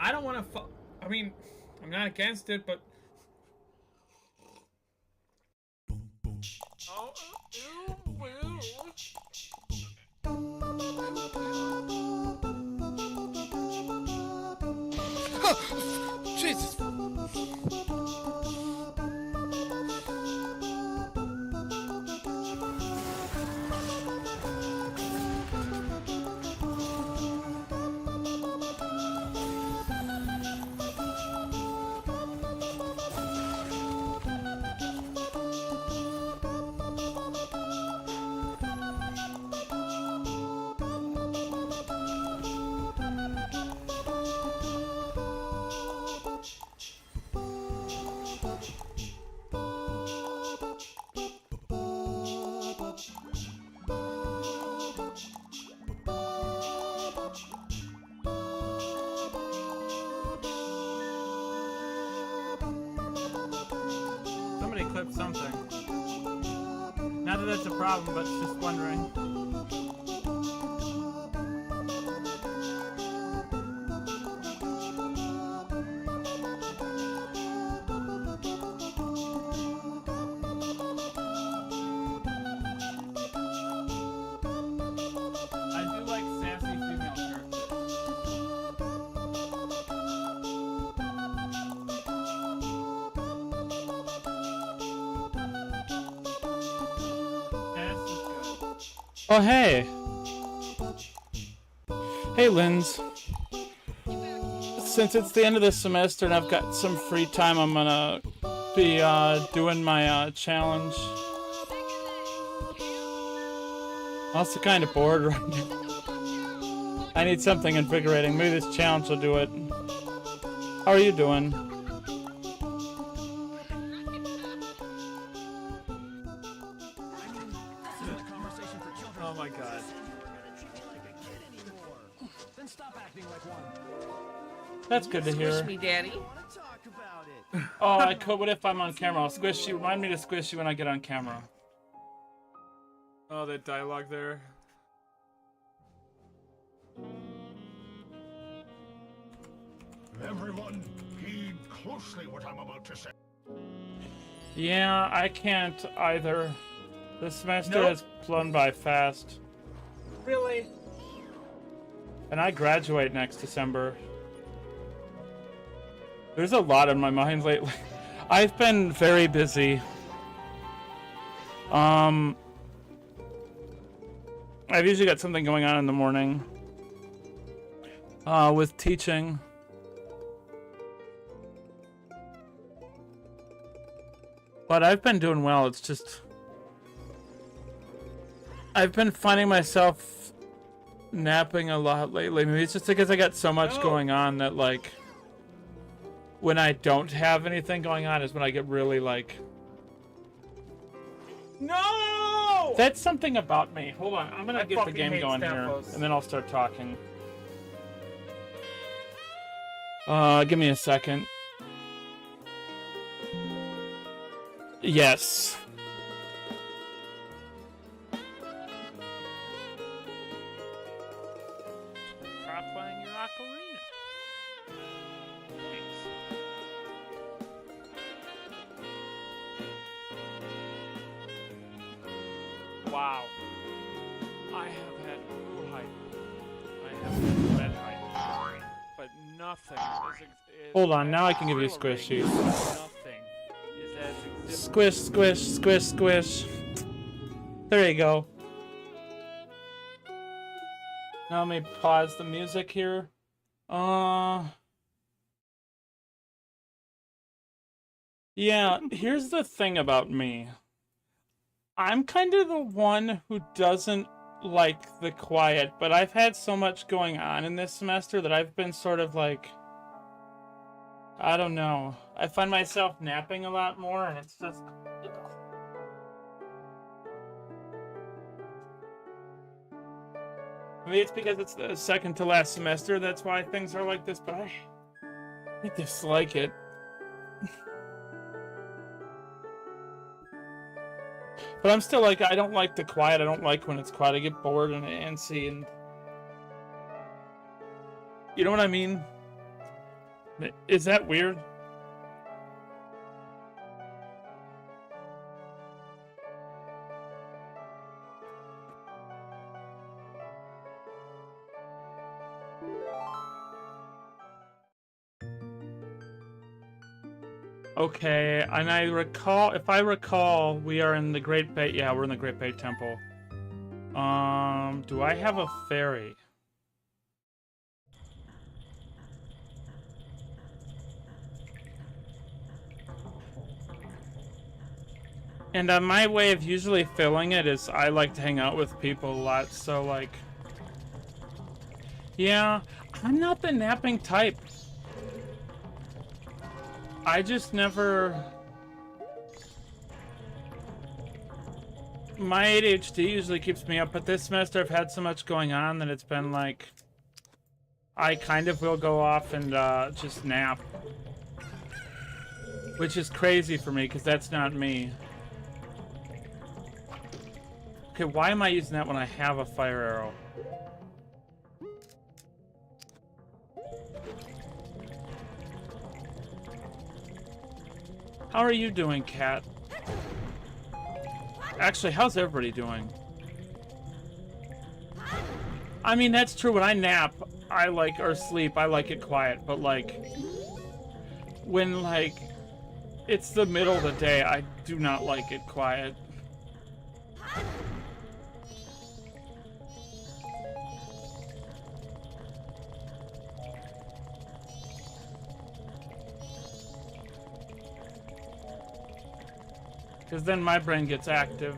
I don't want to. I mean, I'm not against it, but. Oh, Jesus. somebody clipped something. Not that that's a problem, but just wondering. I do like sassy female characters. This is good. Oh, hey. Hey, Linz. Since it's the end of the semester and I've got some free time, I'm gonna be doing my challenge. I'm also kind of bored right now. I need something invigorating. Maybe this challenge will do it. How are you doing? Oh my god. That's good to hear. Squish me, Daddy. Oh, I could. What if I'm on camera? I'll squish you. Remind me to squish you when I get on camera. Oh, that dialogue there. Everyone, heed closely what I'm about to say. Yeah, I can't either. The semester Nope. has flown by fast. Really? And I graduate next December. There's a lot on my mind lately. I've been very busy. I've usually got something going on in the morning. With teaching. But I've been doing well. It's just I've been finding myself napping a lot lately. Maybe it's just because I got so much going on that, like, when I don't have anything going on is when I get really, like... No! That's something about me. Hold on, I'm gonna I get the fucking game hate going here, Staphos. and then I'll start talking. Give me a second. Yes. Try playing your ocarina. Thanks. Wow. I have had food hype. I have had bed hype. But nothing is Hold on, now I can give you exhilarating. squishies. Nothing is as exhilarating. Squish, squish, squish, squish. There you go. Now let me pause the music here. Yeah, here's the thing about me. I'm kind of the one who doesn't like the quiet, but I've had so much going on in this semester that I've been sort of like, I don't know. I find myself napping a lot more, and it's just... Maybe it's because it's the second to last semester, that's why things are like this, but I dislike it. But I'm still like, I don't like the quiet, I don't like when it's quiet, I get bored and antsy, and... You know what I mean? Is that weird? Okay, and I recall, if I recall, we are in the Great Bay. Yeah, we're in the Great Bay Temple. Do I have a ferry? And my way of usually filling it is I like to hang out with people a lot, so like... Yeah, I'm not the napping type. I just never... My ADHD usually keeps me up, but this semester I've had so much going on that it's been like... I kind of will go off and just nap. Which is crazy for me, because that's not me. Okay, why am I using that when I have a fire arrow? How are you doing, Kat? Actually, how's everybody doing? I mean, that's true. When I nap, I like, or sleep, I like it quiet. But like, when like, it's the middle of the day, I do not like it quiet. Because then my brain gets active.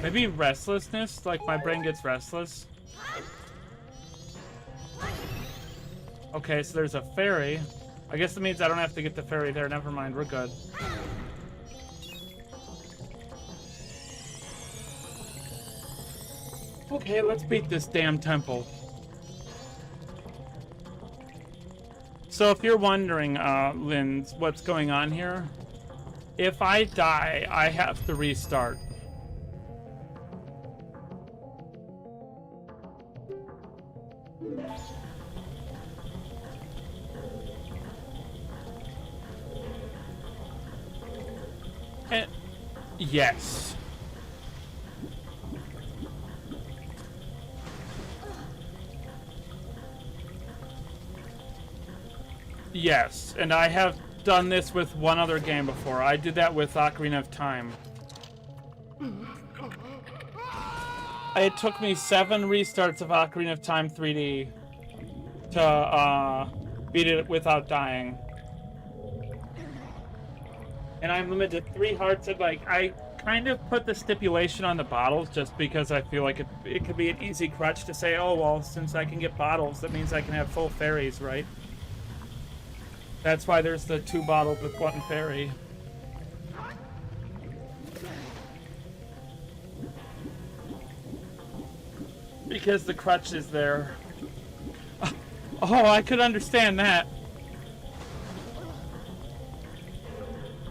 Maybe restlessness? Like my brain gets restless? Okay, so there's a ferry. I guess it means I don't have to get the ferry there. Never mind, we're good. Okay, let's beat this damn temple. So if you're wondering, Lynn, what's going on here? If I die, I have to restart. Yes. Yes, and I have done this with one other game before. I did that with Ocarina of Time. It took me 7 restarts of Ocarina of Time 3D to beat it without dying. And I'm limited to 3 hearts, and like, I kind of put the stipulation on the bottles just because I feel like it could be an easy crutch to say, oh, well, since I can get bottles, that means I can have full fairies, right? That's why there's the 2 bottles with 1 fairy. Because the crutch is there. Oh, I could understand that.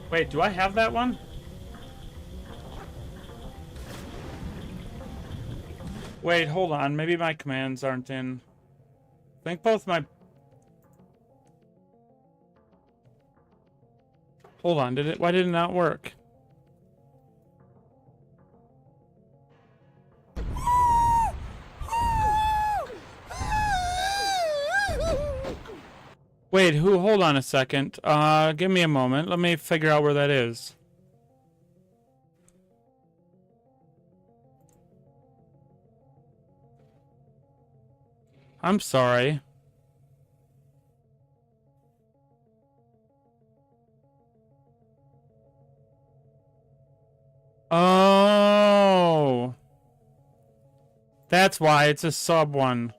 Wait, do I have that one? Wait, hold on. Maybe my commands aren't in. I think both my... Hold on, why did it not work? Wait, hold on a second. Give me a moment. Let me figure out where that is. I'm sorry. Oh. That's why it's a sub one.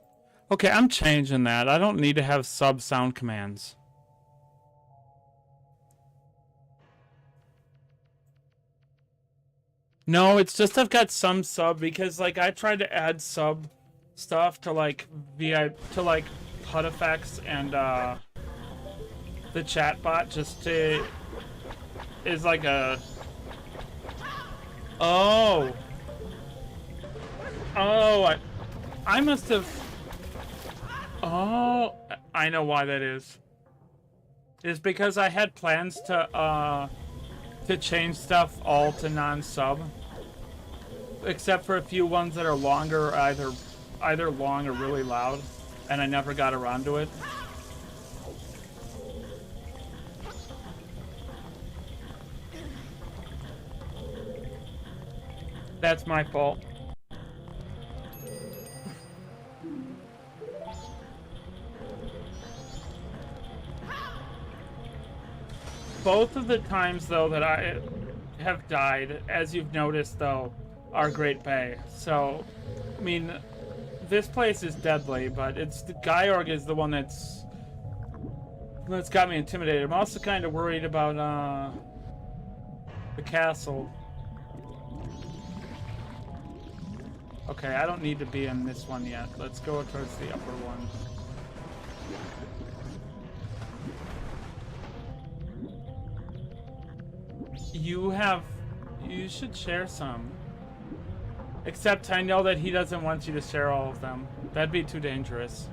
Okay, I'm changing that. I don't need to have sub sound commands. No, it's just I've got some sub because like I tried to add sub stuff to like HUD effects and the chat bot just to is like a oh I must have Oh, I know why that is. It's because I had plans to change stuff all to non-sub, except for a few ones that are longer, either long or really loud, and I never got around to it. That's my fault. Both of the times, though, that I have died, as you've noticed, though, are Great Bay. So, I mean, this place is deadly, but it's the Gyorg is the one that's got me intimidated. I'm also kind of worried about the castle. Okay, I don't need to be in this one yet. Let's go towards the upper one. You should share some. Except I know that he doesn't want you to share all of them. That'd be too dangerous.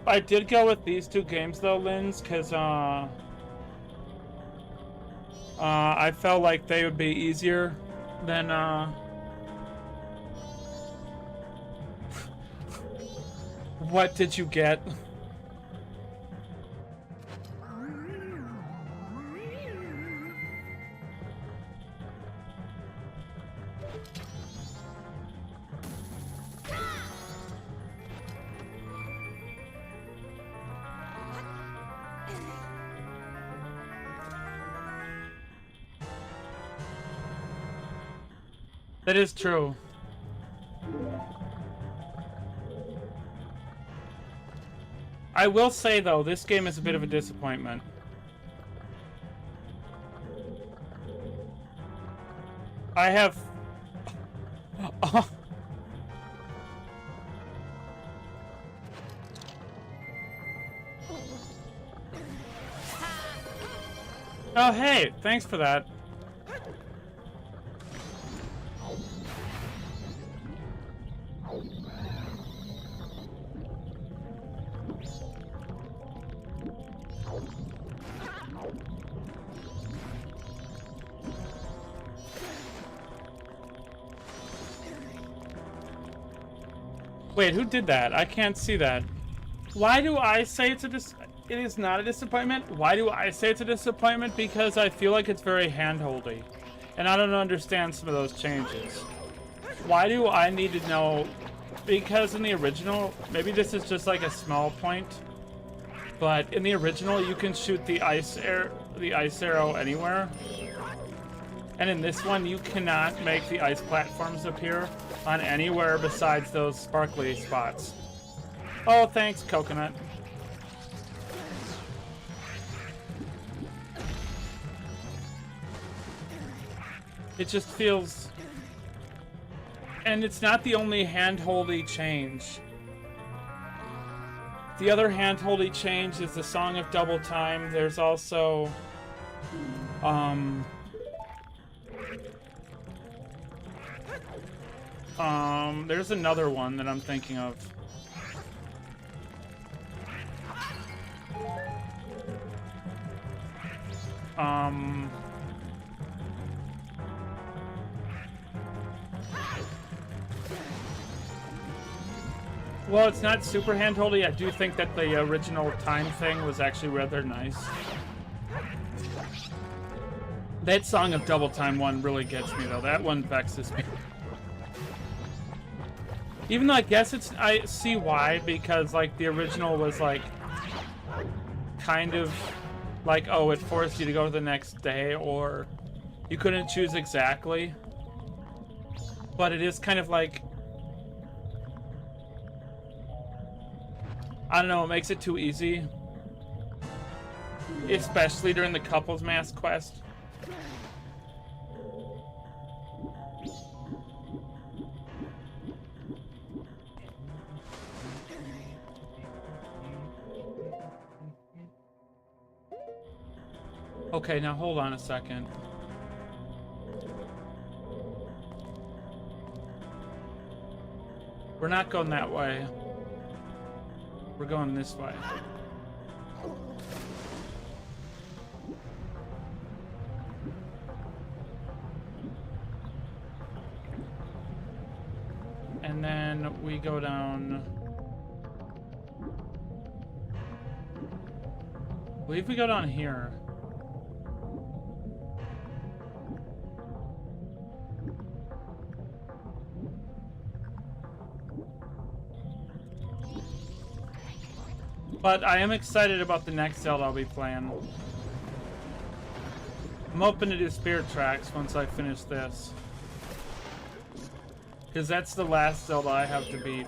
I did go with these two games though, Linz, because I felt like they would be easier than what did you get? That is true. I will say, though, this game is a bit of a disappointment. I have... Oh, hey, thanks for that. Wait, who did that? I can't see that. Why do I say it is not a disappointment? Why do I say it's a disappointment? Because I feel like it's very handholdy. And I don't understand some of those changes. Why do I need to know? Because in the original, maybe this is just like a small point, but in the original you can shoot the ice arrow anywhere. And in this one you cannot make the ice platforms appear on anywhere besides those sparkly spots. Oh, thanks, Coconut. It just feels... And it's not the only hand-holdy change. The other hand-holdy change is the Song of Double Time. There's also... there's another one that I'm thinking of. Well, it's not super handholdy. I do think that the original time thing was actually rather nice. That Song of Double Time one really gets me, though. That one vexes me. Even though I guess I see why, because, like, the original was, like, kind of, like, oh, it forced you to go to the next day, or you couldn't choose exactly. But it is kind of like, I don't know, it makes it too easy. Especially during the couples mask quest. Okay, now hold on a second. We're not going that way. We're going this way. And then we go down. I believe we go down here. But I am excited about the next Zelda I'll be playing. I'm hoping to do Spirit Tracks once I finish this. Because that's the last Zelda I have to beat.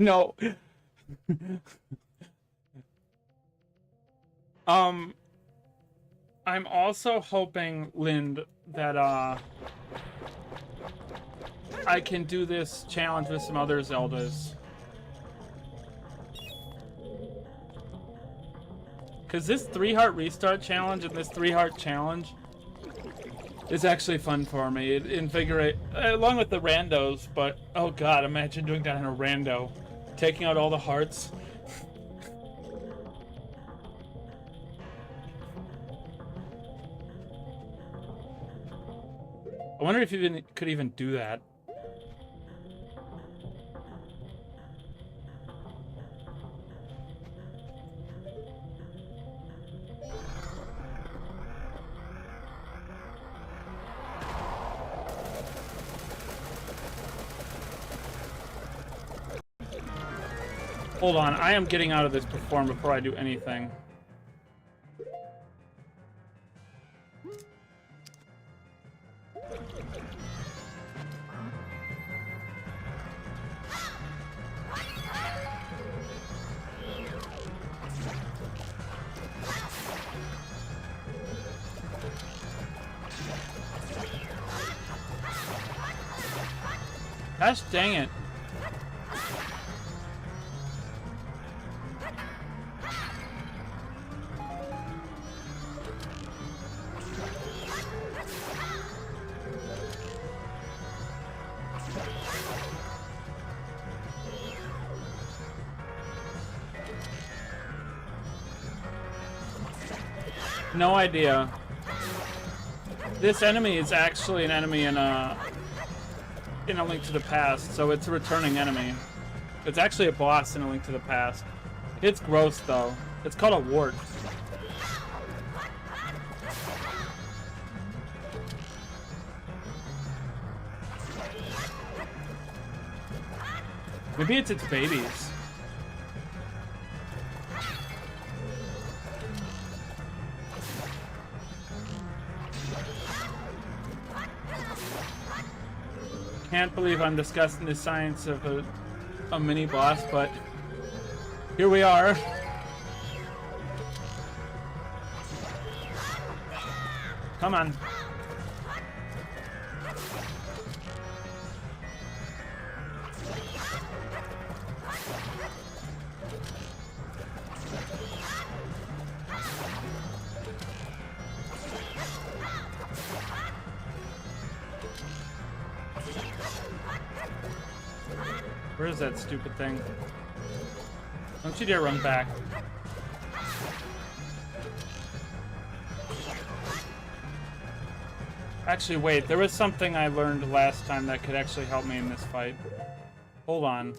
No. I'm also hoping, Lind, that I can do this challenge with some other Zeldas. Because this 3-heart restart challenge and this 3-heart challenge is actually fun for me. It invigorate along with the randos, but oh god, imagine doing that in a rando. Taking out all the hearts. I wonder if you could even do that. Hold on, I am getting out of this perform before I do anything. Gosh dang it. No idea. This enemy is actually an enemy in a Link to the Past, so it's a returning enemy. It's actually a boss in A Link to the Past. It's gross though. It's called a wart. Maybe it's its babies. Can't believe I'm discussing the science of a mini boss, but here we are. Come on. Where is that stupid thing? Don't you dare run back. Actually, wait. There was something I learned last time that could actually help me in this fight. Hold on.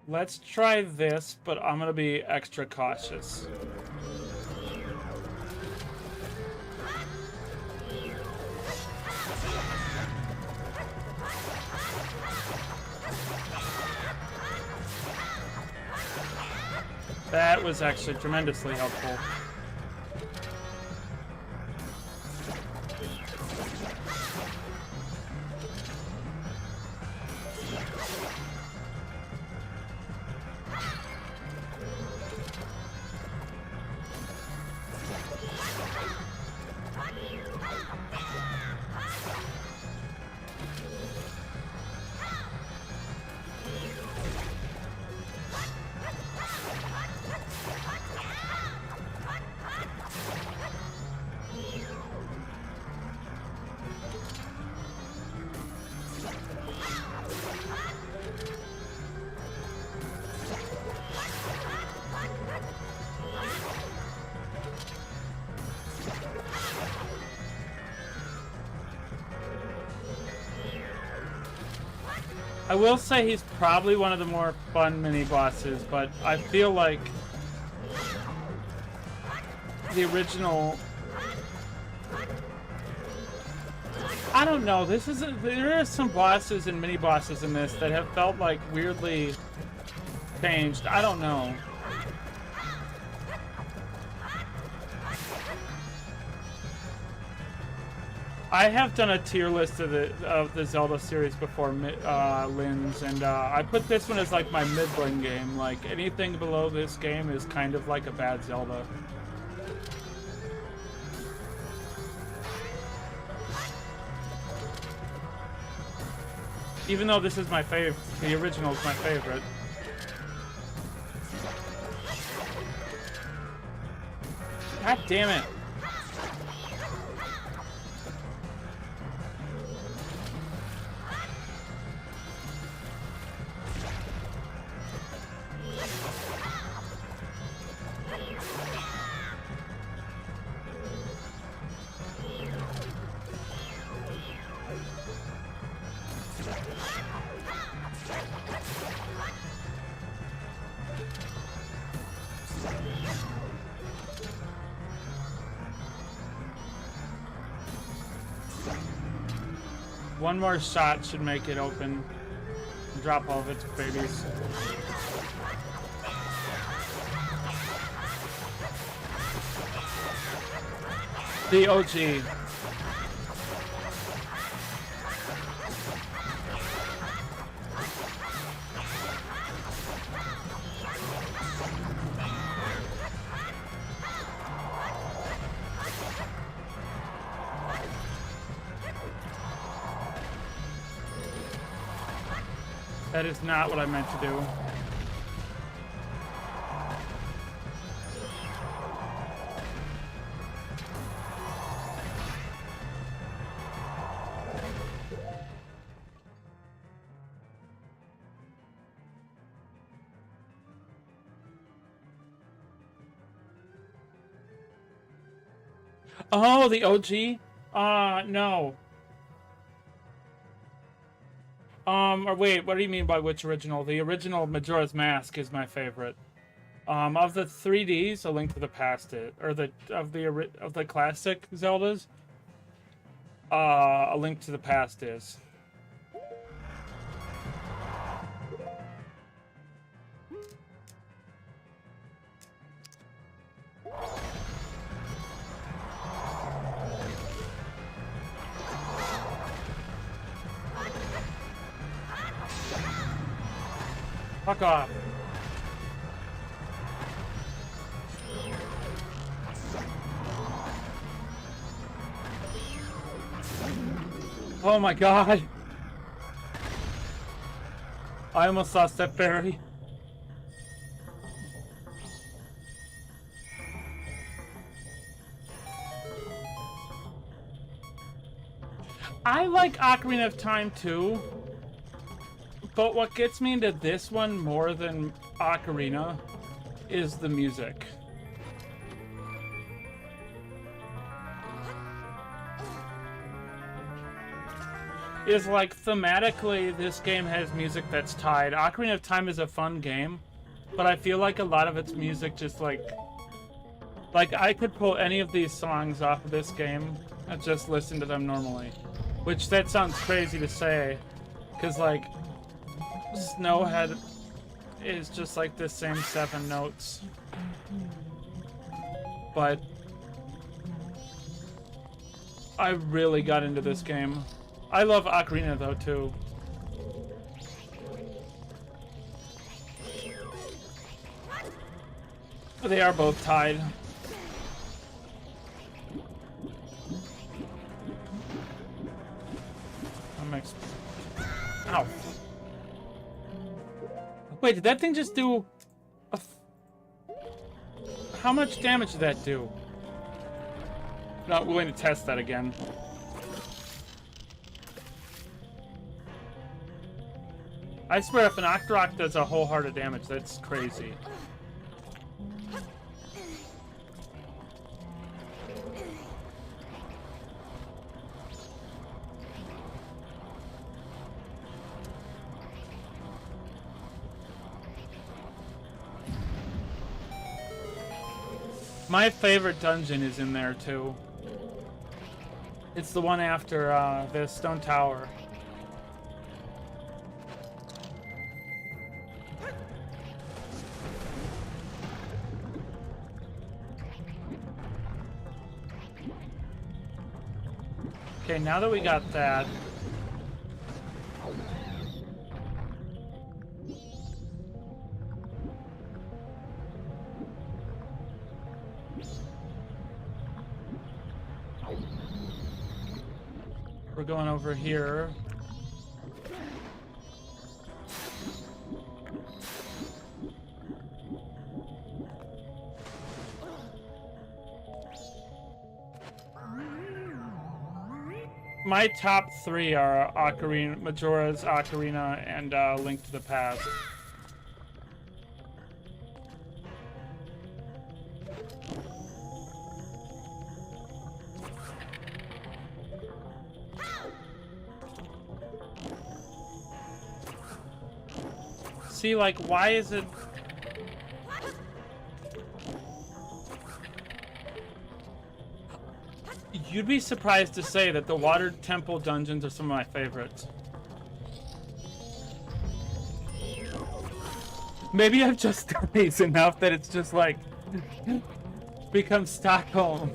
Let's try this, but I'm gonna be extra cautious. That was actually tremendously helpful. I will say he's probably one of the more fun mini-bosses, but I feel like the original... I don't know, there are some bosses and mini-bosses in this that have felt like weirdly changed. I don't know. I have done a tier list of the Zelda series before, Lynn's, and I put this one as like my middling game. Like anything below this game is kind of like a bad Zelda. Even though this is my favorite, the original is my favorite. God damn it. One more shot should make it open and drop all of its babies. The OG. That is not what I meant to do. Oh, the OG? No. Or wait, what do you mean by which original? The original Majora's Mask is my favorite. Of the 3Ds, A Link to the Past of the classic Zeldas, A Link to the Past is. Fuck off. Oh my god. I almost lost that berry. I like Ocarina of Time too, but what gets me into this one more than Ocarina is the music. Is like thematically, this game has music that's tied. Ocarina of Time is a fun game, but I feel like a lot of its music just like I could pull any of these songs off of this game and just listen to them normally. Which, that sounds crazy to say, because, like, Snowhead is just, like, the same 7 notes. But I really got into this game. I love Ocarina, though, too. They are both tied. Ow. Wait, did that thing just do how much damage did that do? Not willing to test that again. I swear if an Octorok does a whole heart of damage, that's crazy. My favorite dungeon is in there too. It's the one after the Stone Tower. Okay, now that we got that, we're going over here. My top 3 are Ocarina, Majora's Ocarina, and Link to the Past. See, like, why is it... You'd be surprised to say that the Water Temple dungeons are some of my favorites. Maybe I've just done these enough that it's just like... become Stockholm.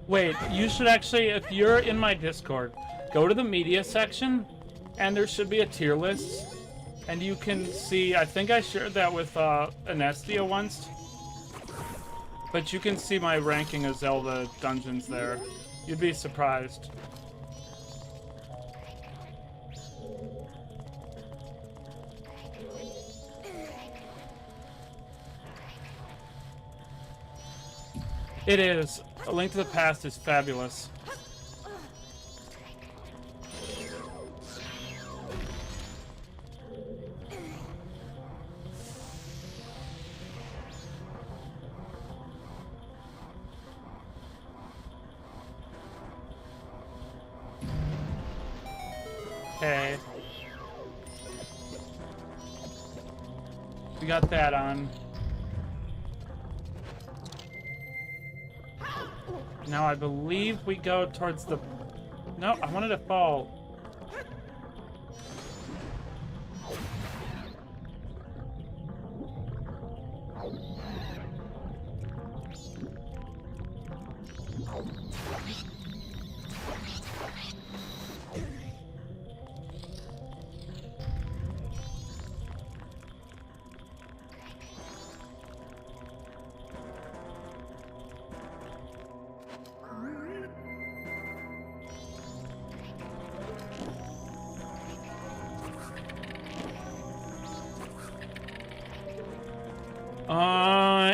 Wait, you should actually, if you're in my Discord, go to the media section, and there should be a tier list, and you can see, I think I shared that with Anestia once, but you can see my ranking of Zelda dungeons there. You'd be surprised. It is. A Link to the Past is fabulous. Okay. We got that on. Now I believe we go towards the... No, I wanted to fall.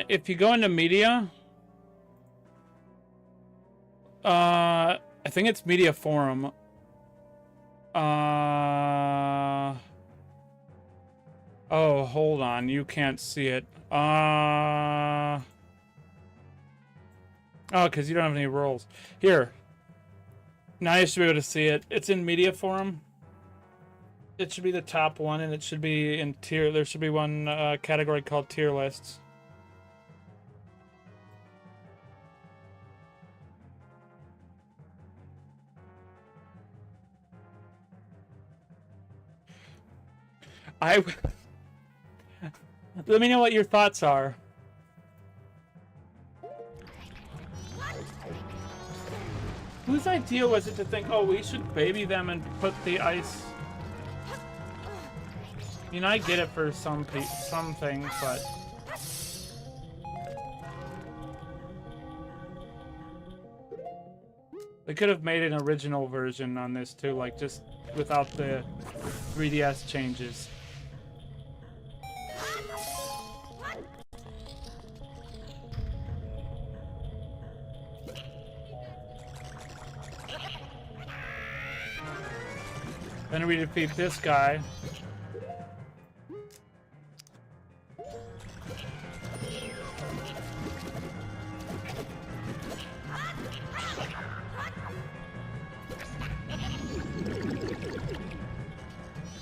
If you go into media, I think it's media forum. Oh, hold on, you can't see it. Oh, because you don't have any roles. Here. Now you should be able to see it. It's in media forum. It should be the top one, and it should be in tier. There should be one category called tier lists. Let me know what your thoughts are. Whose idea was it to think, oh, we should baby them and put the ice? You know, I get it for some things, but they could have made an original version on this too, like just without the 3DS changes. Then we defeat this guy.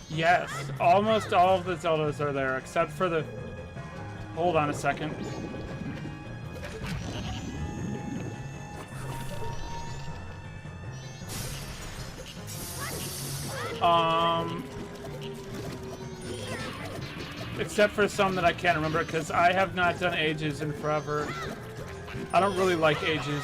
Yes, almost all of the Zeldas are there, except for the... Hold on a second. Except for some that I can't remember, because I have not done Ages in forever. I don't really like Ages.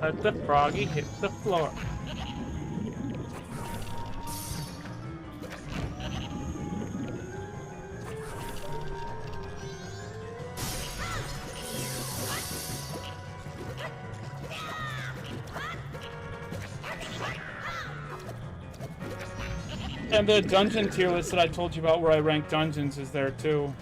Let the froggy hit the floor. And the dungeon tier list that I told you about where I rank dungeons is there too.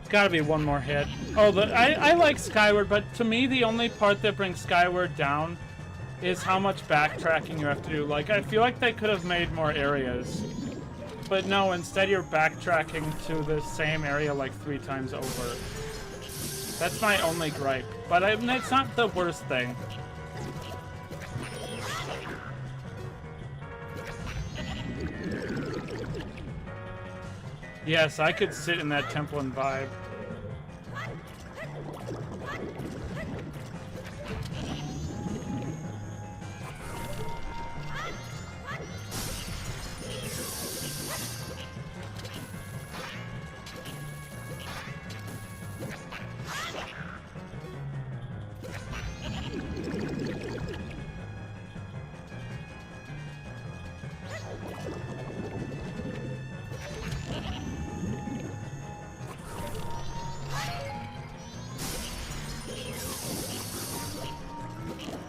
Gotta be one more hit. Oh, I like Skyward, but to me the only part that brings Skyward down is how much backtracking you have to do. Like, I feel like they could have made more areas. But no, instead you're backtracking to the same area like 3 times over. That's my only gripe. But it's not the worst thing. Yes, I could sit in that temple and vibe.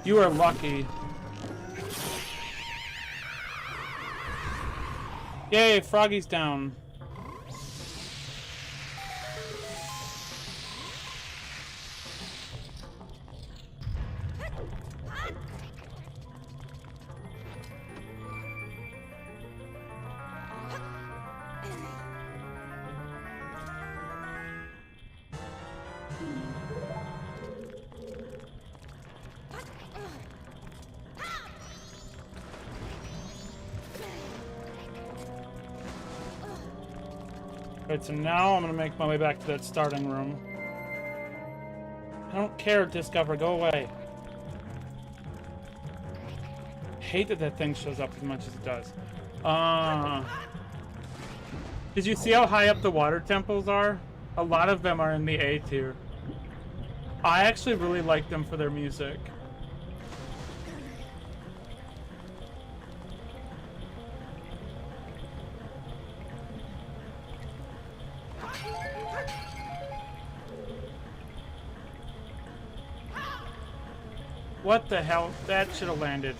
You are lucky. Yay, Froggy's down. Alright, so now I'm gonna make my way back to that starting room. I don't care, Discover, go away. Hate that thing shows up as much as it does. Did you see how high up the water temples are? A lot of them are in the A tier. I actually really like them for their music. What the hell? That should have landed.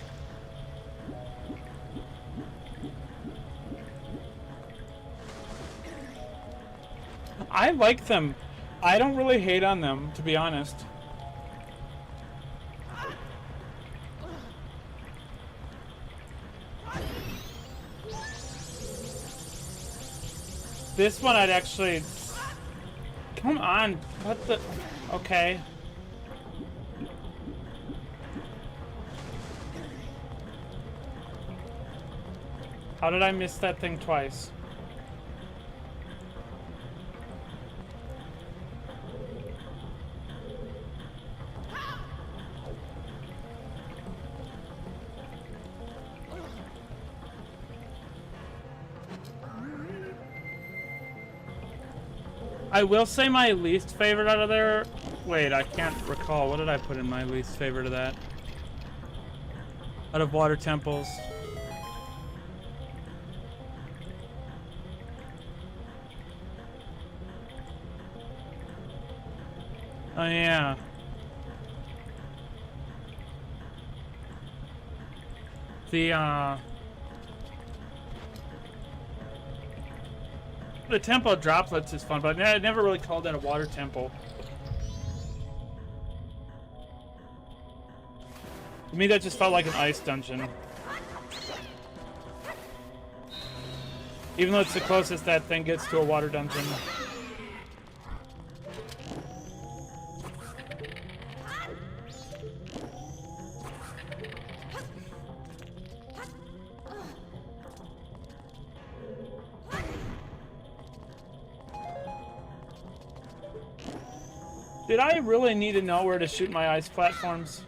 I like them. I don't really hate on them, to be honest. This one I'd actually... Come on. What the... Okay. How did I miss that thing twice? I will say my least favorite out of there... Wait, I can't recall. What did I put in my least favorite of that? Out of water temples. Oh, yeah. The temple of droplets is fun, but I never really called that a water temple. To me, that just felt like an ice dungeon. Even though it's the closest that thing gets to a water dungeon. Did I really need to know where to shoot my ice platforms?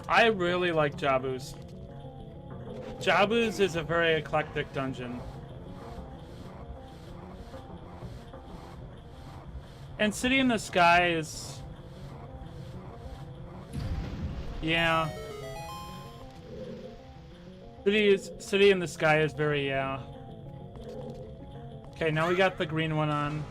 I really like Jabu's. Jabu's is a very eclectic dungeon. And City in the Sky is... Yeah. City in the Sky is very, yeah. Okay, now we got the green one on.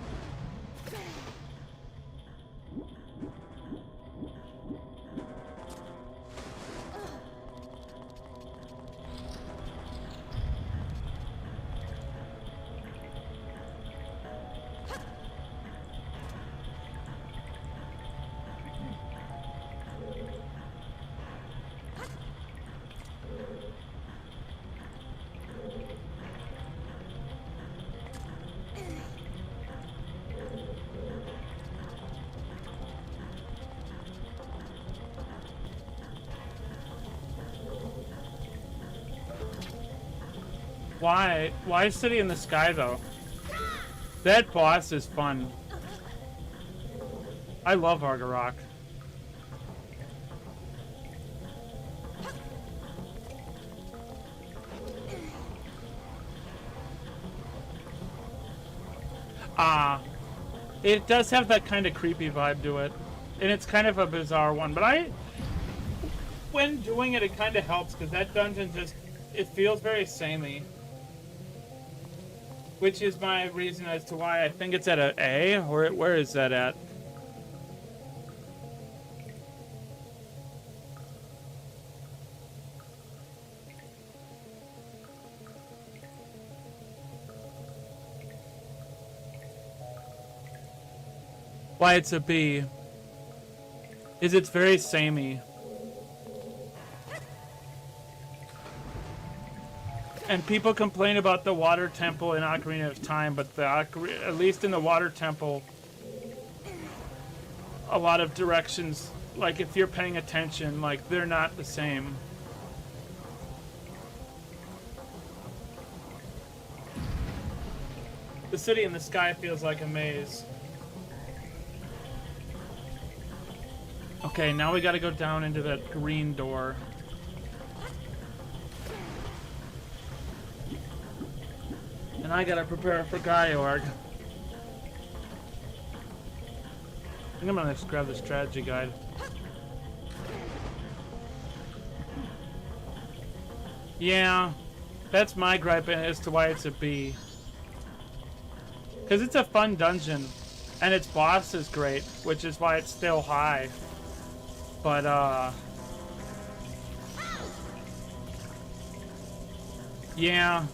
Why City in the Sky, though? That boss is fun. I love Argarok. It does have that kind of creepy vibe to it. And it's kind of a bizarre one, but when doing it, it kind of helps, because that dungeon just it feels very samey. Which is my reason as to why I think it's at an A, or where is that at? Why it's a B is it's very samey. And people complain about the water temple in Ocarina of Time, but at least in the water temple, a lot of directions, like if you're paying attention, like they're not the same. The city in the sky feels like a maze. Okay, now we gotta go down into that green door. And I gotta prepare for Gaiorg. I think I'm gonna just grab the strategy guide. Yeah, that's my gripe as to why it's a B. Because it's a fun dungeon, and its boss is great, which is why it's still high. But, yeah.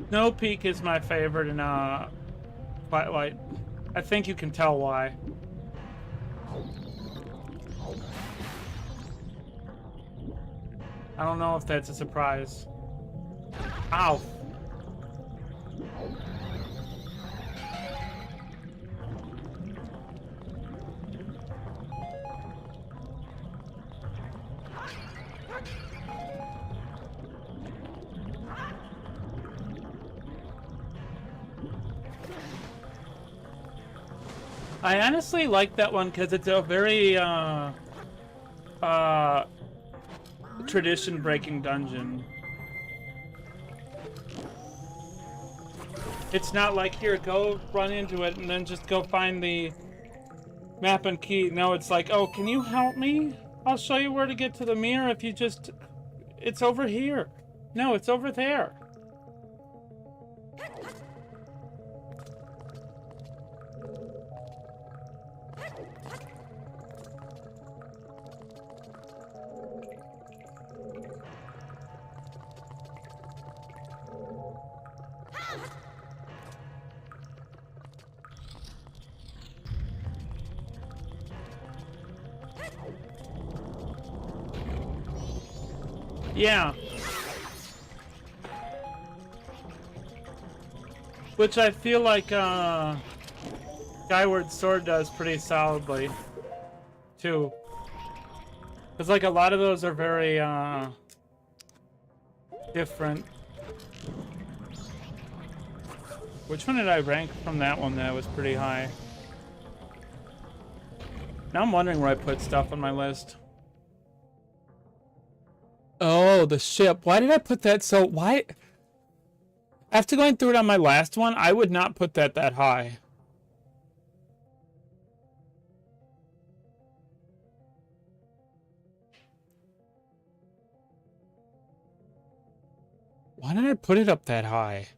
Snow Peak is my favorite in Twilight. I think you can tell why. I don't know if that's a surprise. Ow. I honestly like that one because it's a very tradition-breaking dungeon. It's not like, here, go run into it and then just go find the map and key. No, it's like, oh, can you help me? I'll show you where to get to the mirror if you just... It's over here. No, it's over there. Yeah. Which I feel like Skyward Sword does pretty solidly too. Cause like a lot of those are very different. Which one did I rank from that one that was pretty high? Now I'm wondering where I put stuff on my list. Oh, the ship. Why did I put that so... Why... After going through it on my last one, I would not put that high. Why did I put it up that high?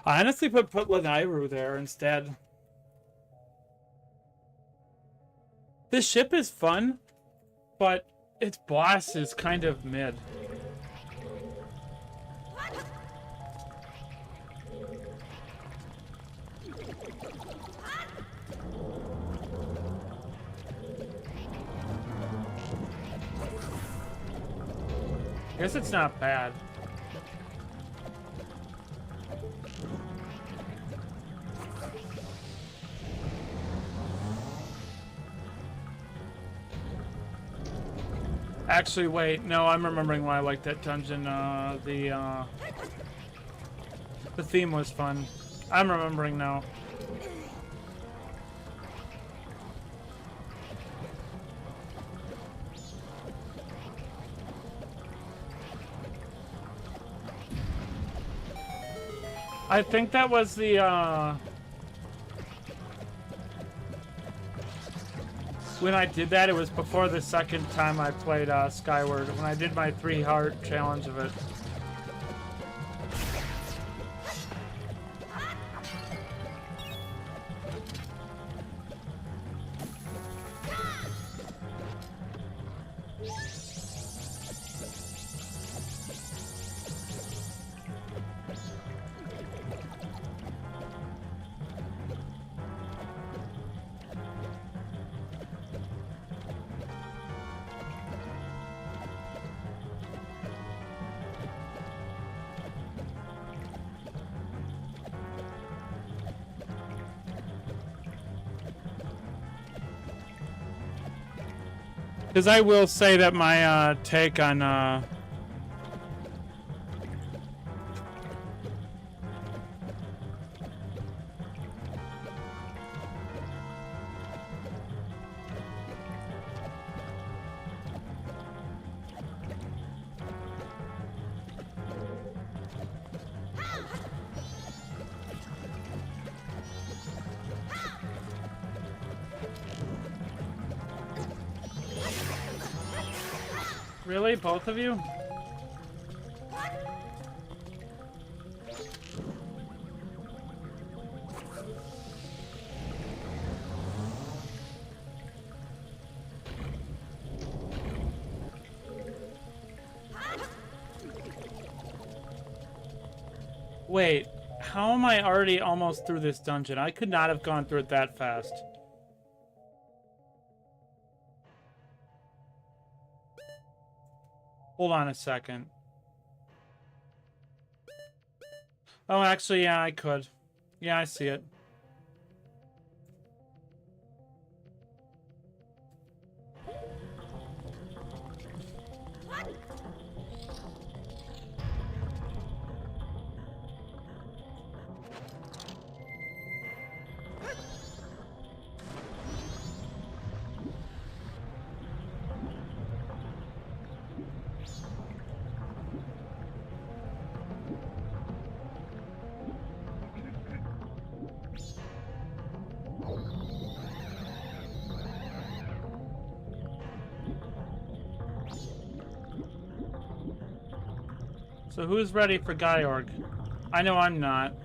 I honestly put Lanairu there instead. This ship is fun, but its boss is kind of mid. I guess it's not bad. Actually, wait. No, I'm remembering why I liked that dungeon. The theme was fun. I'm remembering now. I think that was the, when I did that, it was before the second time I played, Skyward, when I did my 3-heart challenge of it. Because I will say that my take on really, both of you? Wait, how am I already almost through this dungeon? I could not have gone through it that fast. Hold on a second. Oh, actually, yeah, I could. Yeah, I see it. So who's ready for Georg? I know I'm not.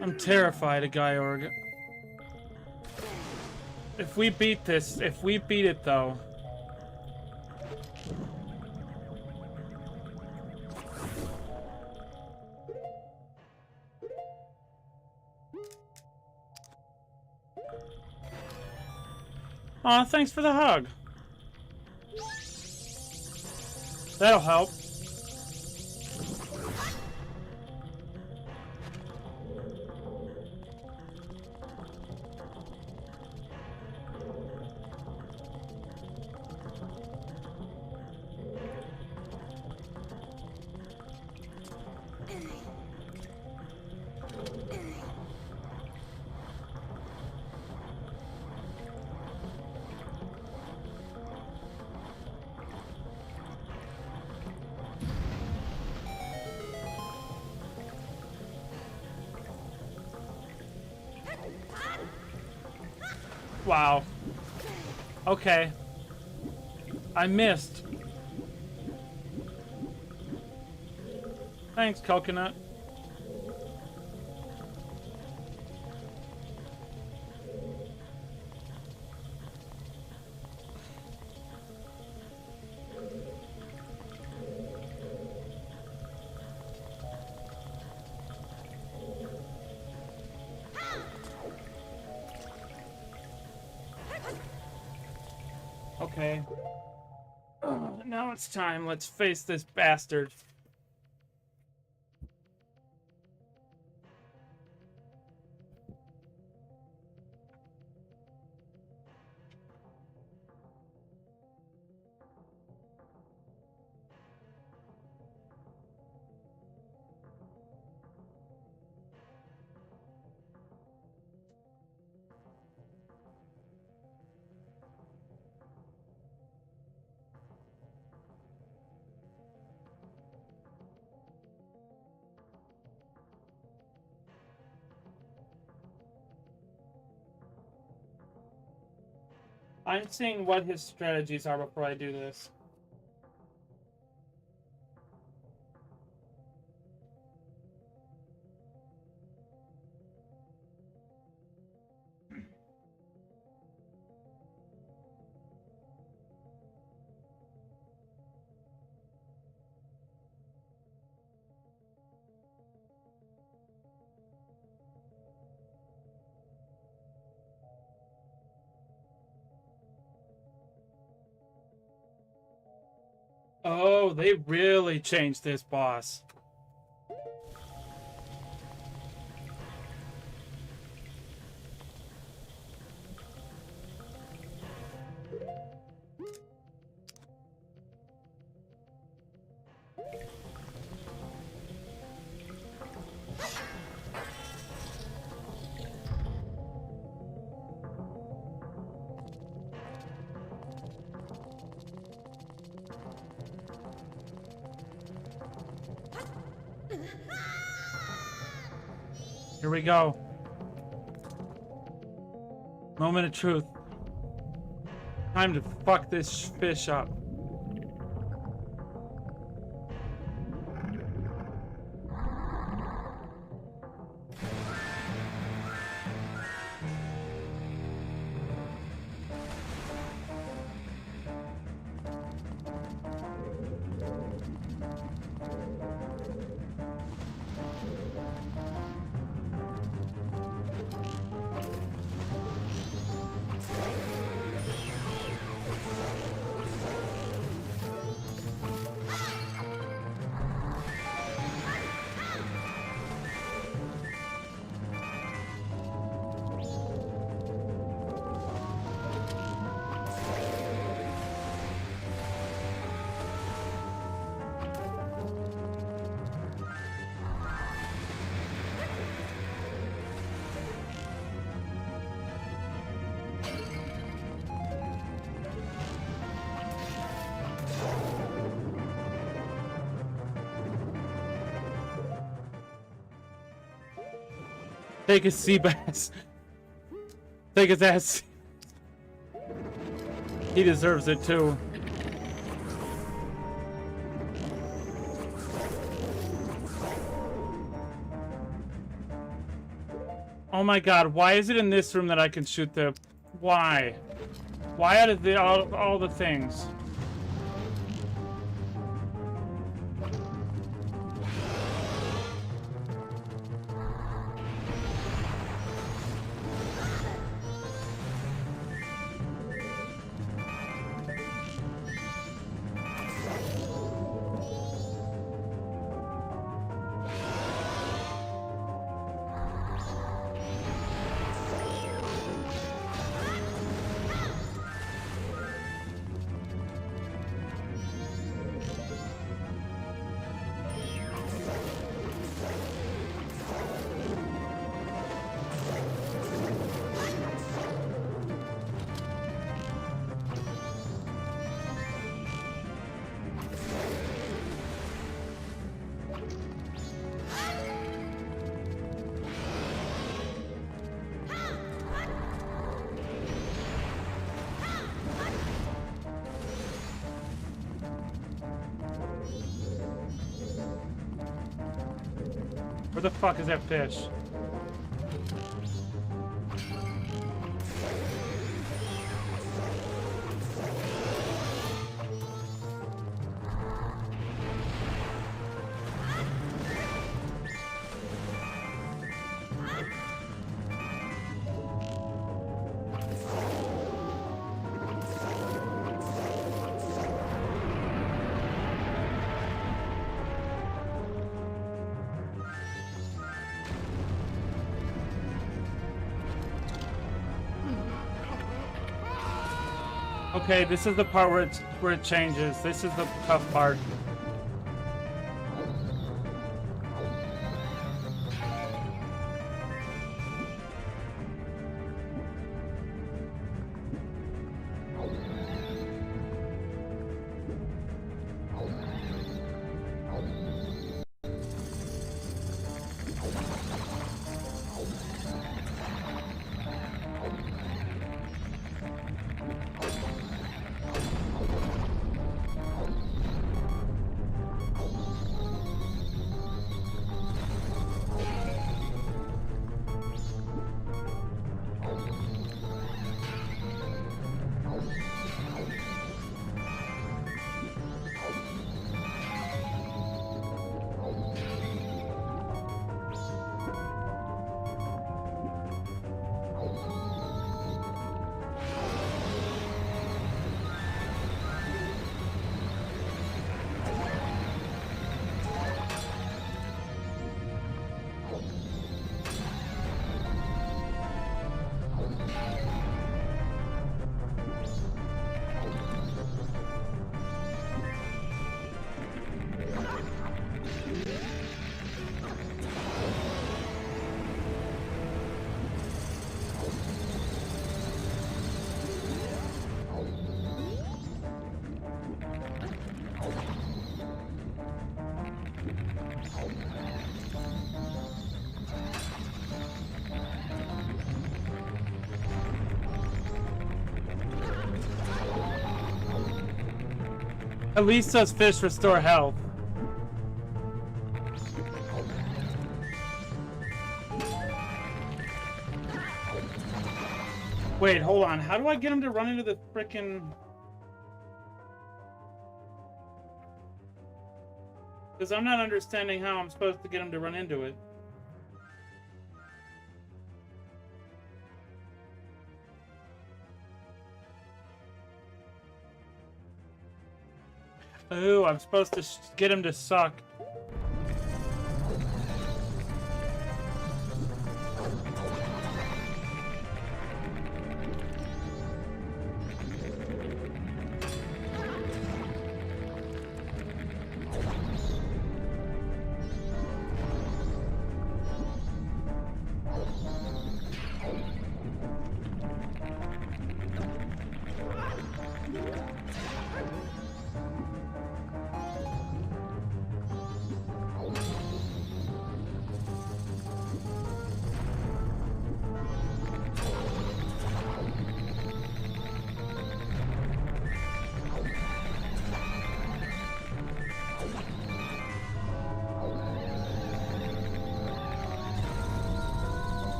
I'm terrified of Georg. If we beat this, if we beat it though. Aw, thanks for the hug. That'll help. Wow. Okay. I missed. Thanks, Coconut. Okay. Now it's time. Let's face this bastard. I'm seeing what his strategies are before I do this. Oh, they really changed this boss. Here we go. Moment of truth. Time to fuck this fish up. Take his sea bass. Take his ass. He deserves it too. Oh my god, why is it in this room that I can shoot the... Why? Why out of the all the things? Where the fuck is that fish? Okay, this is the part where it changes. This is the tough part. At least those fish restore health. Wait, hold on. How do I get him to run into the frickin'... Because I'm not understanding how I'm supposed to get him to run into it. Oh, I'm supposed to get him to suck.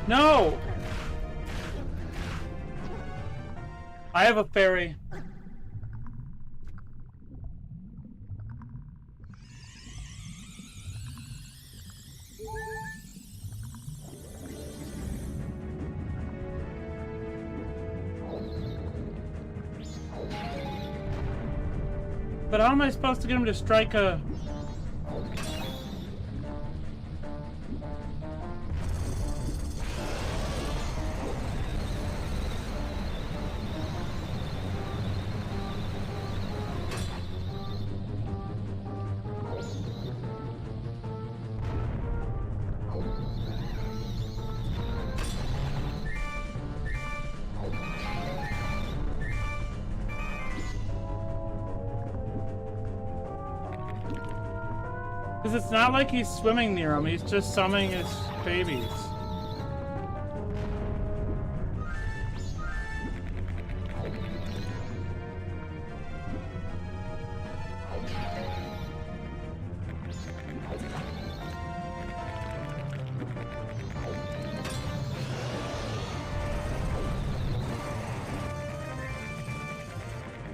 No! I have a fairy. But how am I supposed to get him to strike a... Because it's not like he's swimming near him, he's just summoning his babies.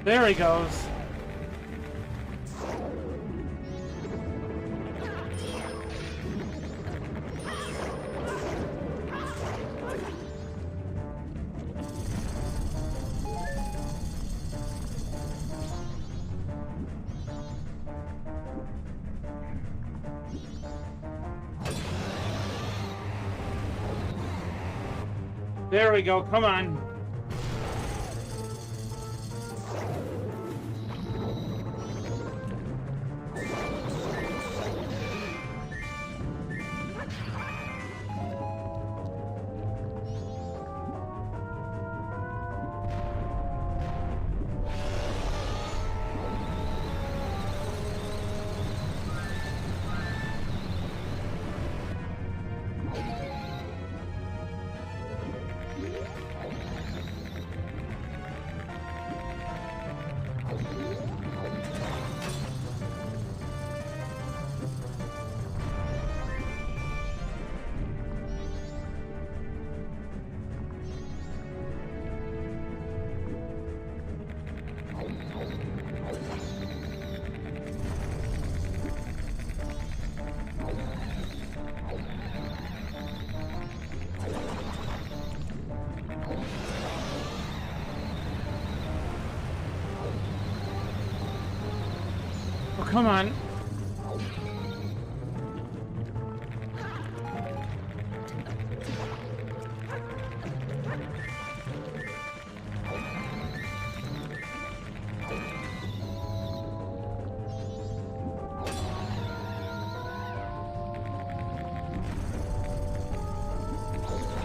There he goes. There we go, come on. Oh, come on.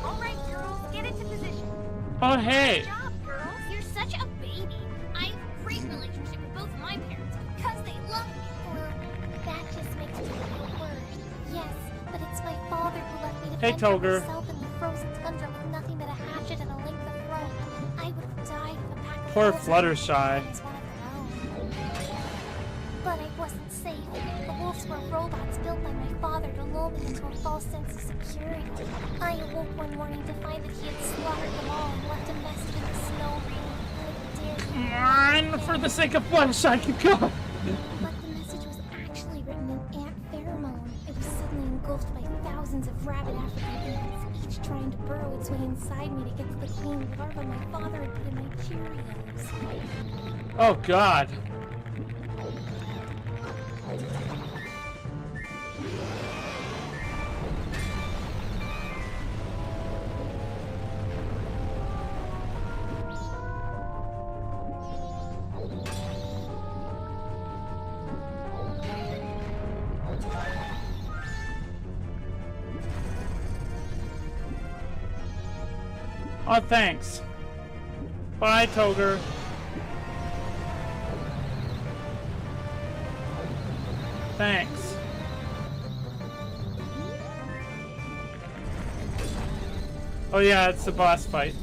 All right, girls, get into position. Oh, hey. Good job, girls. You're such a baby. I have a great relationship with both my parents because they love me. Well, that just makes me feel worse. Yes, but it's my father who left me to Hey, fend for Togger. myself in the frozen tundra with nothing but a hatchet and a length of rope. I would have died if a pack of Poor wolves had Fluttershy. taken me as one of their own. But I wasn't safe. The wolves were robots built by my father to lull me into a false sense of security. I awoke one morning to find that he had slaughtered them all and left a message in the snow reading, "I dare you." Come on, for the sake of Fluttershy, keep going. But the message was actually written in ant pheromone. It was suddenly engulfed by thousands of rabid African ants, each trying to burrow its way inside me to get to the clean larva my father had put in my Cheerios. Oh, God. Oh, thanks. Bye, Togger. Thanks. Oh yeah, it's the boss fight.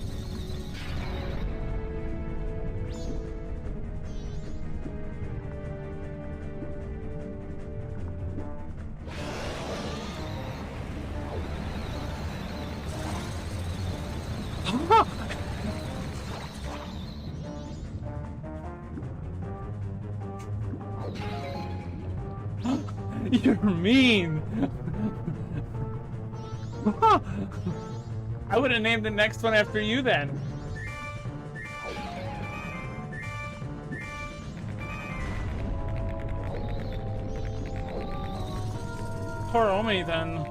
You're mean. I would have named the next one after you then. Poor Omi then.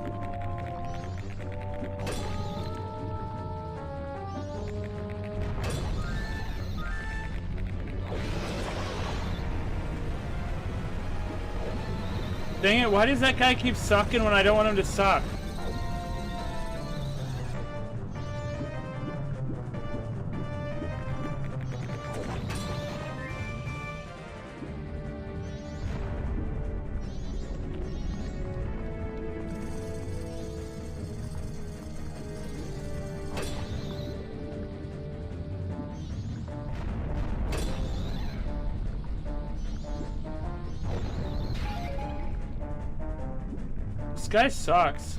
Dang it, why does that guy keep sucking when I don't want him to suck? This guy sucks.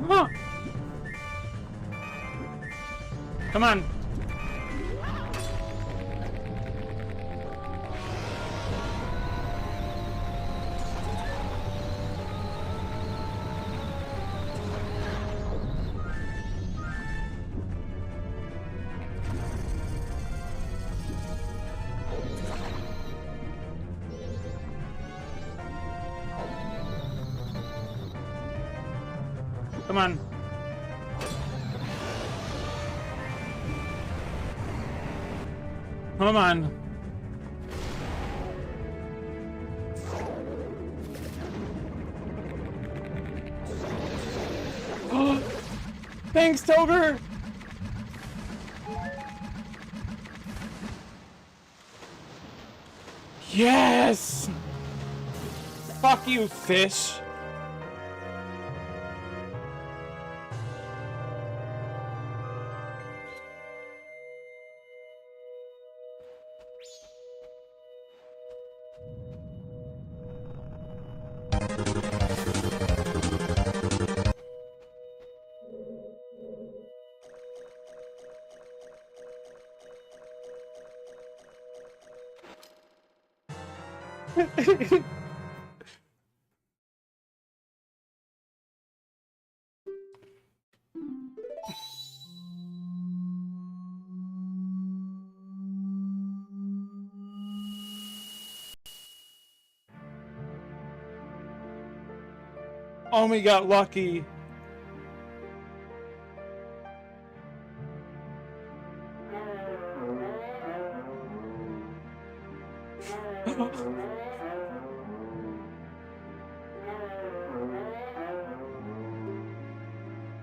Huh. Come on. Come on. Come on. Thanks, Toger! Yes! Fuck you, fish. Oh, we got lucky.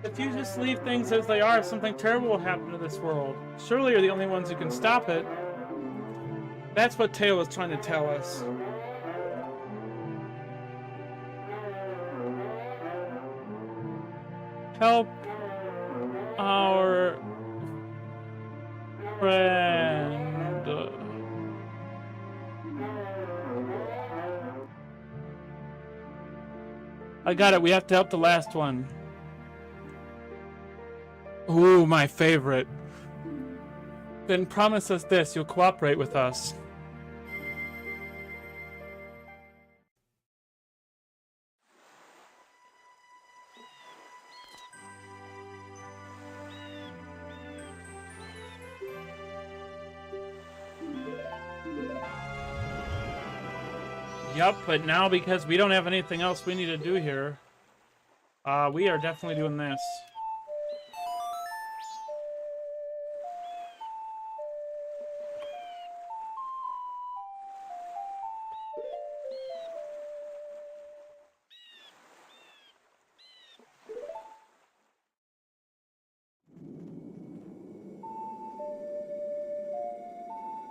If you just leave things as they are, something terrible will happen to this world. Surely you're the only ones who can stop it. That's what Teo was trying to tell us. Help our friend. I got it. We have to help the last one. Ooh, my favorite. Then promise us this, you'll cooperate with us. Yup, but now because we don't have anything else we need to do here, we are definitely doing this.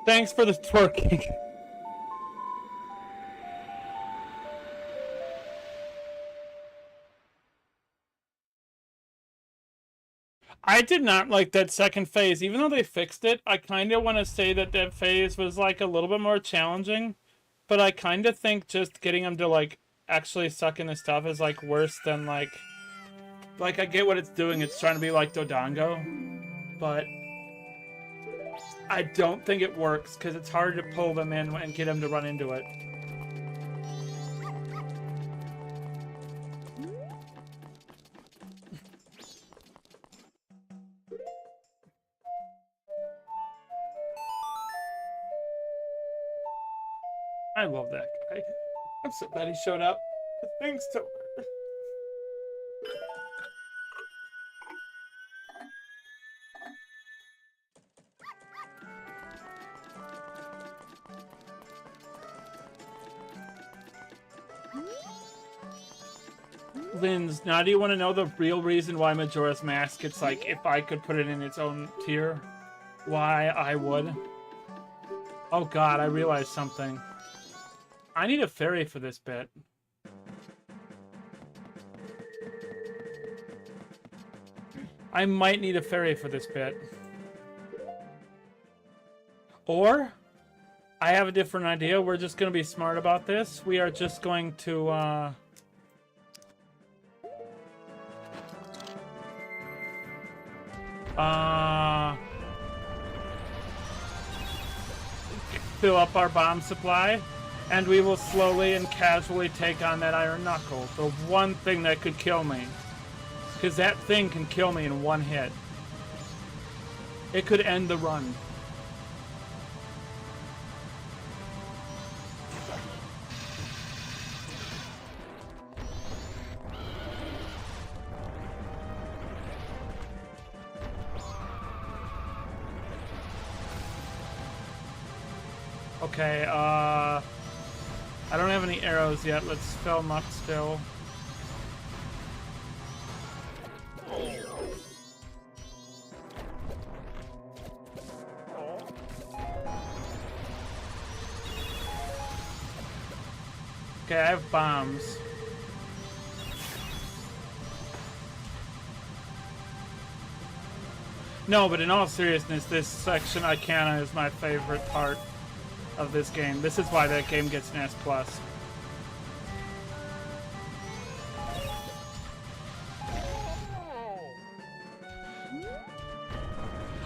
Thanks for the twerking. I did not like that second phase. Even though they fixed it, I kind of want to say that that phase was like a little bit more challenging. But I kind of think just getting them to like actually suck in the stuff is like worse than like I get what it's doing. It's trying to be like Dodongo. But I don't think it works because it's hard to pull them in and get them to run into it. I love that guy. I'm so glad he showed up. Thanks, Tober. Linz, now do you want to know the real reason why Majora's Mask, it's like, if I could put it in its own tier, why I would? Oh god, I realized something. I need a fairy for this bit. I might need a fairy for this bit. Or, I have a different idea. We're just going to be smart about this. We are just going to, fill up our bomb supply, and we will slowly and casually take on that Iron Knuckle. The one thing that could kill me. Because that thing can kill me in one hit. It could end the run. Okay, I don't have any arrows yet. Let's fill them up still. Okay, I have bombs. No, but in all seriousness, this section Icana is my favorite part of this game. This is why that game gets an S+.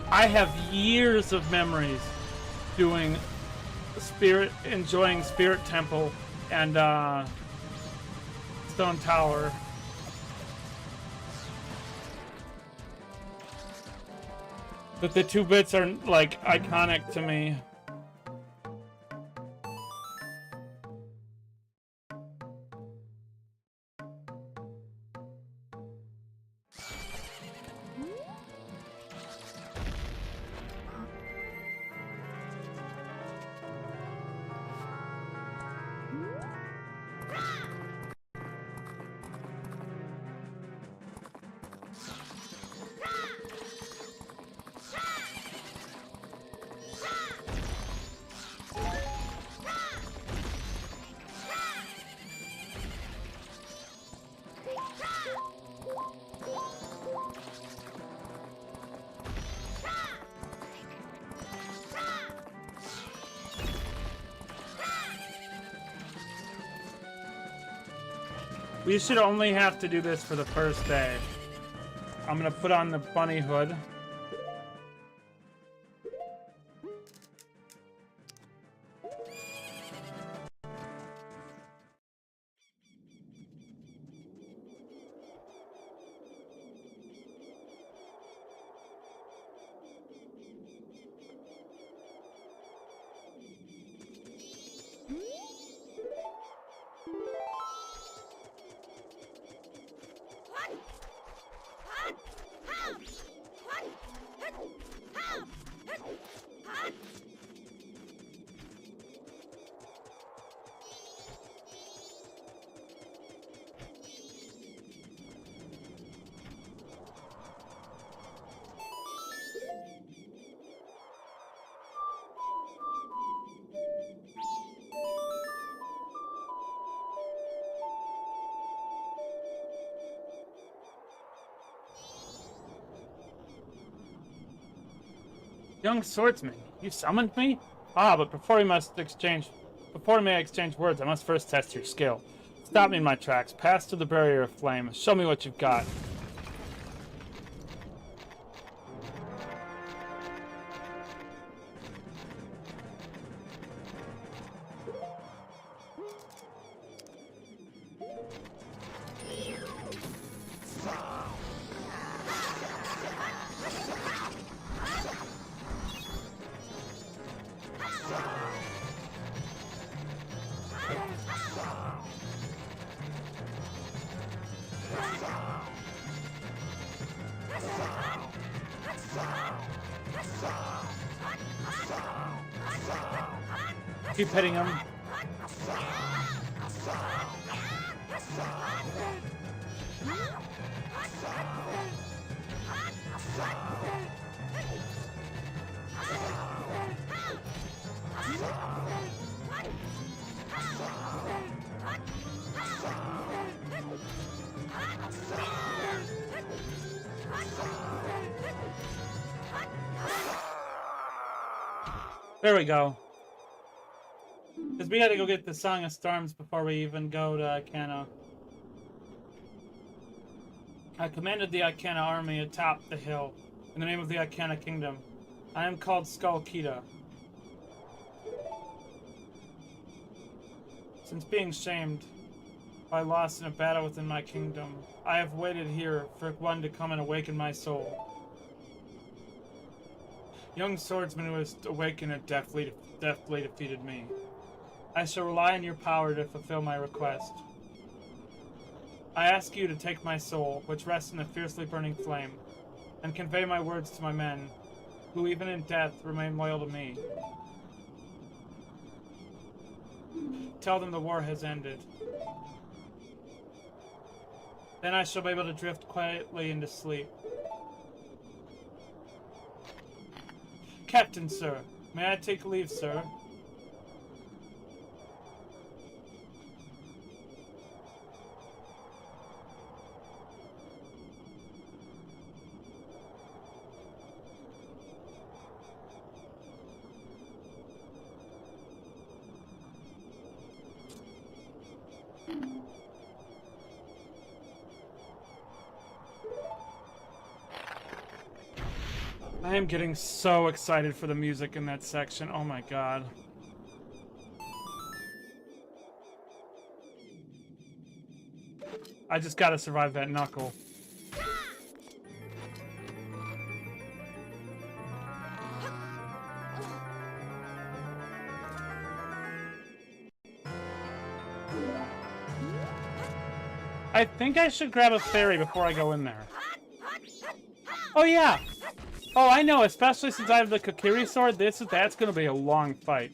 I have years of memories doing enjoying Spirit Temple and Stone Tower. But the 2 bits are like iconic to me. We should only have to do this for the first day. I'm gonna put on the bunny hood. Young swordsman, you summoned me? Ah, but before we may exchange words, I must first test your skill. Stop me in my tracks, pass through the barrier of flame, show me what you've got. Keep hitting him. There we go. Because we had to go get the Song of Storms before we even go to Icana. I commanded the Icana army atop the hill in the name of the Icana kingdom. I am called Skull Kita. Since being shamed by loss in a battle within my kingdom, I have waited here for one to come and awaken my soul. Young swordsman who has awakened and deathly defeated me. I shall rely on your power to fulfill my request. I ask you to take my soul, which rests in a fiercely burning flame, and convey my words to my men, who even in death remain loyal to me. tell them the war has ended. Then I shall be able to drift quietly into sleep. Captain, sir. May I take leave, sir? I am getting so excited for the music in that section. Oh my god. I just gotta survive that knuckle. I think I should grab a fairy before I go in there. Oh yeah! Oh, I know, especially since I have the Kokiri sword, that's gonna be a long fight.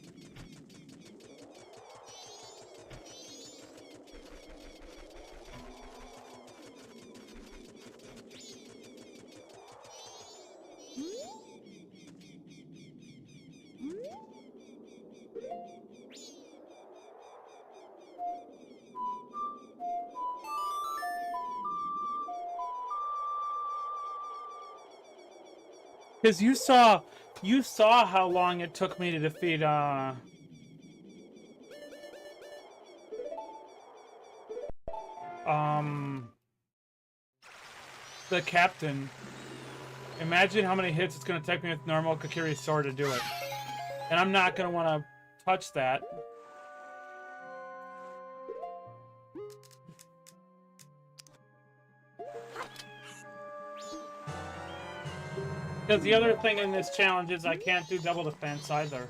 Because you saw how long it took me to defeat, the captain. Imagine how many hits it's going to take me with normal Kokiri sword to do it. And I'm not going to want to touch that. Because the other thing in this challenge is I can't do double defense either.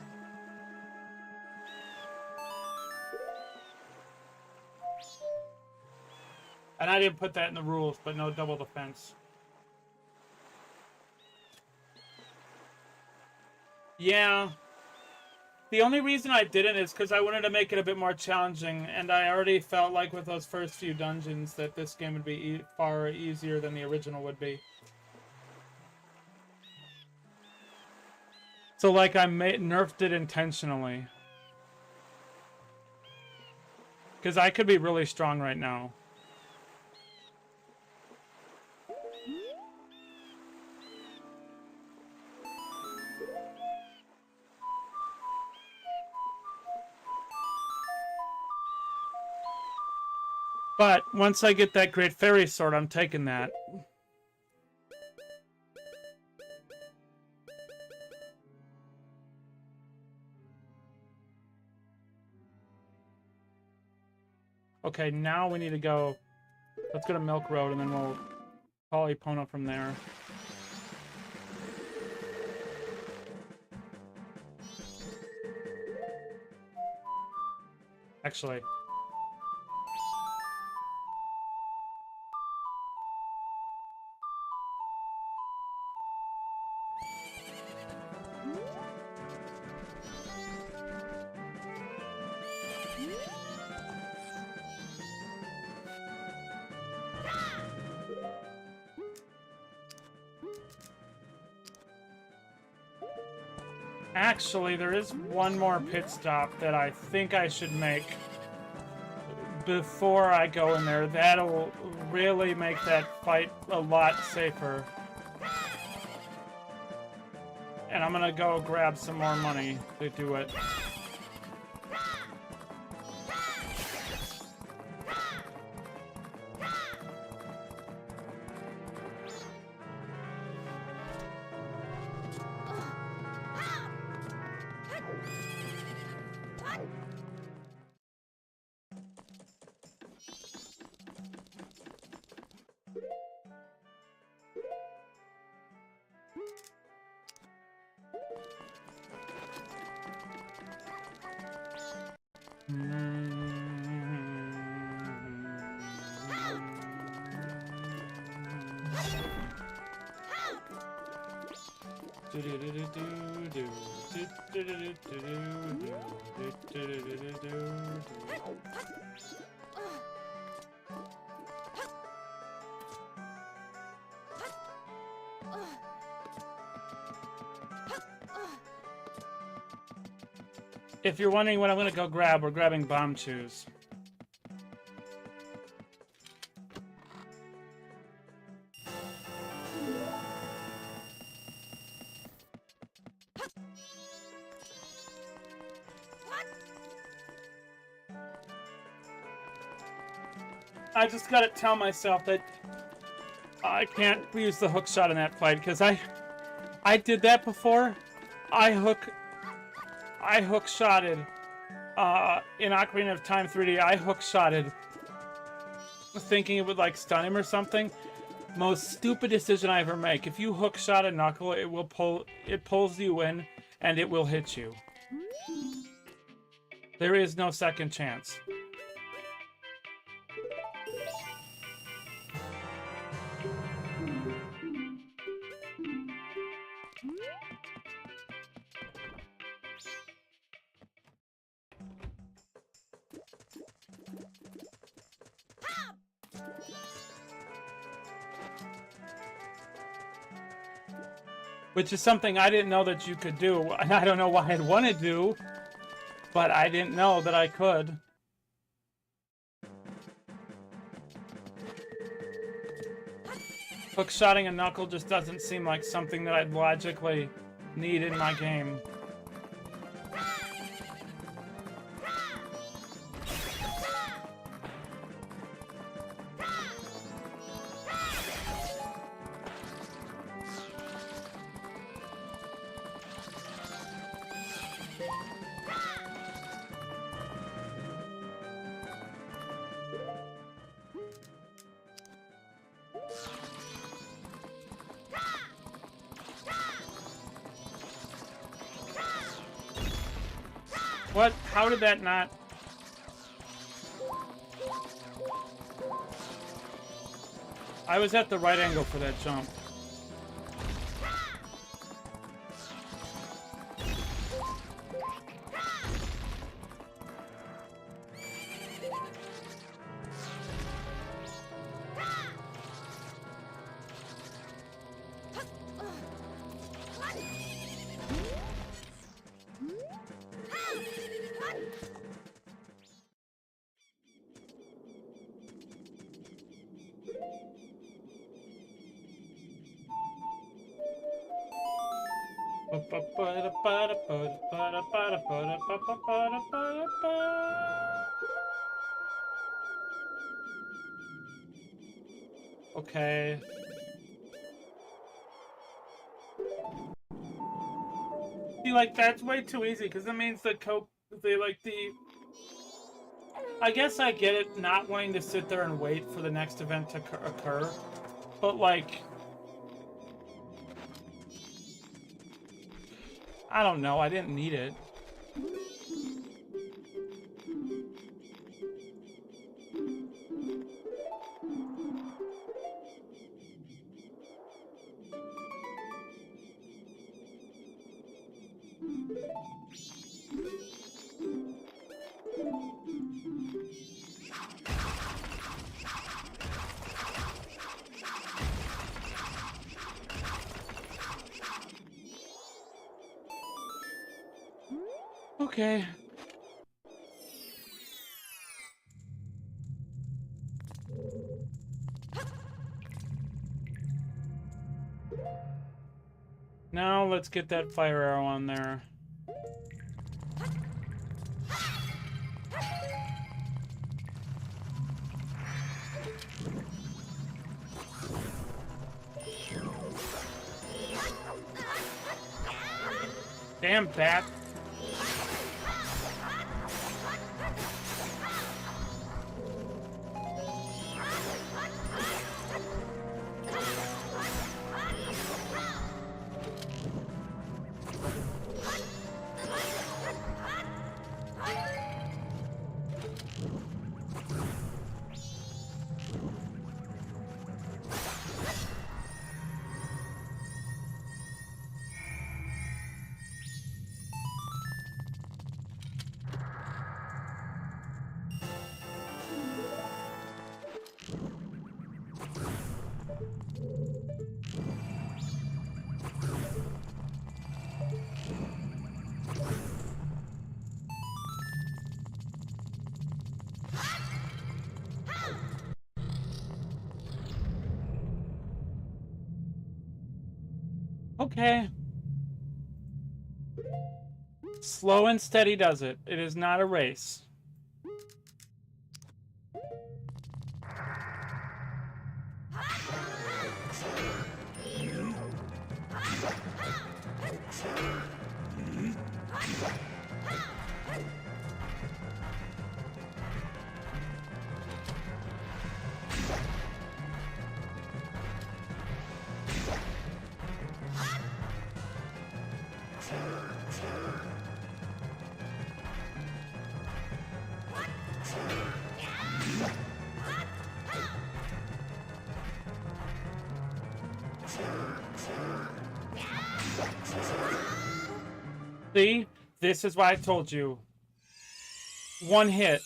And I didn't put that in the rules, but no double defense. Yeah. The only reason I didn't is because I wanted to make it a bit more challenging, and I already felt like with those first few dungeons that this game would be far easier than the original would be. So, like, I nerfed it intentionally. Because I could be really strong right now. But once I get that Great Fairy Sword, I'm taking that. Okay, now we need to go... Let's go to Milk Road, and then we'll call Epona from there. Actually... Actually, there is one more pit stop that I think I should make before I go in there. That'll really make that fight a lot safer. And I'm gonna go grab some more money to do it. If you're wondering what I'm gonna go grab, we're grabbing bomb chews. I just gotta tell myself that I can't use the hook shot in that fight because I did that before. I hook shotted in Ocarina of Time 3D. I hook shotted thinking it would like stun him or something. Most stupid decision I ever make. If you hook shot a Knuckle, it pulls you in and it will hit you. There is no second chance. Which is something I didn't know that you could do. And I don't know why I'd want to do, but I didn't know that I could. Hookshotting a Knuckle just doesn't seem like something that I'd logically need in my game. What? How did that not? I was at the right angle for that jump. Okay. See, like, that's way too easy, because it means that I guess I get it, not wanting to sit there and wait for the next event to occur, but, like, I don't know, I didn't need it. Okay. Now let's get that fire arrow on there. Damn bat. Okay. Slow and steady does it. It is not a race. See? This is why I told you. One hit.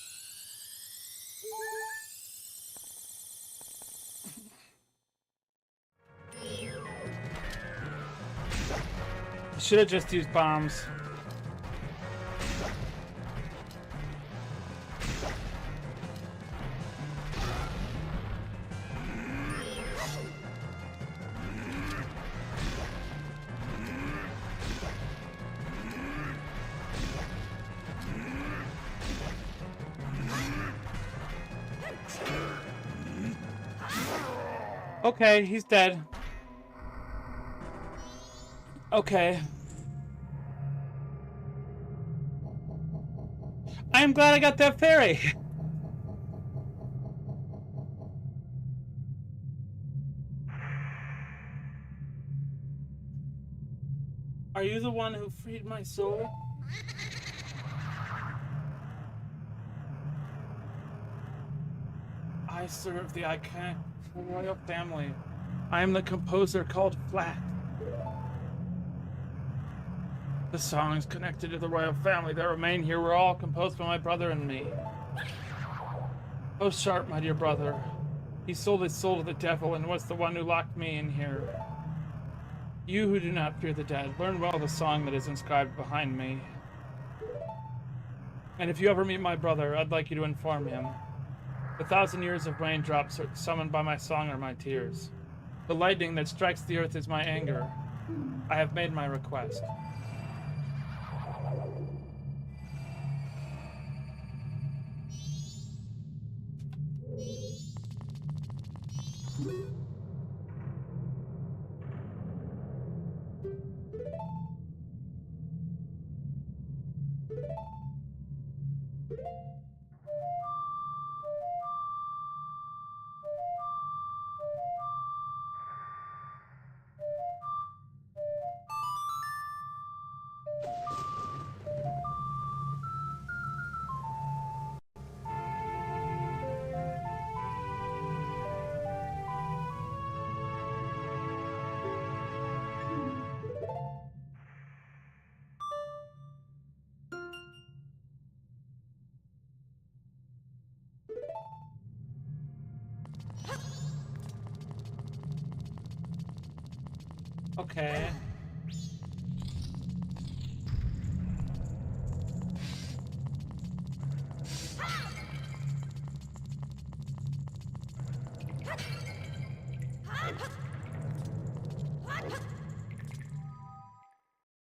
Should have just used bombs. Okay, he's dead. Okay. I am glad I got that fairy. Are you the one who freed my soul? I serve the iconic royal family. I am the composer called Flat. The songs connected to the royal family that remain here were all composed by my brother and me. Oh, Sharp, my dear brother. He sold his soul to the devil and was the one who locked me in here. You who do not fear the dead, learn well the song that is inscribed behind me. And if you ever meet my brother, I'd like you to inform him. The 1,000 years of raindrops are summoned by my song are my tears. The lightning that strikes the earth is my anger. I have made my request. Okay.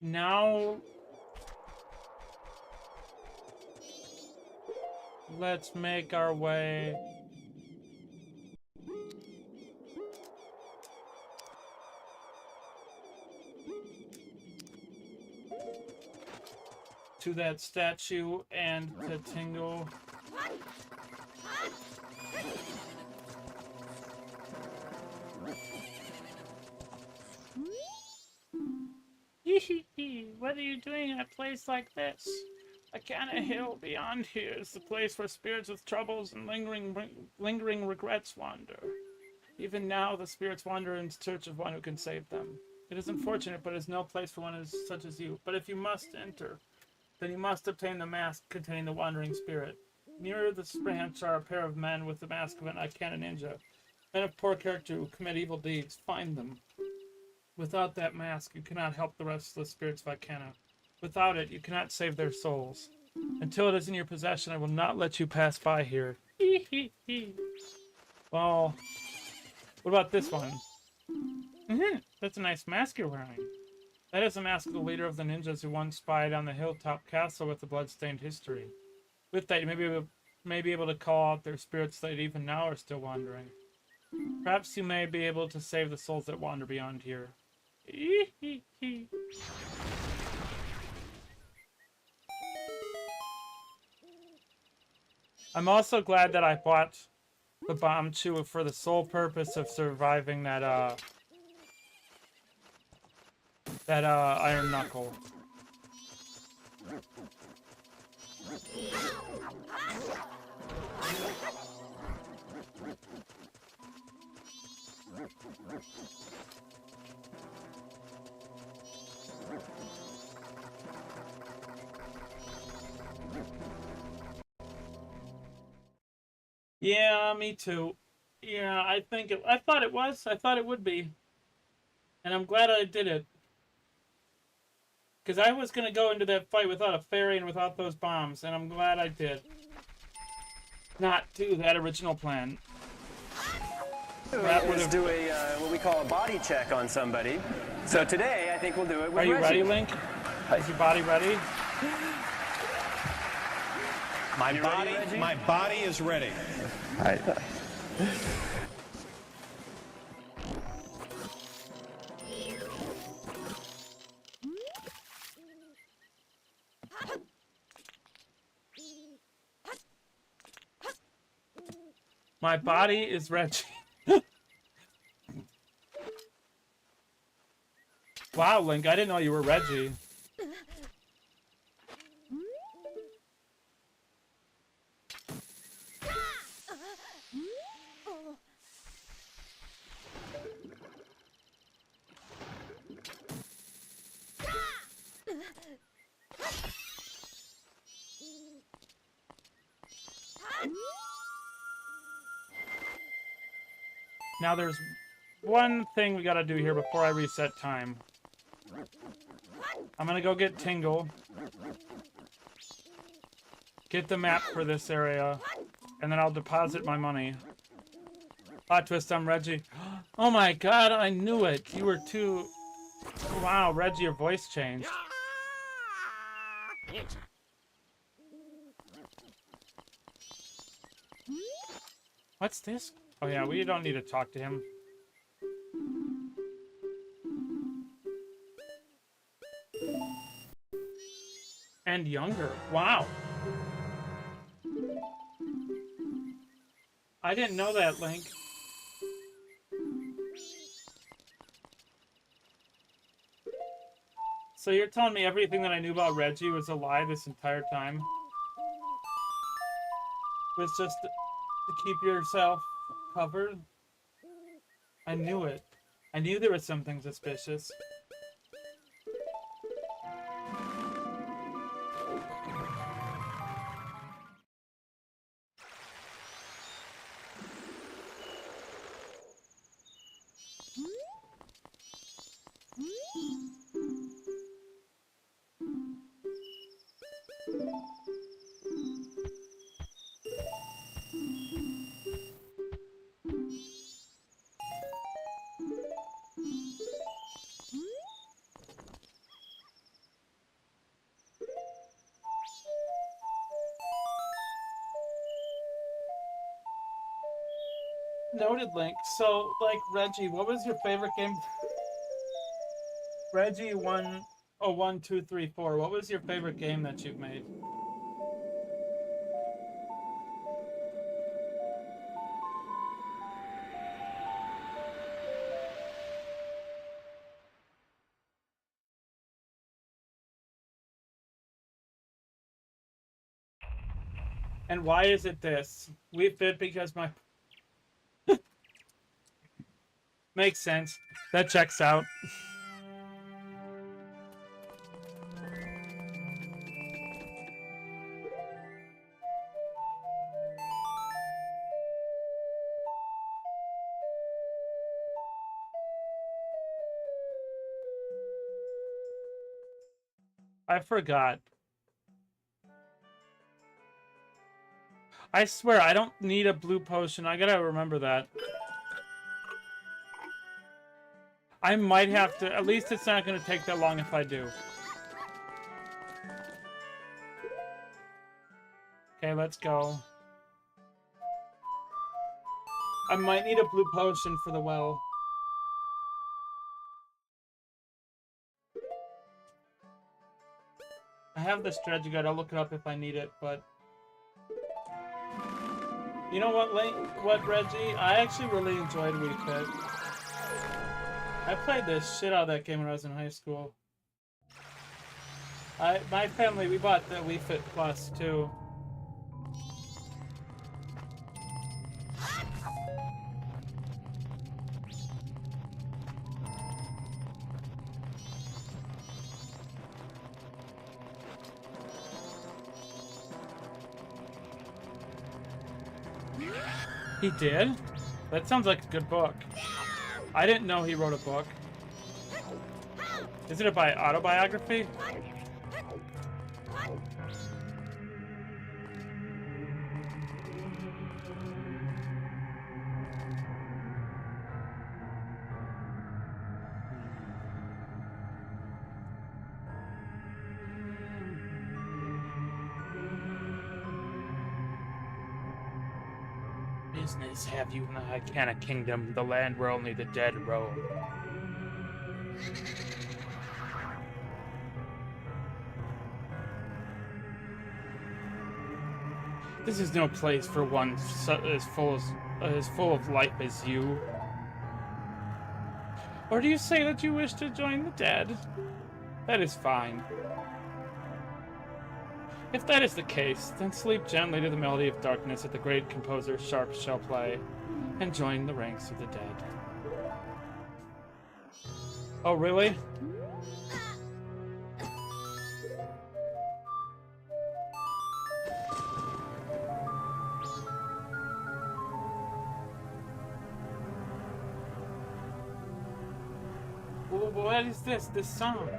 Now let's make our way to that statue and to Tingle. What are you doing in a place like this? A canna hill beyond here is the place where spirits with troubles and lingering regrets wander. Even now, the spirits wander in search of one who can save them. It is unfortunate, but it is no place for one such as you. But if you must enter, then you must obtain the mask containing the wandering spirit. Near the branch are a pair of men with the mask of an Icana ninja. Men of poor character who commit evil deeds. Find them. Without that mask, you cannot help the rest of the spirits of Icana. Without it, you cannot save their souls. Until it is in your possession, I will not let you pass by here. Well, what about this one? That's a nice mask you're wearing. That is a mask of the leader of the ninjas who once spied on the hilltop castle with the blood-stained history. With that, you may be able to call out their spirits that even now are still wandering. Perhaps you may be able to save the souls that wander beyond here. I'm also glad that I bought the bomb too for the sole purpose of surviving that iron knuckle. Yeah, me too. Yeah, I thought it was. I thought it would be. And I'm glad I did it. Because I was going to go into that fight without a fairy and without those bombs, and I'm glad I did. Not do that original plan. Let's do a what we call a body check on somebody. So today, I think we'll do it with Are you Reggie. ready, Link? Is your body ready? My body is ready. All right. My body is Reggie. Wow, Link, I didn't know you were Reggie. Now there's one thing we gotta do here before I reset time. I'm gonna go get Tingle. Get the map for this area. And then I'll deposit my money. Plot twist, I'm Reggie. Oh my god, I knew it. You were too... Wow, Reggie, your voice changed. What's this? Oh yeah, we don't need to talk to him. And younger. Wow. I didn't know that, Link. So you're telling me everything that I knew about Reggie was a lie this entire time? Was just to keep yourself covered? I knew it. I knew there was something suspicious. Noted, Link. So, like, Reggie, what was your favorite game? Reggie 1, 2, 3, 4. What was your favorite game that you've made? And why is it this? We fit because my... Makes sense. That checks out. I forgot. I swear, I don't need a blue potion. I gotta remember that. I might have to. At least it's not going to take that long if I do. Okay, let's go. I might need a blue potion for the well. I have the strategy guide. I'll look it up if I need it, but... You know what, Reggie? I actually really enjoyed Wii Fit. I played the shit out of that game when I was in high school. My family, we bought the Wii Fit Plus, too. He did? That sounds like a good book. I didn't know he wrote a book. Is it a autobiography? Business have you in the Icana Kingdom, the land where only the dead roam. This is no place for one as full of life as you. Or do you say that you wish to join the dead? That is fine. If that is the case, then sleep gently to the melody of darkness that the great composer Sharp shall play, and join the ranks of the dead. Oh, really? What is this song?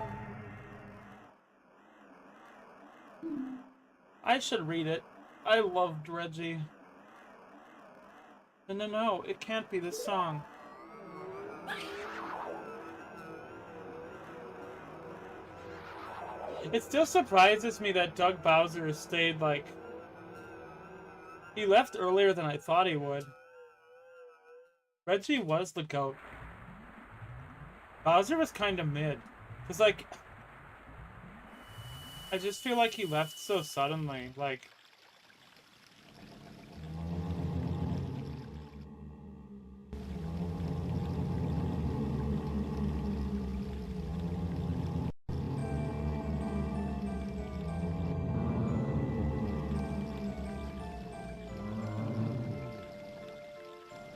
I should read it. I loved Reggie. No, it can't be this song. It still surprises me that Doug Bowser has stayed, like... He left earlier than I thought he would. Reggie was the GOAT. Bowser was kind of mid. Cause, like... I just feel like he left so suddenly, like...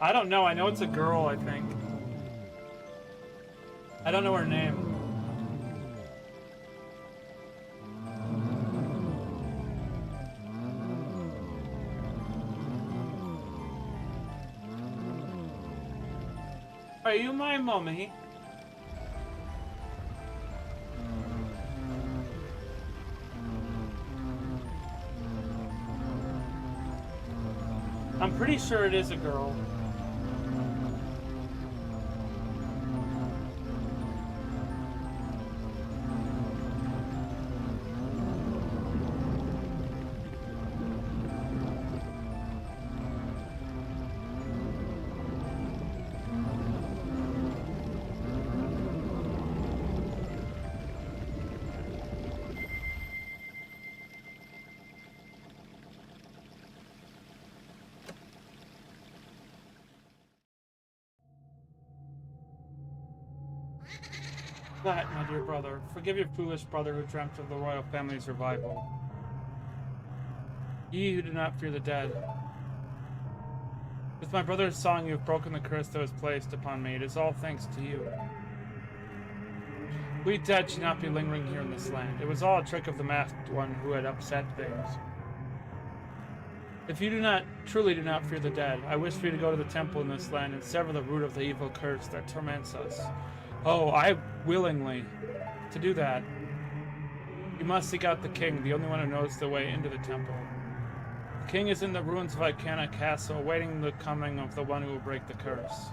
I don't know, I know it's a girl, I think. I don't know her name. Are you my mommy? I'm pretty sure it is a girl. That, my dear brother, forgive your foolish brother who dreamt of the royal family's revival. Ye who do not fear the dead. With my brother's song you have broken the curse that was placed upon me. It is all thanks to you. We dead should not be lingering here in this land. It was all a trick of the masked one who had upset things. If you truly do not fear the dead, I wish for you to go to the temple in this land and sever the root of the evil curse that torments us. Oh, I willingly. To do that, you must seek out the king, the only one who knows the way into the temple. The king is in the ruins of Icana Castle, awaiting the coming of the one who will break the curse.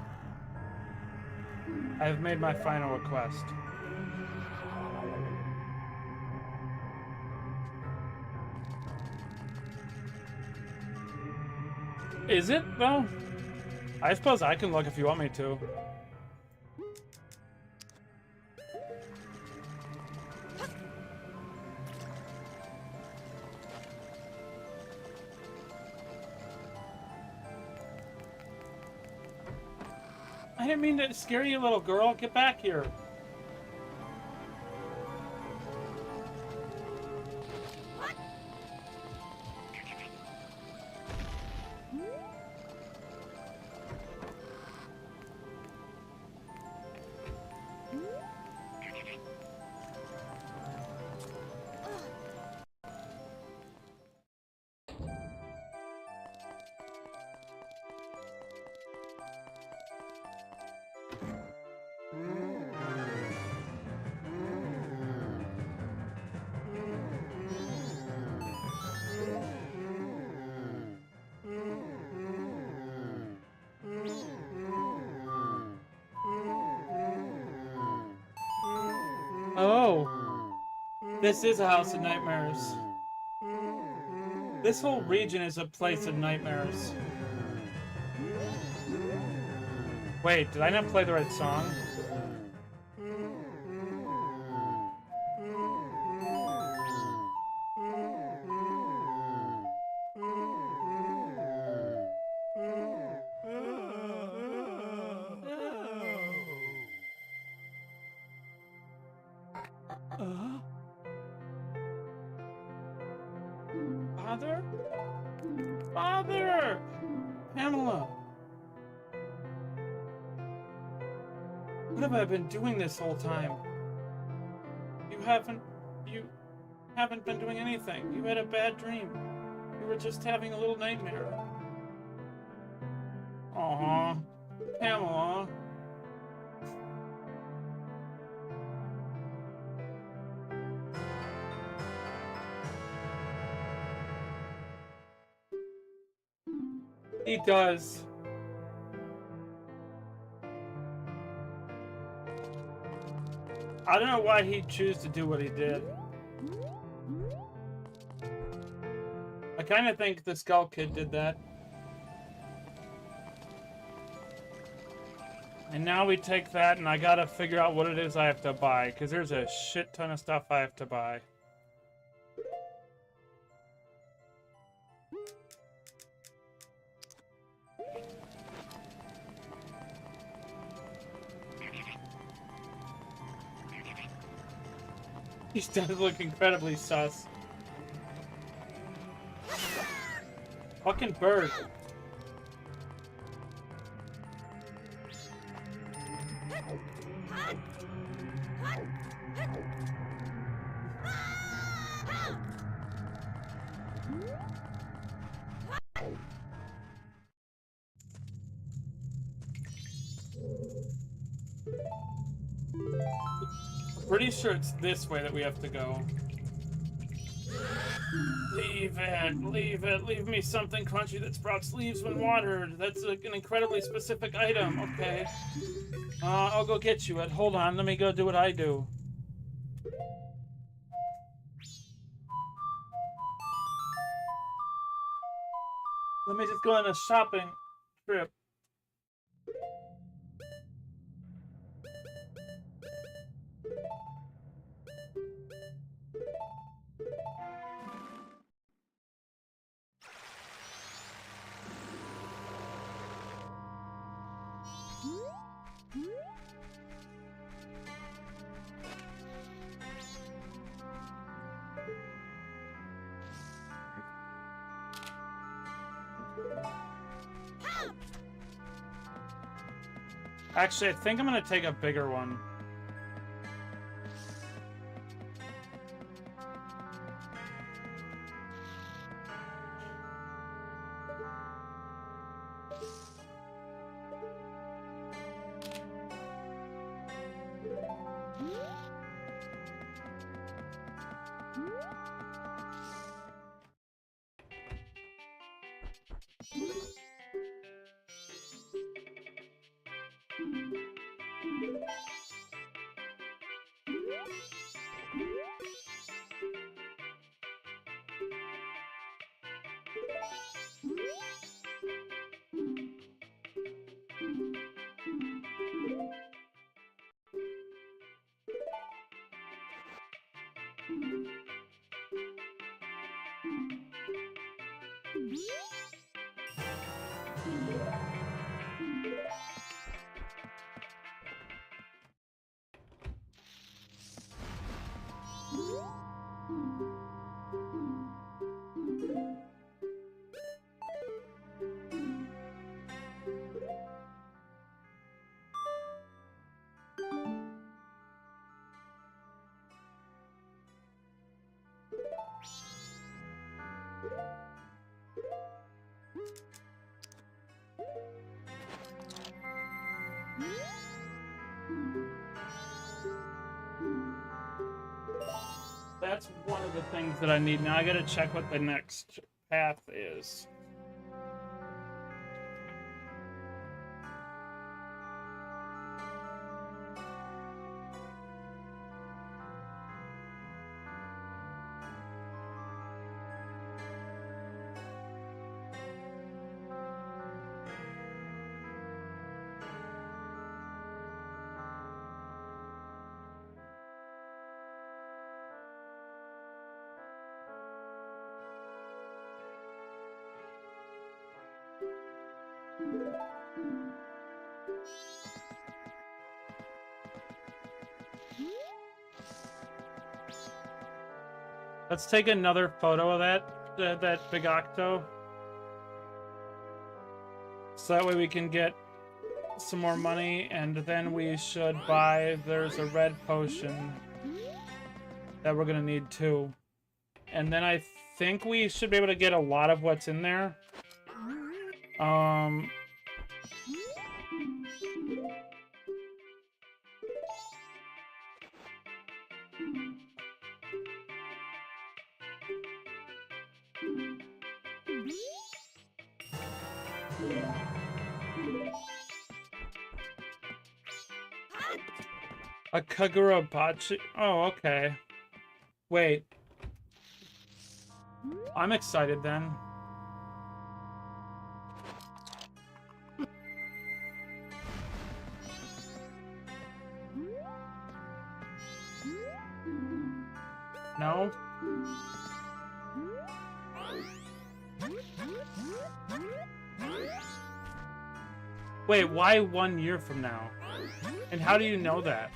I have made my final request. Is it, though? I suppose I can look if you want me to. I didn't mean to scare you, little girl. Get back here. Oh, this is a house of nightmares. This whole region is a place of nightmares. Wait, did I not play the right song? Father? Father! Pamela! What have I been doing this whole time? You haven't been doing anything. You had a bad dream. You were just having a little nightmare. Aw, Pamela. He does. I don't know why he'd choose to do what he did. I kind of think the Skull Kid did that. And now we take that, and I gotta figure out what it is I have to buy, because there's a shit ton of stuff I have to buy. He does look incredibly sus. Fucking bird. Pretty sure it's this way that we have to go. Leave it, leave me something crunchy that sprouts leaves when watered. That's an incredibly specific item, okay. I'll go get you it. Hold on, let me go do what I do. Let me just go on a shopping trip. Actually, I think I'm gonna take a bigger one. That's one of the things that I need. Now I gotta check what the next path is. Let's take another photo of that big octo. So that way we can get some more money, and then we should buy, there's a red potion that we're gonna need too. And then I think we should be able to get a lot of what's in there. A Kagurabachi? Oh, okay. Wait. I'm excited then. No? Wait, why 1 year from now? And how do you know that?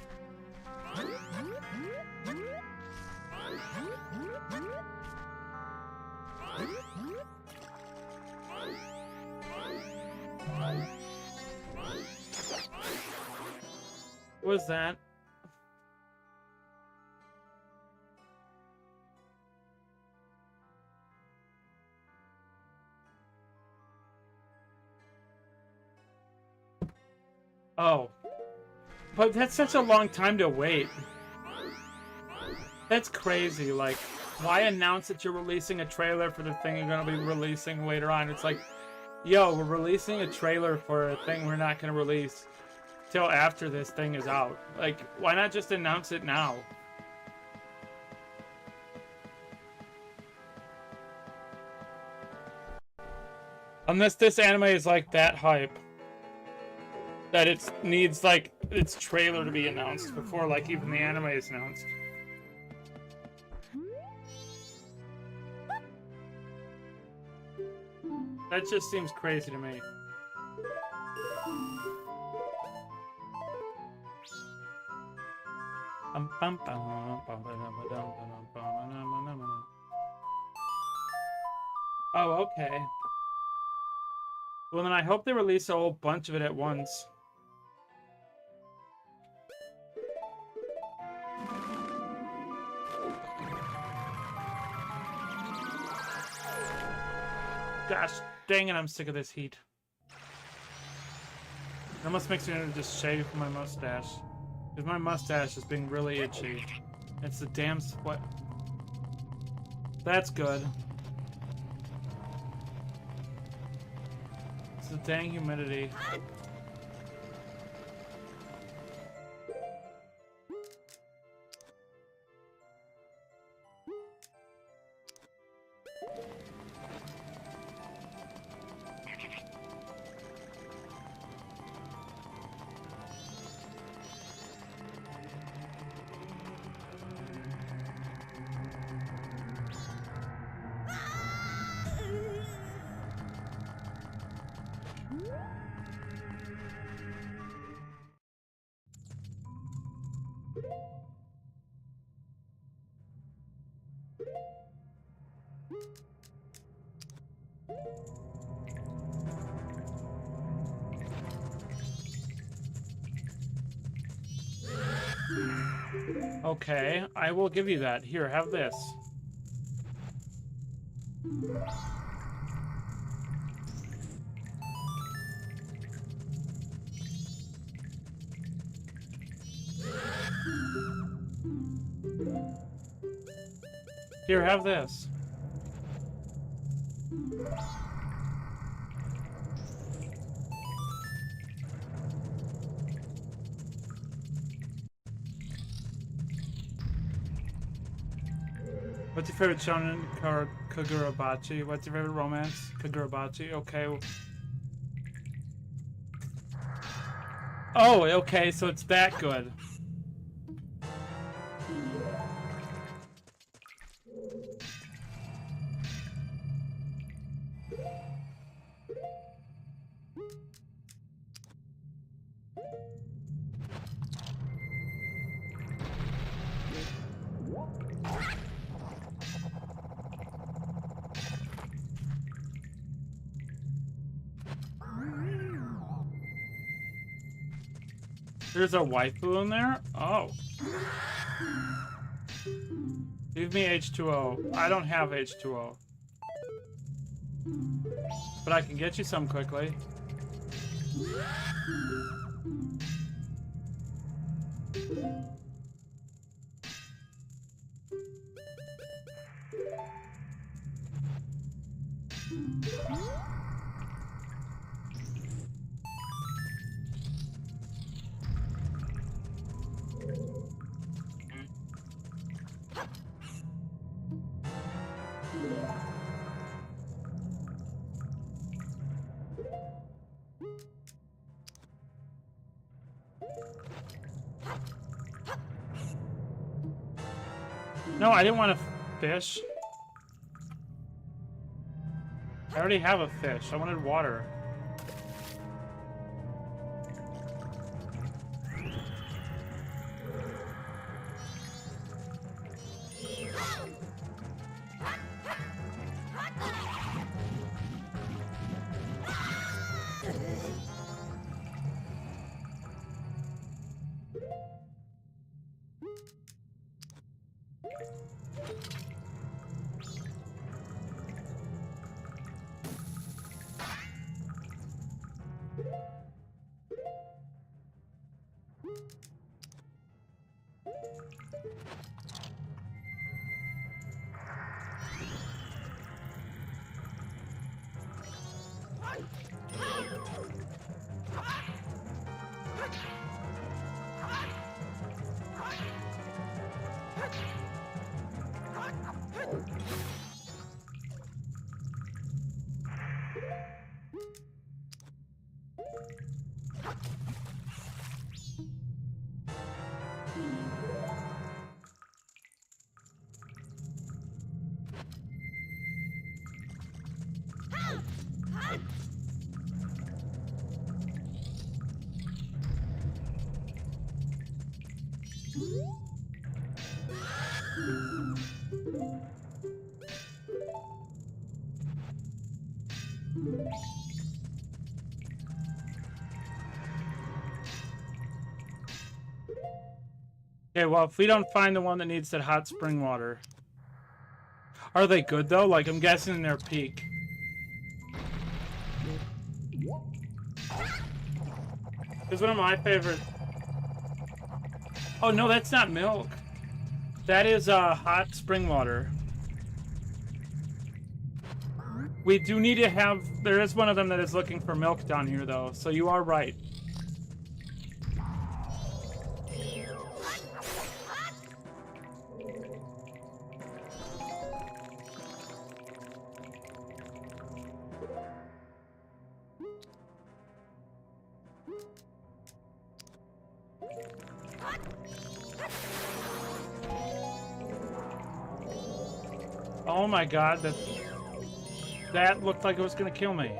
What was that? Oh. But that's such a long time to wait. That's crazy. Like, why announce that you're releasing a trailer for the thing you're going to be releasing later on? It's like, yo, we're releasing a trailer for a thing we're not going to release till after this thing is out. Like, why not just announce it now? Unless this anime is like that hype that it needs like its trailer to be announced before like even the anime is announced. That just seems crazy to me. Oh, okay. Well, then I hope they release a whole bunch of it at once. Gosh, dang it, I'm sick of this heat. It almost makes me want to just shave my mustache. Because my mustache is being really itchy. It's the damn sweat. That's good. It's the dang humidity. Okay, I will give you that. Here, have this. Here, have this. What's your favorite shonen? Kagurabachi. What's your favorite romance? Kagurabachi. Okay. Oh, okay, so it's that good. There's a waifu in there? Oh. Give me H2O. I don't have H2O. But I can get you some quickly. No, I didn't want a fish. I already have a fish. I wanted water. Okay, well, if we don't find the one that needs that hot spring water. Are they good, though? Like, I'm guessing they're peak. It's one of my favorite... Oh, no, that's not milk. That is hot spring water. We do need to have... There is one of them that is looking for milk down here, though, so you are right. Oh my god, that looked like it was gonna kill me.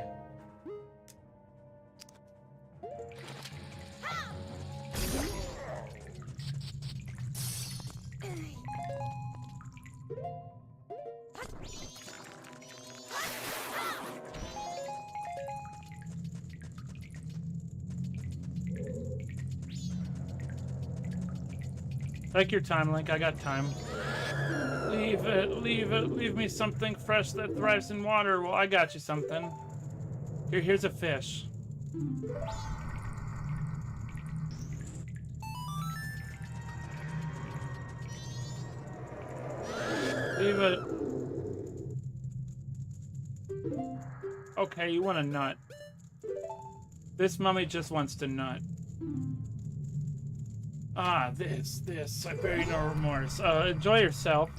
Take your time, Link. I got time. Leave it, leave it, leave me something fresh that thrives in water. Well, I got you something. Here's a fish. Leave it. Okay, you want a nut. This mummy just wants to nut. Ah, this. I bear you no remorse. Enjoy yourself.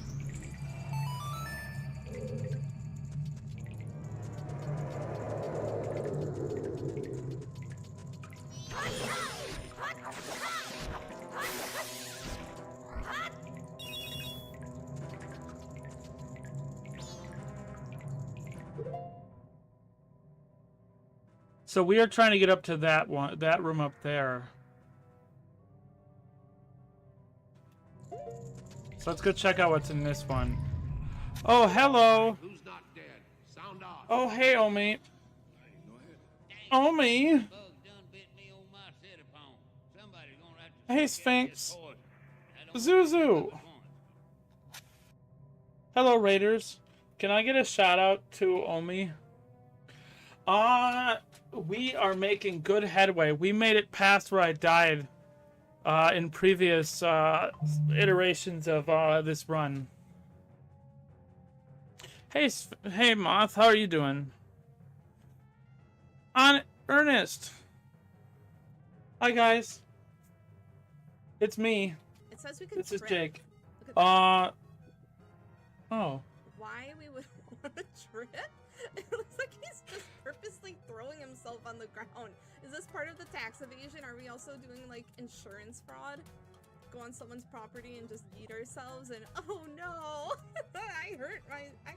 So we are trying to get up to that room up there. So let's go check out what's in this one. Oh, hello. Who's not dead? Sound off. Oh, hey, Omi. Omi. Hey, Sphinx. Zuzu. Hello, Raiders. Can I get a shout out to Omi? We are making good headway. We made it past where I died in previous iterations of this run. Hey, Moth, how are you doing? Ernest. Hi, guys. It's me. It says we can This is trip. Jake. Look at that. Oh. Why we would want to trip? It looks like he's just purposely throwing himself on the ground. Is this part of the tax evasion? Are we also doing like insurance fraud? Go on someone's property and just yeet ourselves and oh no! I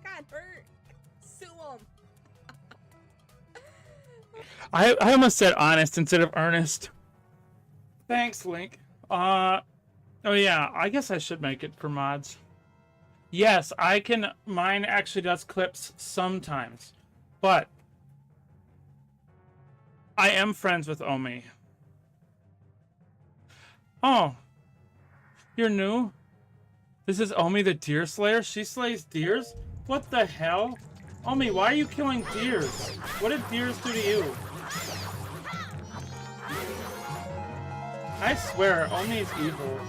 got hurt. Sue him. I almost said honest instead of earnest. Thanks, Link. Oh yeah, I guess I should make it for mods. Yes, I can. Mine actually does clips sometimes, but I am friends with Omi. Oh, you're new? This is Omi the Deer Slayer? She slays deers? What the hell? Omi, why are you killing deers? What did deers do to you? I swear, Omi is evil.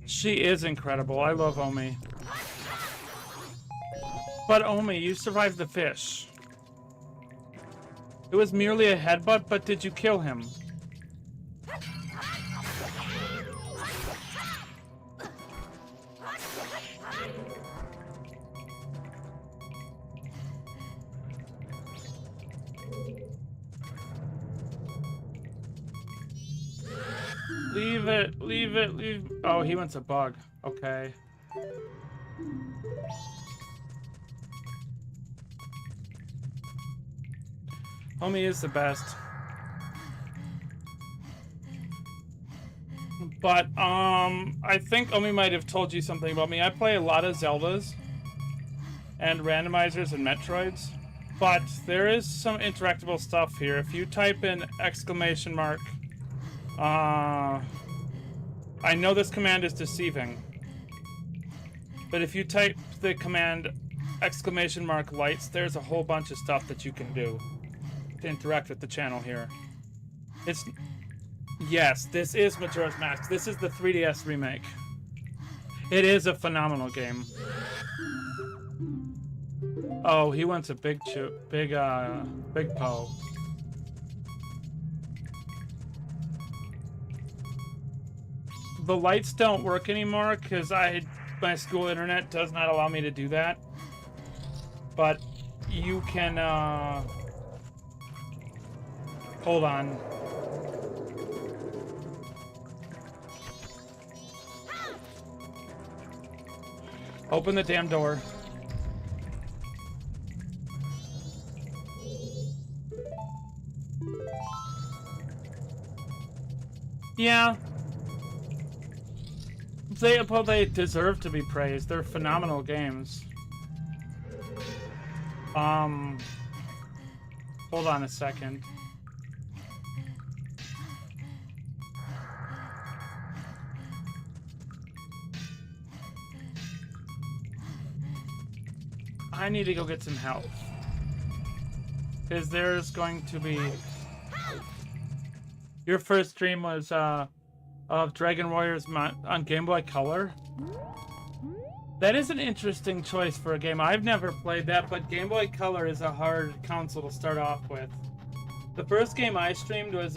She is incredible. I love Omi. But Omi, you survived the fish. It was merely a headbutt, but did you kill him? Leave it, leave it, leave. Oh, he wants a bug. Okay. Omi is the best. But, I think Omi might have told you something about me. I play a lot of Zeldas and randomizers and Metroids, but there is some interactable stuff here. If you type in exclamation mark, I know this command is deceiving, but if you type the command exclamation mark lights, there's a whole bunch of stuff that you can do to interact with the channel here. Yes, this is Majora's Mask. This is the 3DS remake. It is a phenomenal game. Oh, he wants a big Poe. The lights don't work anymore because my school internet does not allow me to do that. But you can, hold on. Open the damn door. Yeah. They deserve to be praised. They're phenomenal games. Hold on a second. I need to go get some help. Because there's going to be... Your first stream was, of Dragon Warriors on Game Boy Color. That is an interesting choice for a game. I've never played that, but Game Boy Color is a hard console to start off with. The first game I streamed was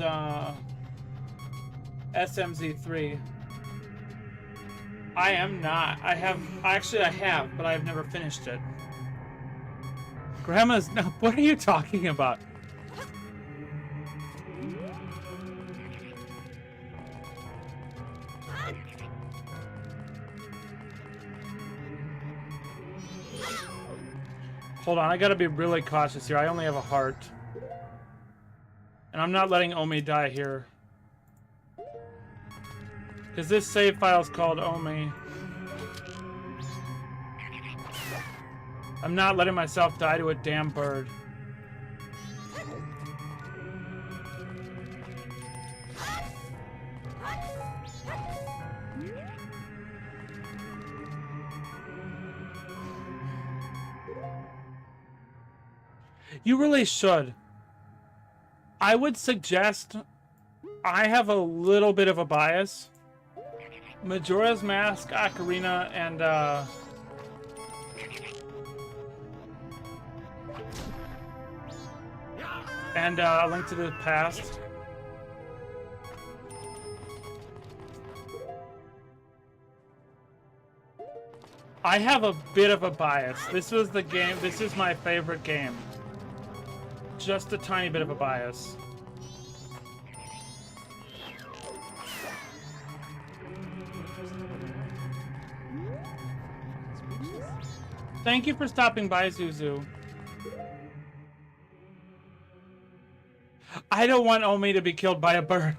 SMZ3. I am not. I have, but I've never finished it. Grandma's... No, what are you talking about? Hold on, I gotta be really cautious here. I only have a heart. And I'm not letting Omi die here. Because this save file is called Omi. I'm not letting myself die to a damn bird. You really should. I would suggest... I have a little bit of a bias. Majora's Mask, Ocarina, and A Link to the Past. I have a bit of a bias. This was the game, this is my favorite game. Just a tiny bit of a bias. Thank you for stopping by, Zuzu. I don't want Omi to be killed by a bird.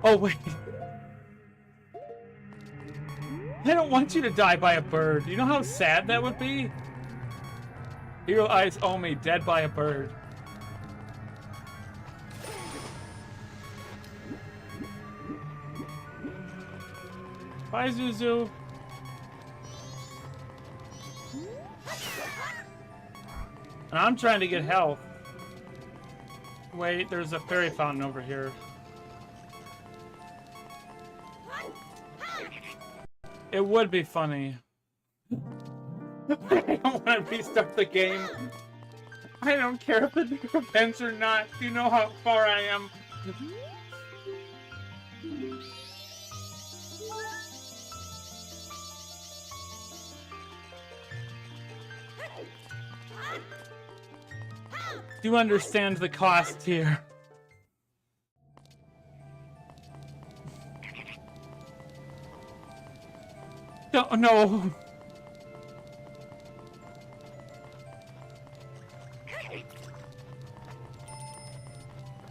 Oh, wait. I don't want you to die by a bird. You know how sad that would be? Here lies Omi, dead by a bird. Bye, Zuzu. And I'm trying to get health. Wait, there's a fairy fountain over here. It would be funny. I don't want to restart the game. I don't care if it depends or not. You know how far I am. Do you understand the cost here? No.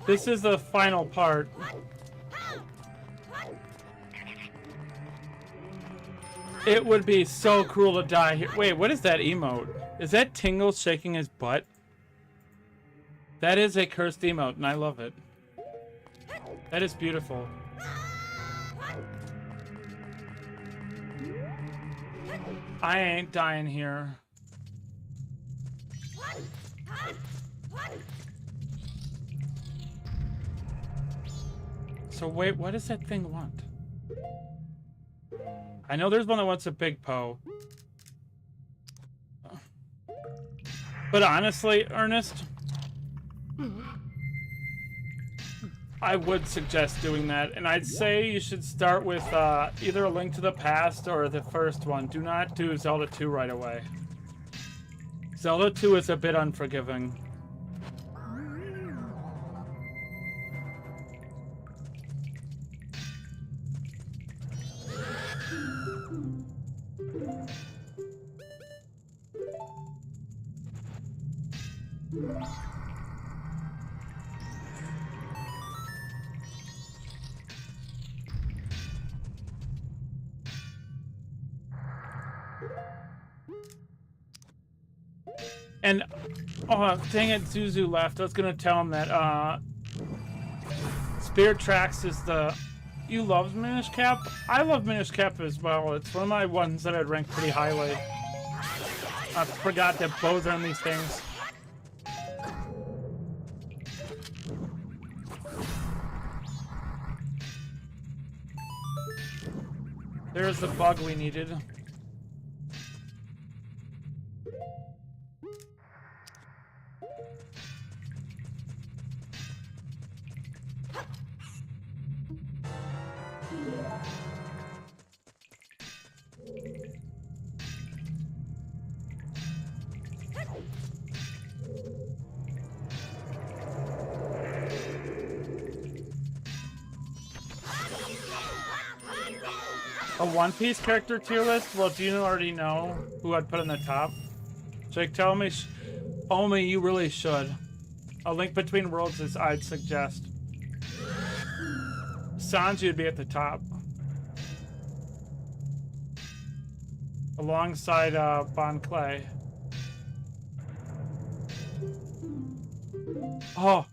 This is the final part. It would be so cruel to die here. Wait, what is that emote? Is that Tingle shaking his butt? That is a cursed emote, and I love it. That is beautiful. I ain't dying here. So wait, what does that thing want? I know there's one that wants a big Poe. But honestly, Ernest, I would suggest doing that, and I'd say you should start with either A Link to the Past or the first one. Do not do Zelda 2 right away. Zelda 2 is a bit unforgiving. And, oh, dang it, Zuzu left. I was gonna tell him that, Spirit Tracks is the... You love Minish Cap? I love Minish Cap as well. It's one of my ones that I'd rank pretty highly. I forgot that bows are on these things. There's the bug we needed. A One Piece character tier list? Well, do you already know who I'd put in the top? Jake, tell me. Omi, you really should. A Link Between Worlds is I'd suggest. Sanji would be at the top. Alongside Bon Clay. Oh.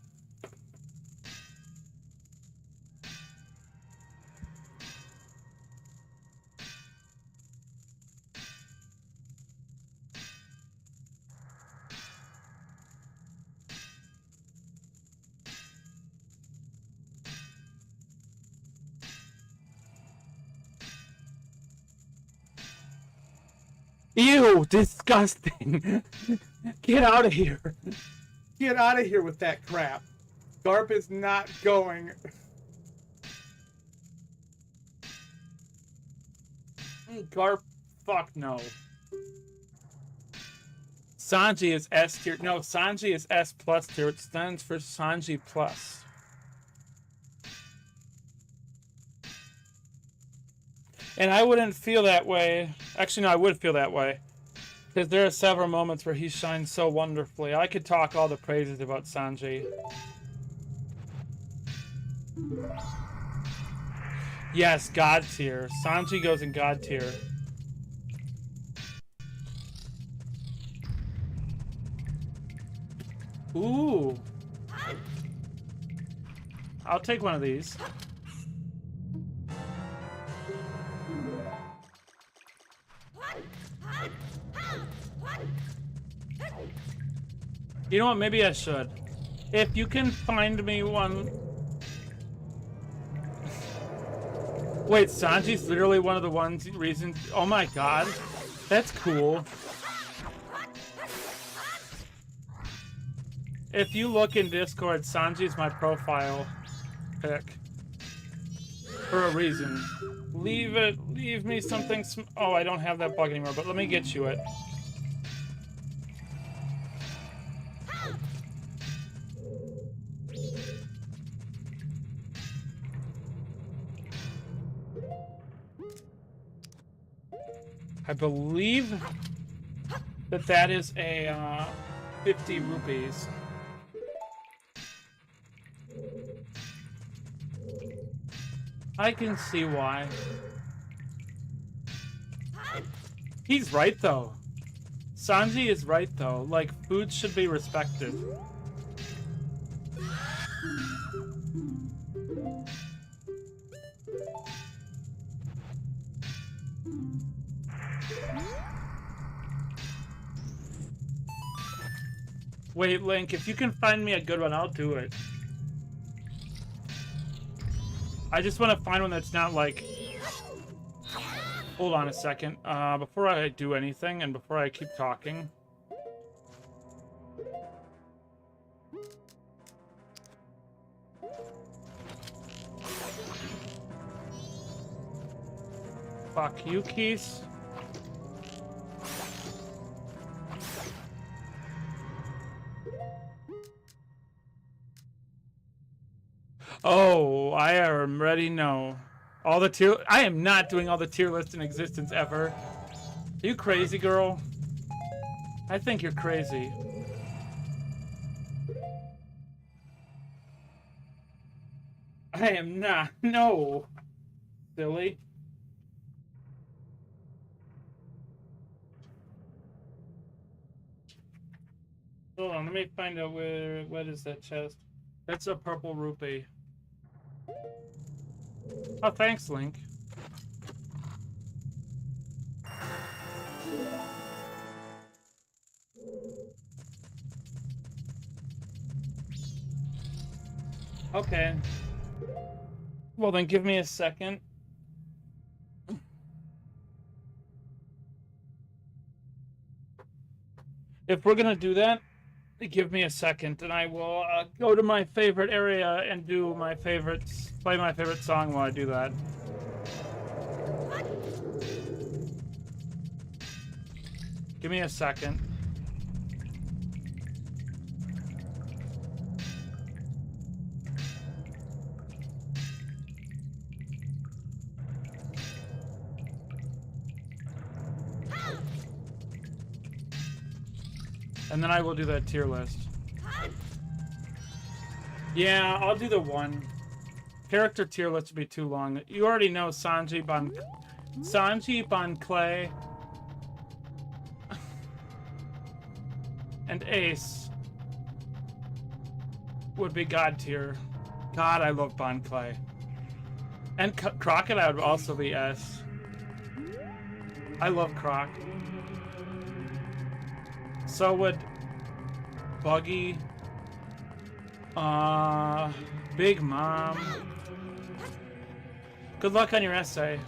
Ew, disgusting. Get out of here. Get out of here with that crap. Garp is not going. Garp, fuck no. Sanji is S tier. No, Sanji is S plus tier. It stands for Sanji plus. And I wouldn't feel that way. Actually, no, I would feel that way. Because there are several moments where he shines so wonderfully. I could talk all the praises about Sanji. Yes, God tier. Sanji goes in God tier. Ooh. I'll take one of these. You know what? Maybe I should. If you can find me one... Wait, Sanji's literally one of the reasons... Oh my god. That's cool. If you look in Discord, Sanji's my profile pick. For a reason. Leave me something oh, I don't have that bug anymore, but let me get you it. I believe that is a 50 rupees. I can see why. He's right though. Sanji is right though. Like, food should be respected. Wait, Link, if you can find me a good one, I'll do it. I just want to find one that's not like... Hold on a second. Before I do anything and before I keep talking... Fuck you, Keys. Oh, I already know. All the tier... I am not doing all the tier lists in existence ever. Are you crazy, girl? I think you're crazy. I am not. No. Silly. Hold on, let me find out where... What is that chest? That's a purple rupee. Oh, thanks, Link. Okay. Well, then give me a second. If we're gonna do that, give me a second, and I will go to my favorite area and do my favorites, play my favorite song while I do that. Give me a second. And then I will do that tier list. Yeah, I'll do the one. Character tier list would be too long. You already know Sanji Clay and Ace would be God tier. God, I love Bon Clay. And Crocodile would also be S. I love Croc. So would Buggy, Big Mom. Good luck on your essay.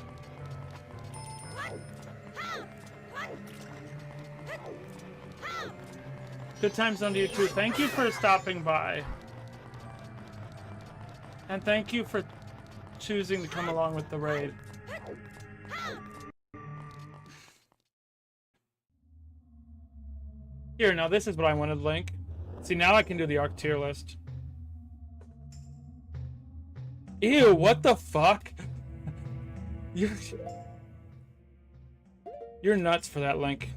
Good times on to you too. Thank you for stopping by. And thank you for choosing to come along with the raid. Here, now this is what I wanted, Link. See, now I can do the arc tier list. Ew, what the fuck? You're nuts for that, Link.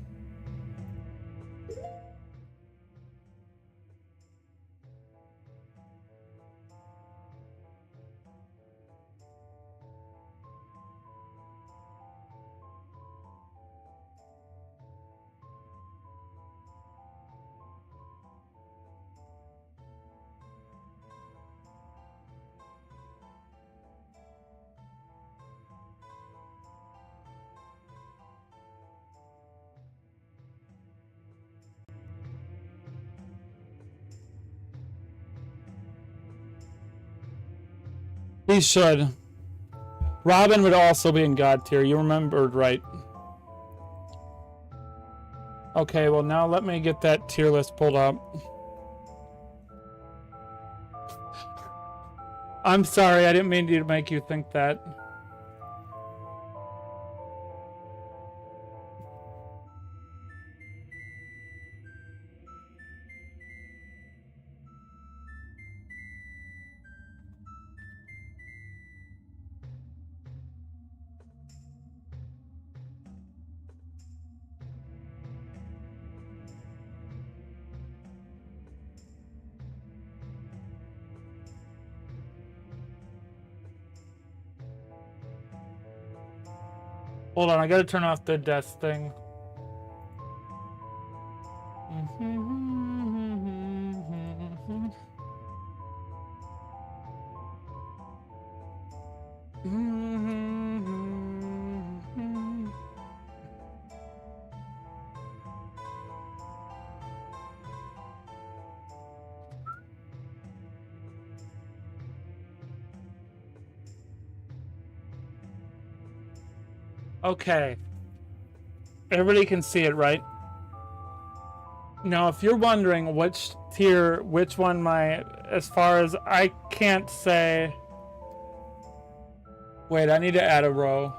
He should. Robin would also be in God tier. You remembered right. Okay, well now let me get that tier list pulled up. I'm sorry, I didn't mean to make you think that. Hold on, I gotta turn off the death thing. Okay. Everybody can see it, right? Now, if you're wondering which tier, which one as far as I can't say. Wait, I need to add a row.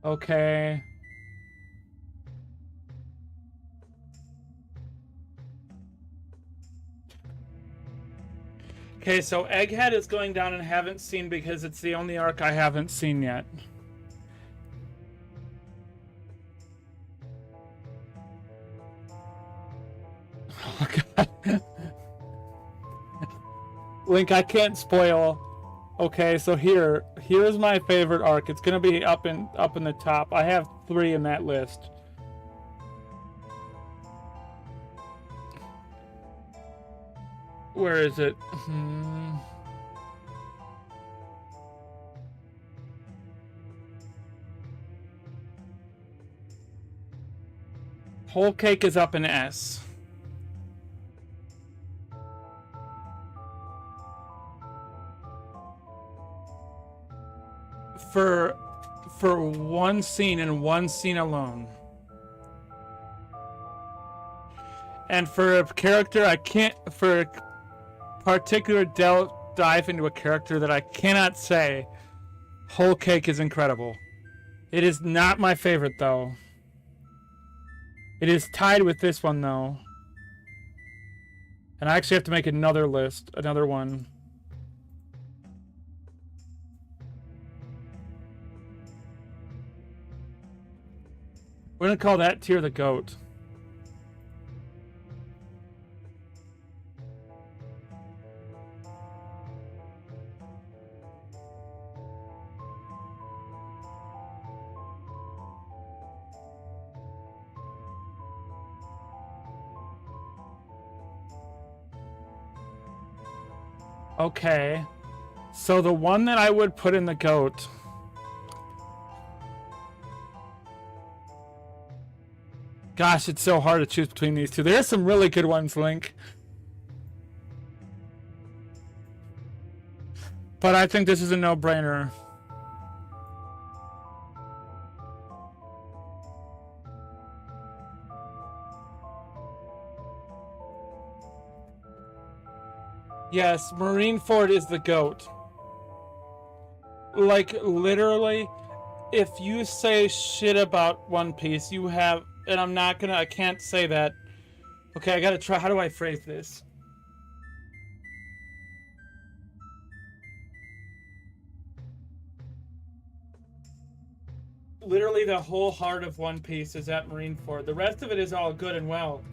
Okay. Okay, so Egghead is going down and haven't seen because it's the only arc I haven't seen yet. Oh god. Link, I can't spoil. Okay, so here's my favorite arc. It's gonna be up in the top. I have 3 in that list. Where is it? Whole Cake is up in S. for one scene and one scene alone. And for a character I can't, for a particular dive into a character that I cannot say, Whole Cake is incredible. It is not my favorite though. It is tied with this one though. And I actually have to make another list, another one. We're gonna call that tier the GOAT. Okay, so the one that I would put in the GOAT. Gosh, it's so hard to choose between these two. There are some really good ones, Link. But I think this is a no-brainer. Yes, Marineford is the GOAT. Like, literally, if you say shit about One Piece, you have... And I can't say that. Okay, I gotta try. How do I phrase this? Literally, the whole heart of One Piece is at Marineford. The rest of it is all good and well.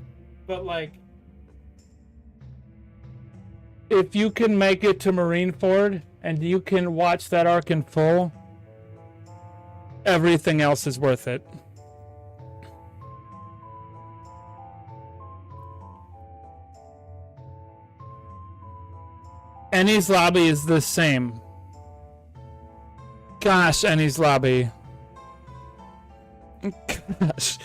But, like... if you can make it to Marineford, and you can watch that arc in full, everything else is worth it. Enies Lobby is the same. Gosh, Enies Lobby. Gosh.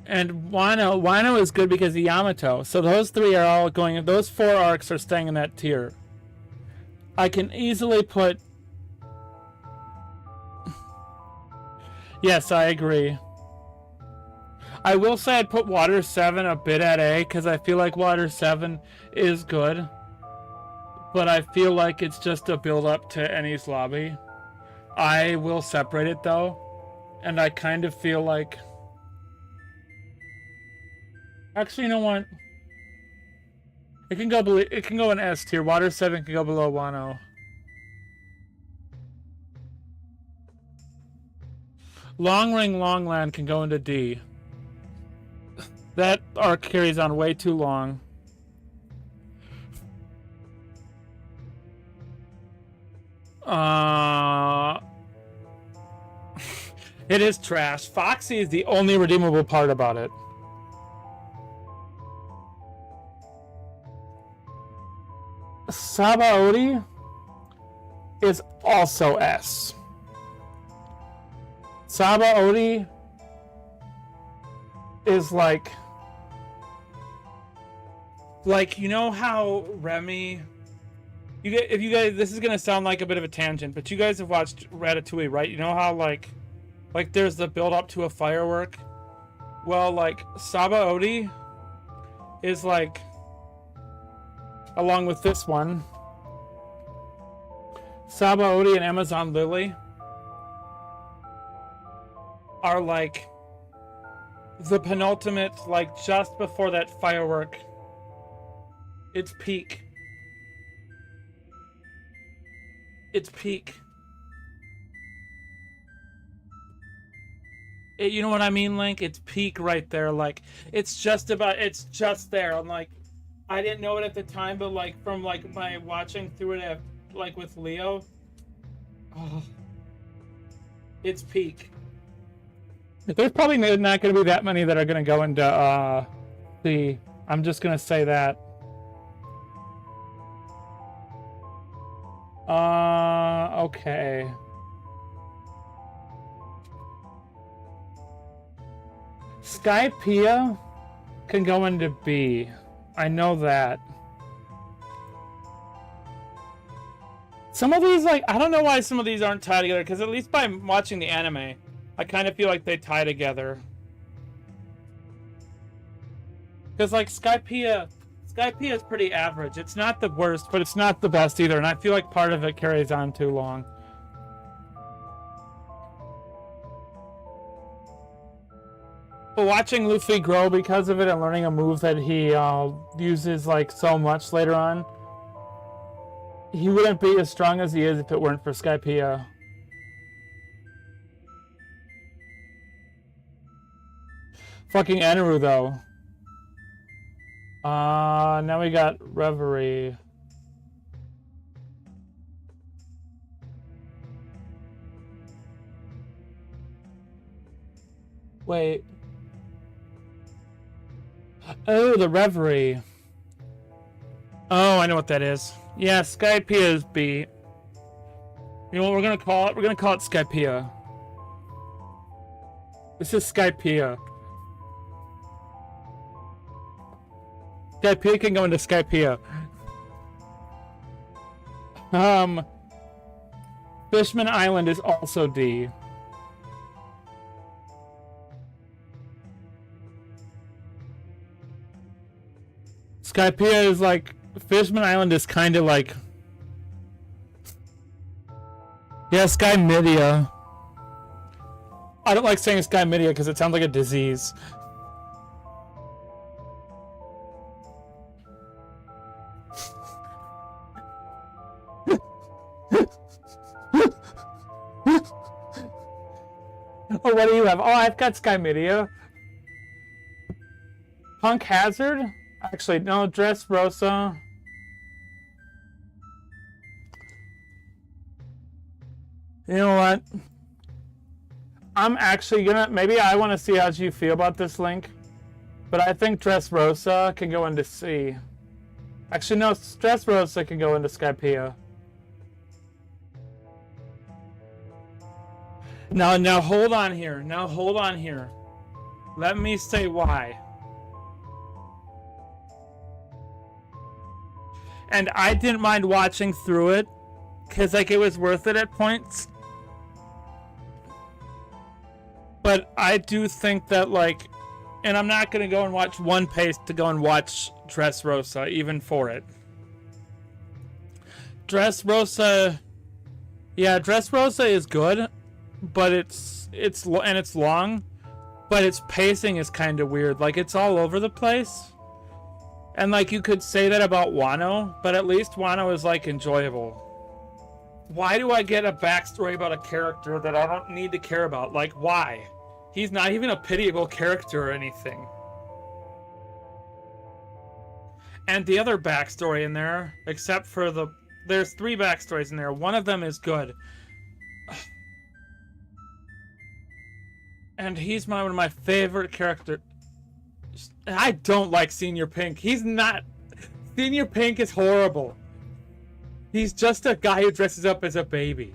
And Wano is good because of Yamato. So those three are all going... Those 4 arcs are staying in that tier. I can easily put... Yes, I agree. I will say I'd put Water 7 a bit at A, because I feel like Water 7 is good. But I feel like it's just a build-up to Enies Lobby. I will separate it, though. And I kind of feel like... Actually, you know what? It can go in S tier. Water 7 can go below Wano. Long Ring Longland can go into D. That arc carries on way too long. It is trash. Foxy is the only redeemable part about it. Sabaody is also S. Sabaody is like, you know how Remy, if you guys, this is gonna sound like a bit of a tangent, but you guys have watched Ratatouille, right? You know how like there's the build up to a firework. Well, like Sabaody is like, along with this one, Sabaody and Amazon Lily are like the penultimate, like just before that firework. It's peak. It's peak. You know what I mean, Link? It's peak right there. Like, it's just there. I'm like, I didn't know it at the time, but like from like my watching through it at, like with Leo, oh, it's peak. There's probably not going to be that many that are going to go into C. I'm just going to say that. Okay. Skypiea can go into B. I know that. Some of these, like, I don't know why some of these aren't tied together, because at least by watching the anime, I kind of feel like they tie together. Because, like, Skypiea is pretty average. It's not the worst, but it's not the best either, and I feel like part of it carries on too long. But watching Luffy grow because of it and learning a move that he uses, like, so much later on, he wouldn't be as strong as he is if it weren't for Skypiea. Fucking Eneru, though. Now we got Reverie. Wait. Oh, the Reverie. Oh, I know what that is. Yeah, Skypiea is B. You know what we're gonna call it? We're gonna call it Skypiea. This is Skypiea. Skypiea can go into Skypiea. Fishman Island is also D. Skypiea is like... Fishman Island is kind of like... Yeah, Skymidia. I don't like saying Skymidia because it sounds like a disease. Oh, what do you have? Oh, I've got Skymidia. Punk Hazard? Actually, no, Dressrosa. You know what? I'm actually gonna... Maybe I want to see how you feel about this link. But I think Dressrosa can go into C. Actually, no, Dressrosa can go into Skypiea. Now hold on here. Now hold on here. Let me say why. And I didn't mind watching through it, because, like, it was worth it at points. But I do think that, like, and I'm not going to go and watch One Piece to go and watch Dressrosa, even for it. Dressrosa, yeah, Dressrosa is good, but it's long, but its pacing is kind of weird. Like, it's all over the place. And, like, you could say that about Wano, but at least Wano is, like, enjoyable. Why do I get a backstory about a character that I don't need to care about? Like, why? He's not even a pitiable character or anything. And the other backstory in there, except for the... There's 3 backstories in there. One of them is good. And he's one of my favorite characters. I don't like Senior Pink. He's not... Senior Pink is horrible. He's just a guy who dresses up as a baby.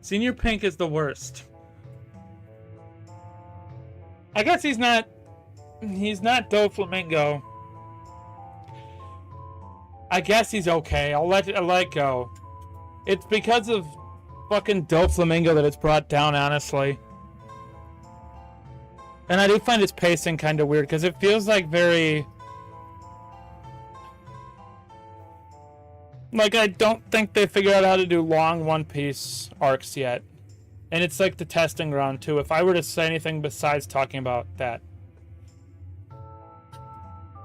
Senior Pink is the worst. I guess he's not Doflamingo. I guess he's okay. I'll let it go. It's because of fucking Doflamingo that it's brought down, honestly. And I do find its pacing kind of weird, because it feels like very... Like, I don't think they figured out how to do long One Piece arcs yet. And it's like the testing ground, too, if I were to say anything besides talking about that.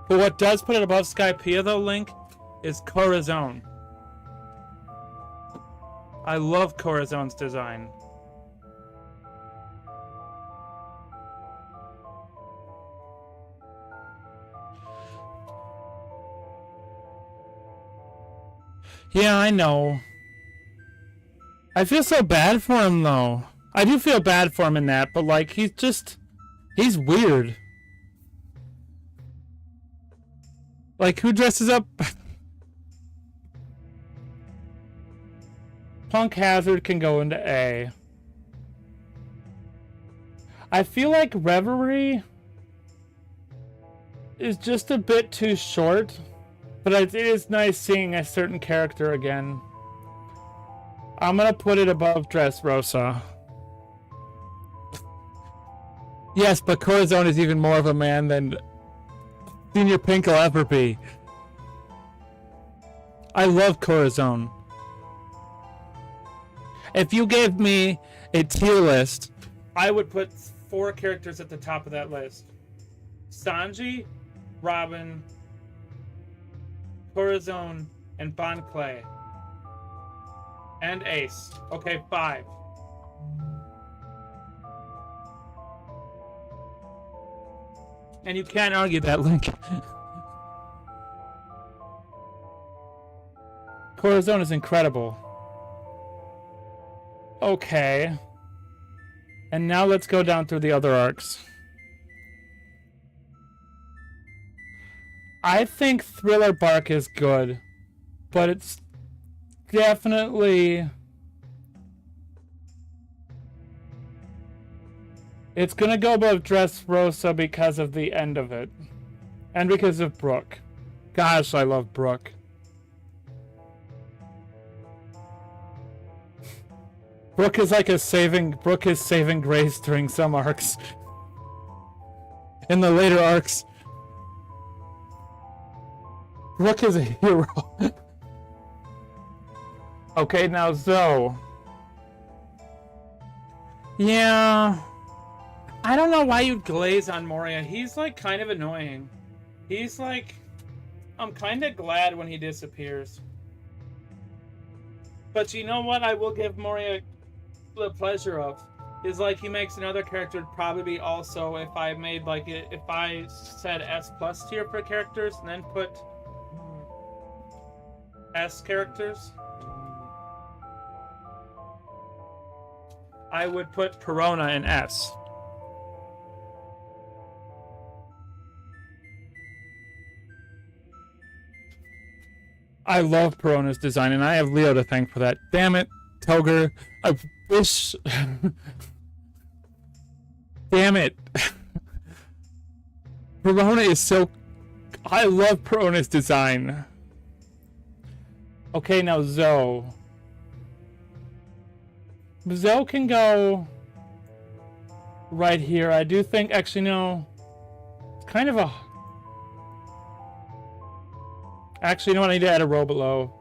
But what does put it above Skypiea, though, Link, is Corazon. I love Corazon's design. Yeah, I know. I feel so bad for him, though. I do feel bad for him in that, but, like, he's weird. Like, who dresses up? Punk Hazard can go into A. I feel like Reverie is just a bit too short But it is nice seeing a certain character again. I'm gonna put it above Dressrosa. Yes, but Corazon is even more of a man than Senior Pink will ever be. I love Corazon. If you gave me a tier list, I would put 4 characters at the top of that list. Sanji, Robin, Corazon, and Bon Clay. And Ace. Okay, 5. And you can't argue that, Link. Corazon is incredible. Okay. And now let's go down through the other arcs. I think Thriller Bark is good, but it's definitely... It's gonna go above Dressrosa because of the end of it. And because of Brooke. Gosh, I love Brooke. Brooke is like Brooke is saving grace during some arcs. In the later arcs. Brooke is a hero. Okay, now Zoe. Yeah. I don't know why you'd glaze on Moria. He's like kind of annoying. He's like... I'm kind of glad when he disappears. But you know what I will give Moria the pleasure of? Is like he makes another character probably be also, if I made like it, if I said S+ tier for characters and then put S characters, I would put Perona in S. I love Perona's design, and I have Leo to thank for that. Damn it, Toger. I wish... Damn it. Perona is so... I love Perona's design. Okay, now Zoe. Zoe can go... right here. I do think... Actually, no. It's kind of a... Actually, you know what? I need to add a row below.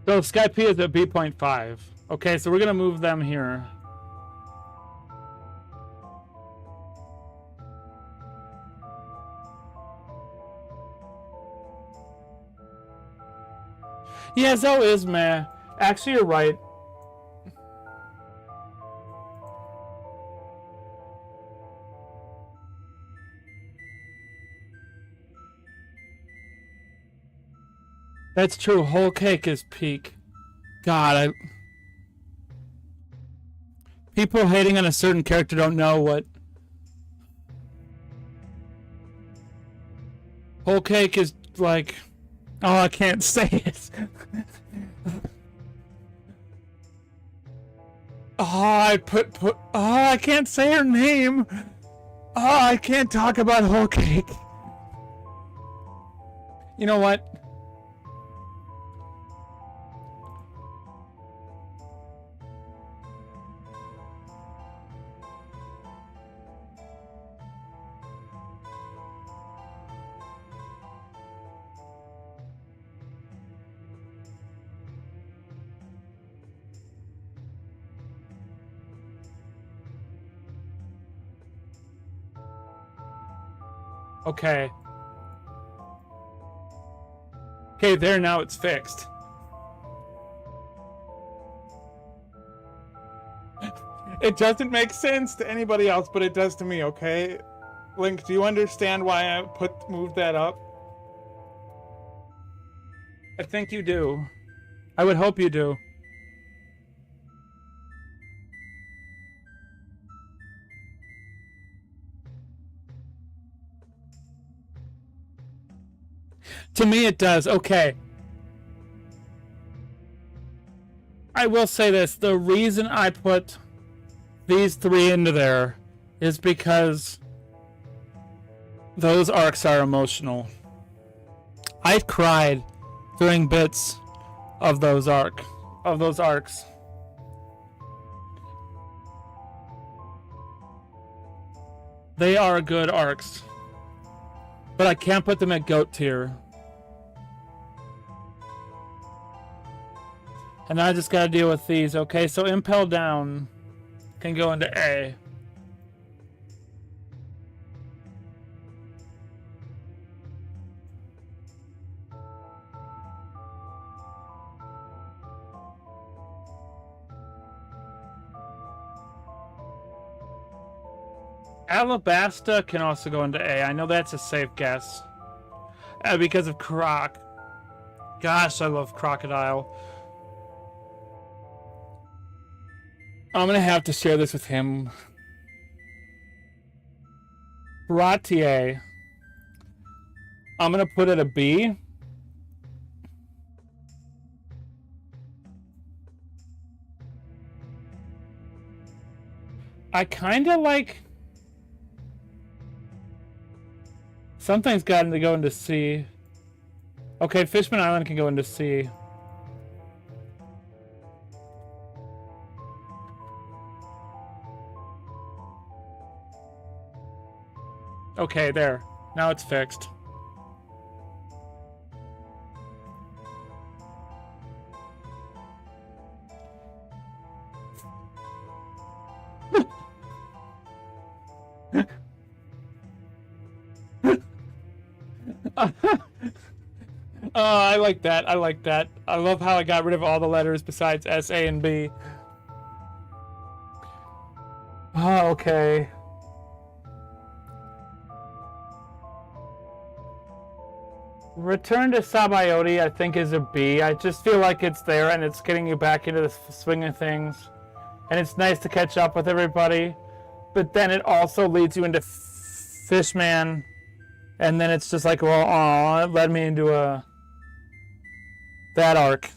So Skype is at B.5. Okay, so we're gonna move them here. Yeah, Zoe is meh. Actually, you're right. That's true. Whole cake is peak. God, people hating on a certain character don't know what... Whole cake is like... Oh, I can't say it. Oh, I can't say her name. Oh, I can't talk about whole cake. You know what? Okay. Okay, there, now it's fixed. It doesn't make sense to anybody else, but it does to me, okay? Link, do you understand why I moved that up? I think you do. I would hope you do. To me, it does. Okay. I will say this. The reason I put these 3 into there is because those arcs are emotional. I cried during bits of those arcs. They are good arcs. But I can't put them at GOAT tier. And now I just gotta deal with these. Okay, so Impel Down can go into A. Alabasta can also go into A. I know that's a safe guess. Because of Croc. Gosh, I love Crocodile. I'm gonna have to share this with him. Ratier. I'm gonna put it a B. I kinda like... Something's got to go into C. Okay, Fishman Island can go into C. Okay, there. Now it's fixed. I like that. I like that. I love how I got rid of all the letters besides S, A, and B. Oh, okay. Return to Sabaody, I think, is a B. I just feel like it's there and it's getting you back into the swing of things. And it's nice to catch up with everybody. But then it also leads you into Fishman. And then it's just like, well, aw, it led me into that arc.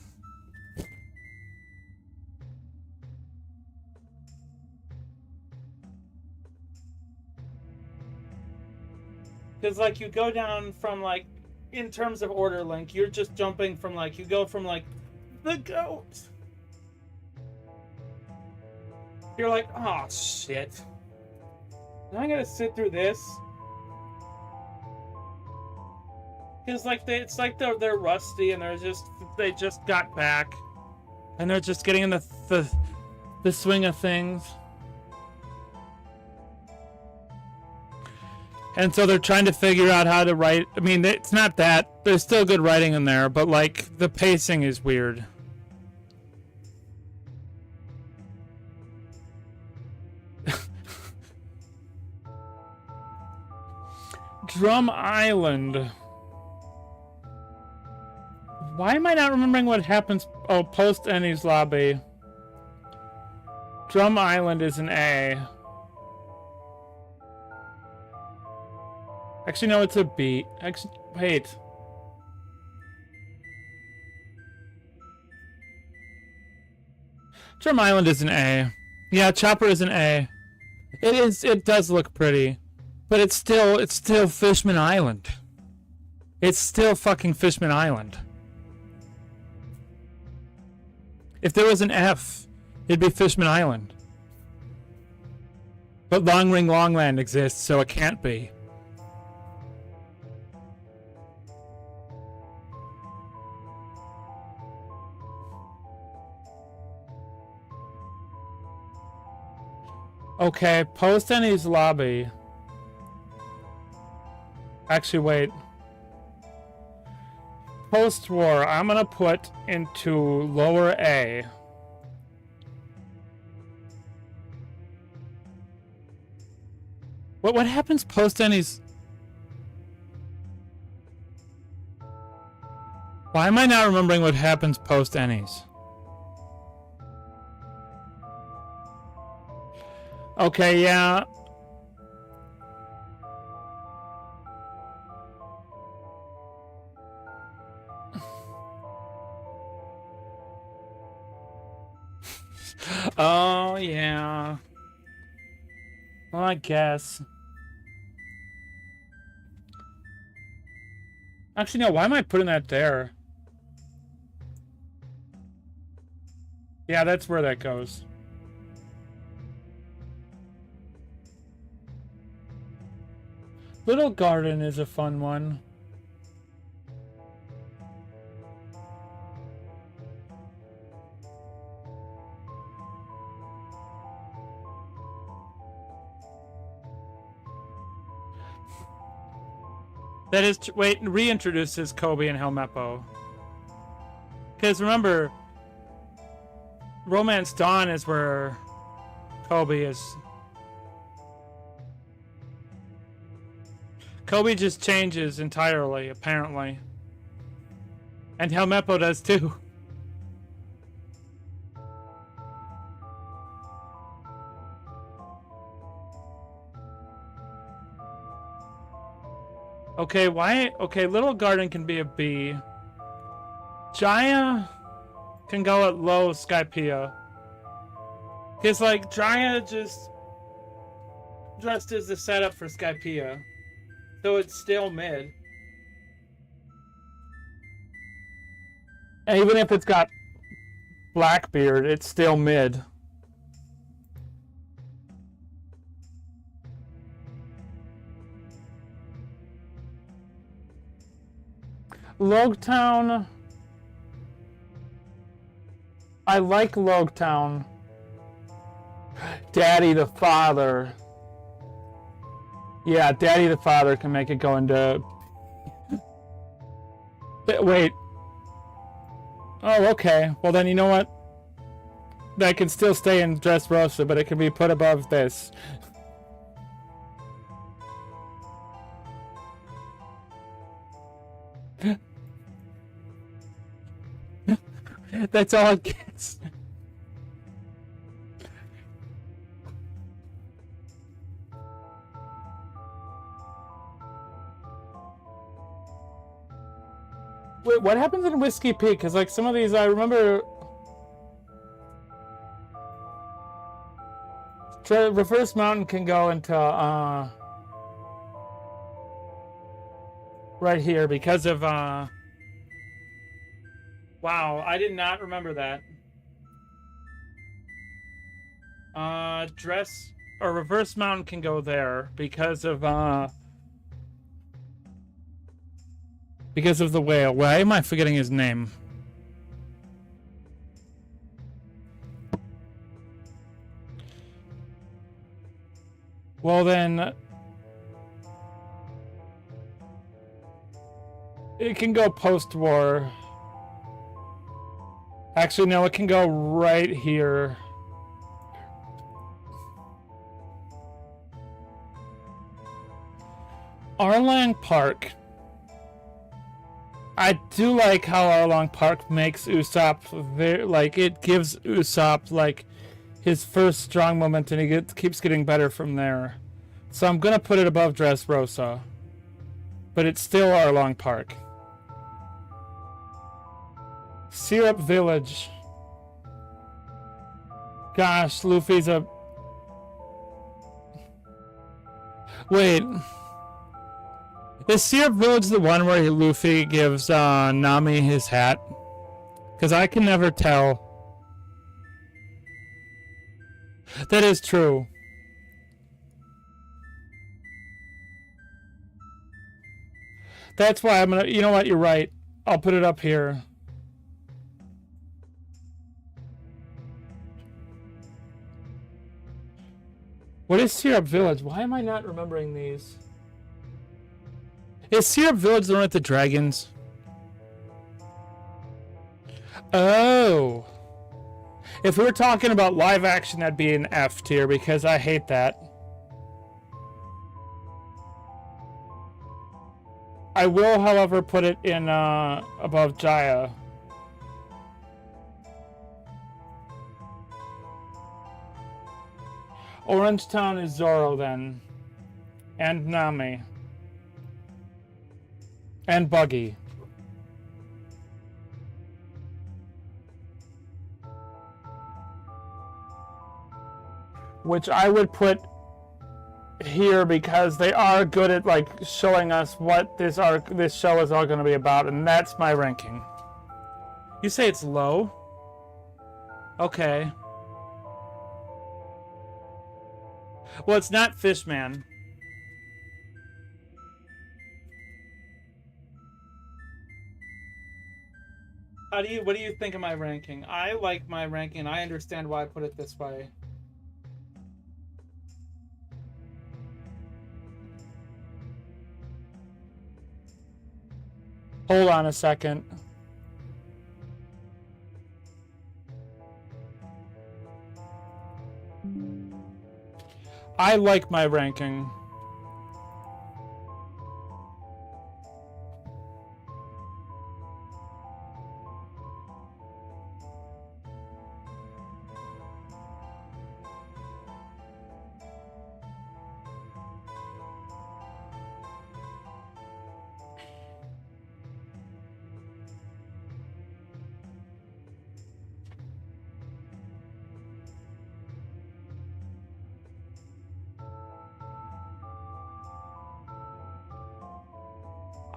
Because, like, you go down from, like, in terms of order, Link, you're just jumping from, like, you go from, like, the goat. You're like, oh, shit. Now I gotta sit through this. Because, like, it's like they're rusty and they just got back. And they're just getting in the swing of things. And so they're trying to figure out how to write. I mean, it's not that. There's still good writing in there, but, like, the pacing is weird. Drum Island. Why am I not remembering what happens? Oh, post Ennie's lobby. Drum Island is an A. Actually, no, it's a B. Actually, wait. Drum Island is an A. Yeah, Chopper is an A. It is. It does look pretty, but it's still Fishman Island. It's still fucking Fishman Island. If there was an F, it'd be Fishman Island. But Long Ring Longland exists, so it can't be. Okay, post Ennie's lobby. Actually, wait. Post-war, I'm gonna put into lower A. What happens post Ennie's? Why am I not remembering what happens post Ennie's? Okay, yeah. Oh, yeah. Well, I guess. Actually, no, why am I putting that there? Yeah, that's where that goes. Little Garden is a fun one. That is, wait, reintroduces Kobe and Helmeppo. Because remember, Romance Dawn is where Kobe is. Kobe just changes entirely, apparently. And Helmeppo does too. Okay, why? Okay, Little Garden can be a B. Jaya can go at low Skypiea. Because, like, Jaya just dressed as the setup for Skypiea. So it's still mid. And even if it's got Blackbeard, it's still mid. Logtown. I like Logtown. Daddy the Father. Yeah, Daddy the Father can make it go into... Wait. Oh, okay. Well then, you know what? That can still stay in Dressrosa, but it can be put above this. That's all it gets. Wait, what happens in Whiskey Peak? Because, like, some of these I remember... Reverse Mountain can go into, right here because of, Wow, I did not remember that. Reverse Mountain can go there because of the whale. Why am I forgetting his name? Well then, it can go post-war. Actually, no, it can go right here. Arlang Park. I do like how Arlang Park makes Usopp very, like, it gives Usopp, like, his first strong moment, and he keeps getting better from there. So I'm gonna put it above Dressrosa. But it's still Arlang Park. Syrup Village. Gosh, Luffy's a... Wait. Is Syrup Village the one where Luffy gives Nami his hat? Because I can never tell. That is true. That's why I'm gonna... You know what? You're right. I'll put it up here. What is Syrup Village? Why am I not remembering these? Is Syrup Village the one with the dragons? Oh. If we were talking about live action, that'd be an F tier because I hate that. I will, however, put it in above Jaya. Orange Town is Zoro then. And Nami. And Buggy. which I would put here because they are good at like showing us what this show is all going to be about, and that's my ranking. You say it's low? Okay. Well, it's not Fishman. What do you think of my ranking? I like my ranking, and I understand why I put it this way. Hold on a second. I like my ranking.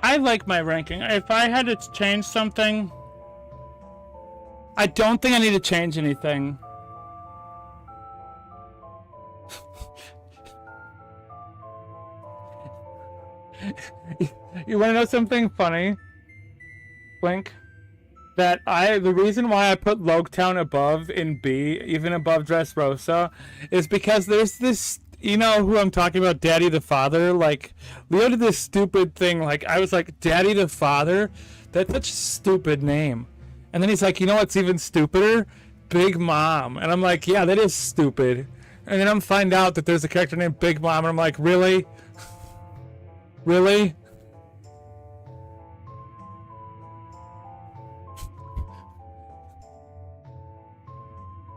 I like my ranking. If I had to change something, I don't think I need to change anything. You want to know something funny, Blink? That the reason why I put Logetown above in B, even above Dressrosa, is because there's this. You know who I'm talking about, Daddy the Father? Like, Leo did this stupid thing. Like, I was like, Daddy the Father? That's such a stupid name. And then he's like, you know what's even stupider? Big Mom. And I'm like, yeah, that is stupid. And then I'm find out that there's a character named Big Mom, and I'm like, really? Really?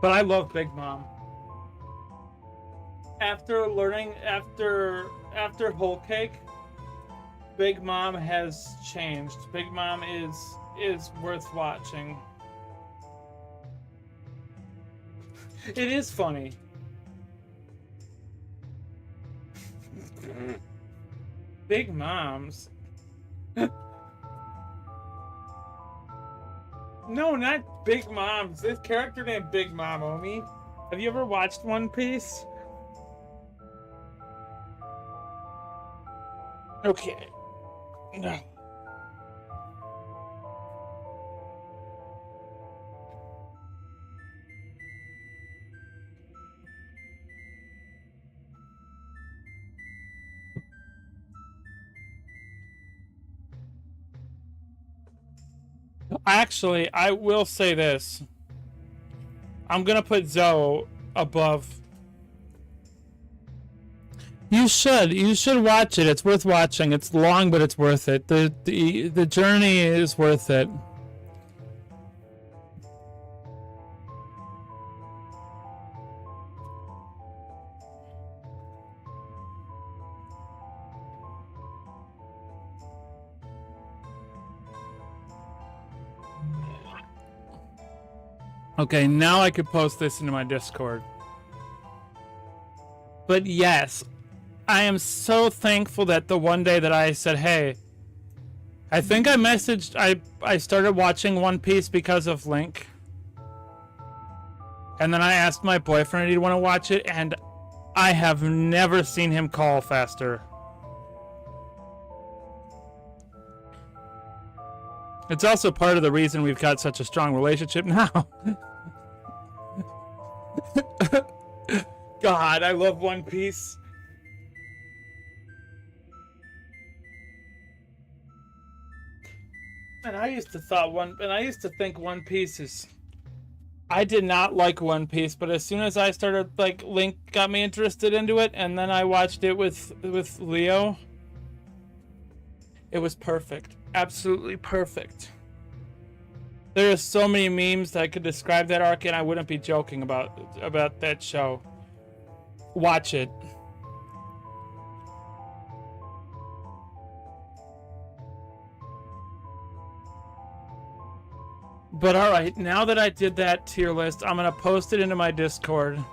But I love Big Mom. After Whole Cake, Big Mom has changed. Big Mom is worth watching. It is funny. Big Moms. No, not Big Moms. This character named Big Mom, Omi. Have you ever watched One Piece? Okay. No. Actually, I will say this. I'm gonna put Zoe above. You should watch it. It's worth watching. It's long, but it's worth it. The journey is worth it. Okay, now I could post this into my Discord. But yes, I am so thankful that the one day that I said, hey, I think I messaged, I started watching One Piece because of Link. And then I asked my boyfriend, do you want to watch it? And I have never seen him call faster. It's also part of the reason we've got such a strong relationship now. God, I love One Piece. And I used to think One Piece is. I did not like One Piece, but as soon as I started, like, Link got me interested into it, and then I watched it with Leo. It was perfect. Absolutely perfect. There are so many memes that could describe that arc, and I wouldn't be joking about that show. Watch it. But alright, now that I did that tier list, I'm gonna post it into my Discord.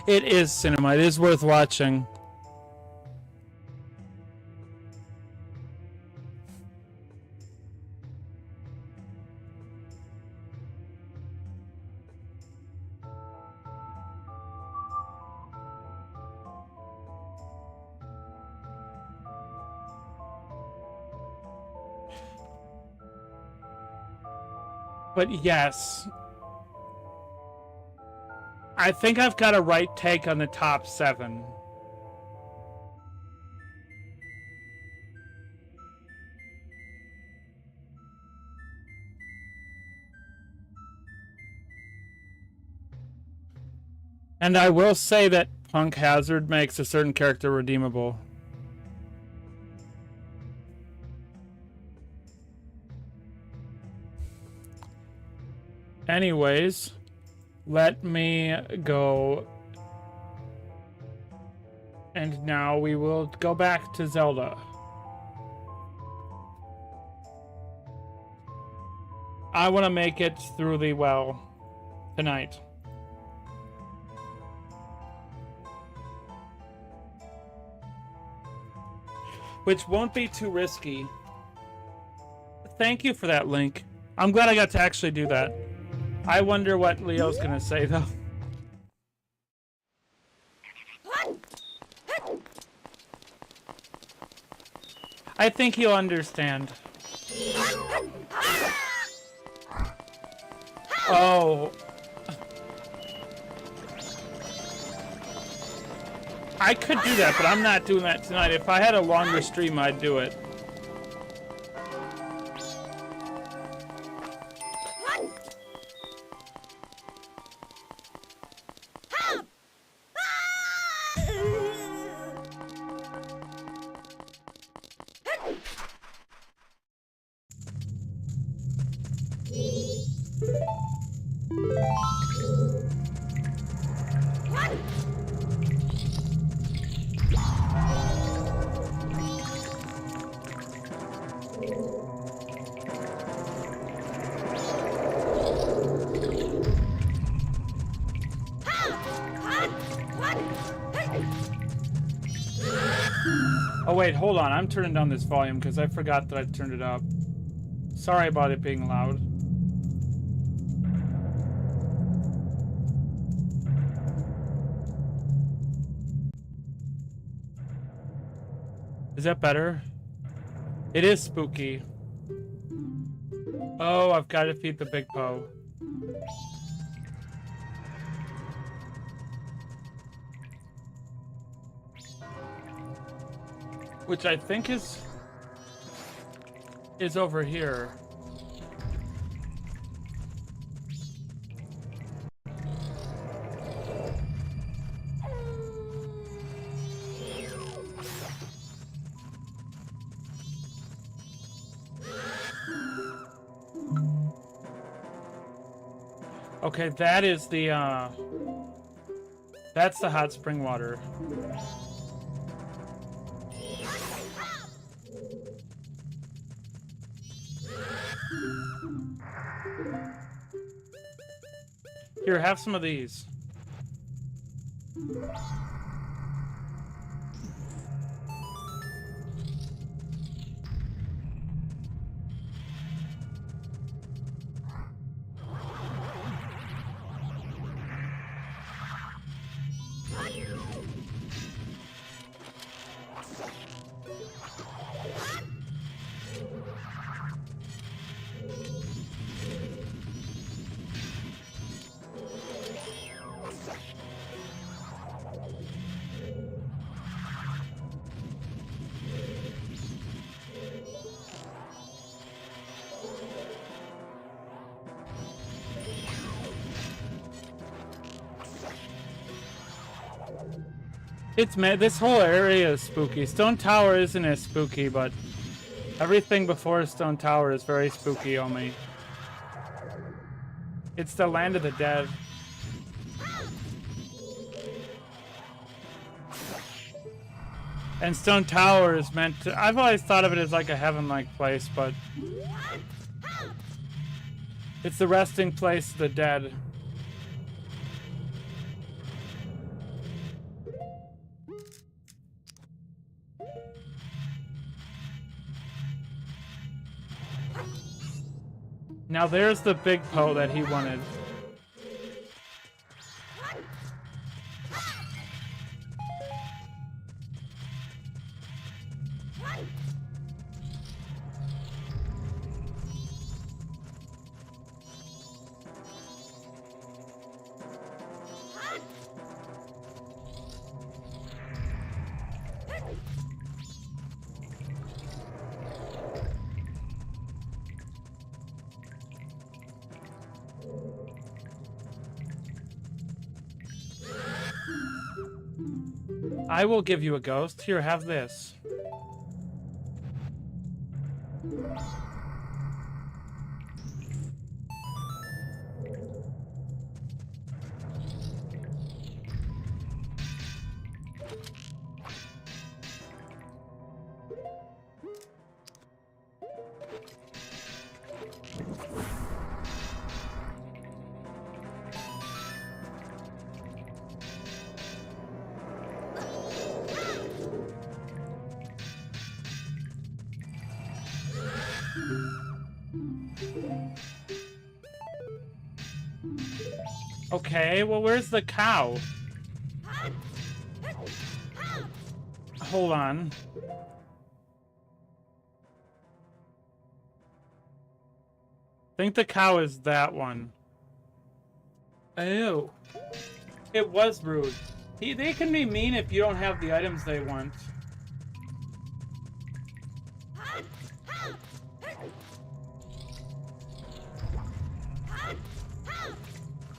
It is cinema. It is worth watching. But yes, I think I've got a right take on the top 7. And I will say that Punk Hazard makes a certain character redeemable. Anyways, let me go. And now we will go back to Zelda. I want to make it through the well tonight. Which won't be too risky. Thank you for that, Link. I'm glad I got to actually do that. I wonder what Leo's gonna say, though. I think he'll understand. Oh. I could do that, but I'm not doing that tonight. If I had a longer stream, I'd do it. Oh wait, hold on. I'm turning down this volume because I forgot that I turned it up. Sorry about it being loud. Is that better? It is spooky. Oh, I've got to feed the big Poe. Which I think is over here. Okay, that is the that's the hot spring water. Here, have some of these. This whole area is spooky. Stone Tower isn't as spooky, but everything before Stone Tower is very spooky on me. It's the land of the dead. And Stone Tower is meant to... I've always thought of it as like a heaven-like place, but... it's the resting place of the dead. Now there's the big Poe that he wanted. I will give you a ghost. Here, have this. Okay, well, where's the cow? Hold on. I think the cow is that one. Ew. It was rude. They can be mean if you don't have the items they want.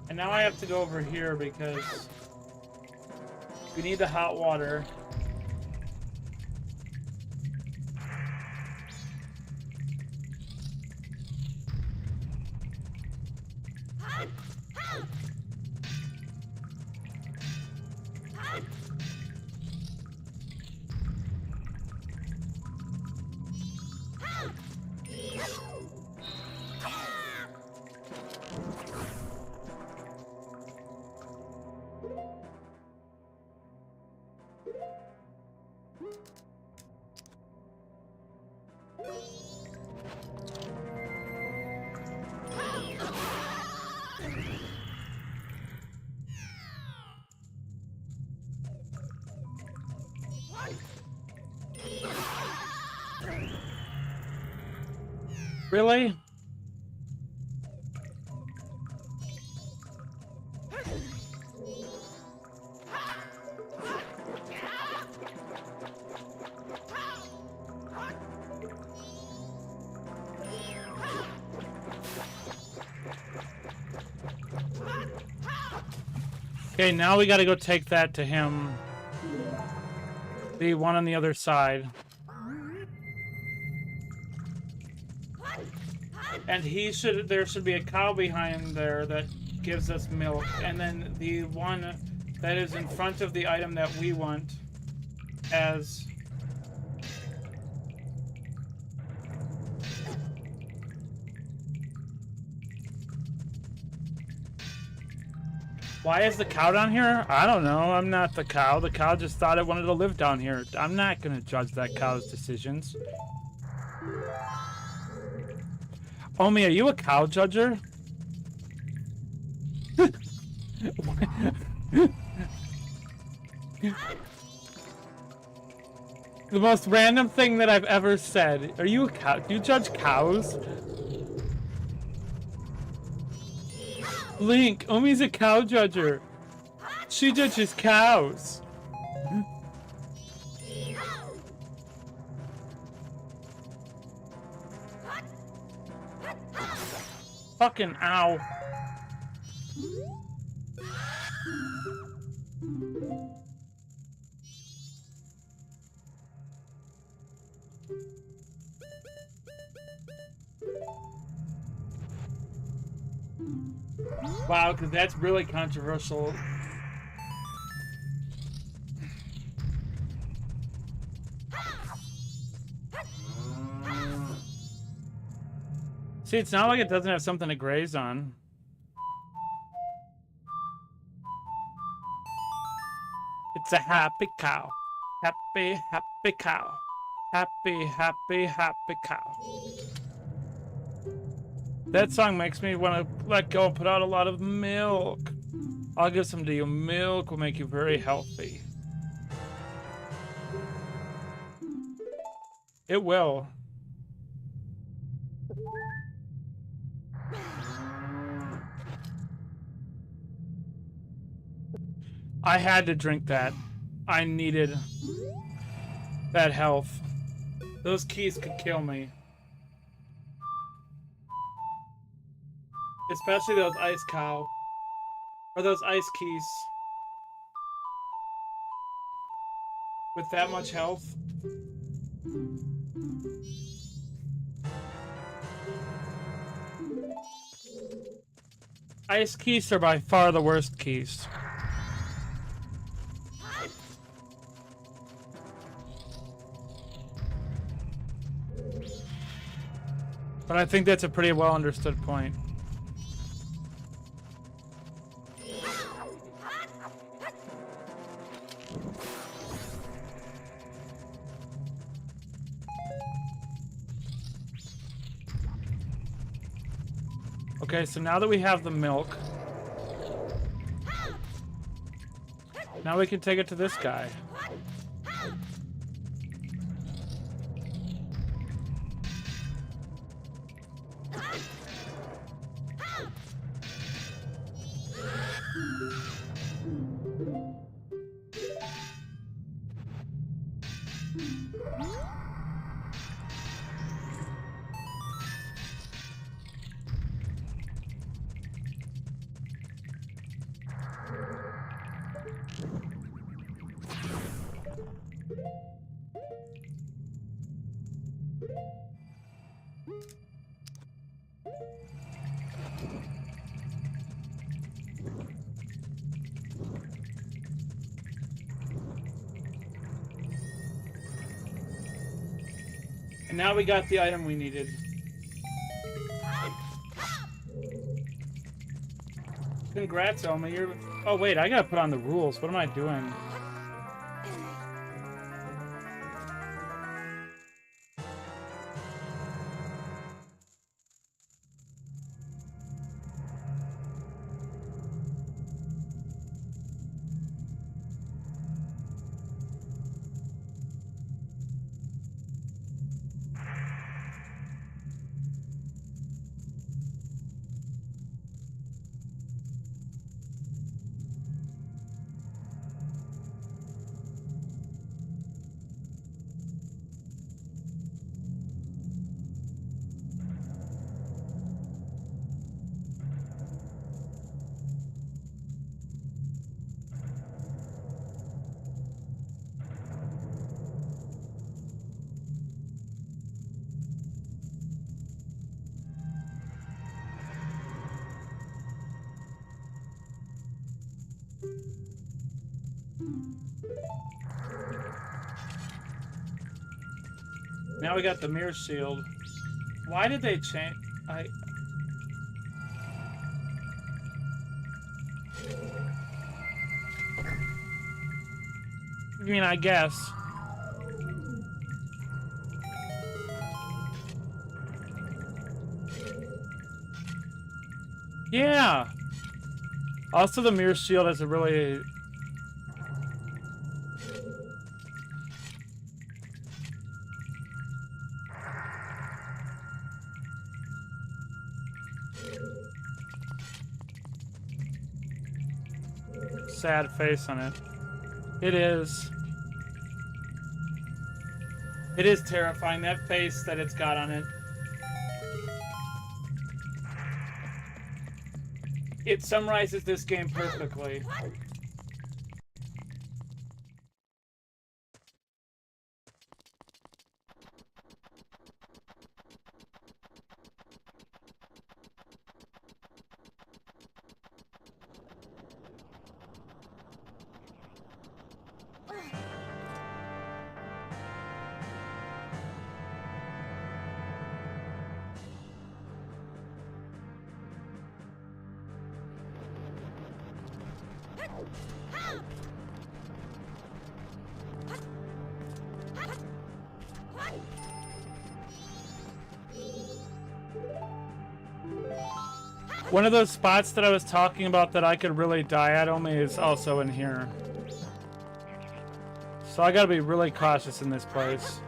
And now I have to go over here because we need the hot water. Really? Okay, now we gotta go take that to him. The one on the other side. And there should be a cow behind there that gives us milk. And then the one that is in front of the item that we want as... Why is the cow down here? I don't know. I'm not the cow. The cow just thought it wanted to live down here. I'm not going to judge that cow's decisions. Omi, are you a cow judger? The most random thing that I've ever said. Are you a cow? Do you judge cows? Link, Omi's a cow judger. She judges cows. Fucking ow. Wow, because that's really controversial. See, it's not like it doesn't have something to graze on. It's a happy cow. Happy, happy cow. Happy, happy, happy cow. That song makes me want to let go and put out a lot of milk. I'll give some to you. Milk will make you very healthy. It will. I had to drink that. I needed that health. Those keys could kill me. Especially those ice cow. Or those ice keys. With that much health. Ice keys are by far the worst keys. But I think that's a pretty well understood point. Okay, so now that we have the milk, now we can take it to this guy. And now we got the item we needed. Congrats, Oma. You're... Oh, wait. I gotta put on the rules. What am I doing? Now we got the mirror shield. Why did they change? I mean, I guess. Yeah. Also, the mirror shield has a really... sad face on it. It is. It is terrifying, that face that it's got on it. It summarizes this game perfectly. One of those spots that I was talking about that I could really die at only is also in here. So I gotta be really cautious in this place.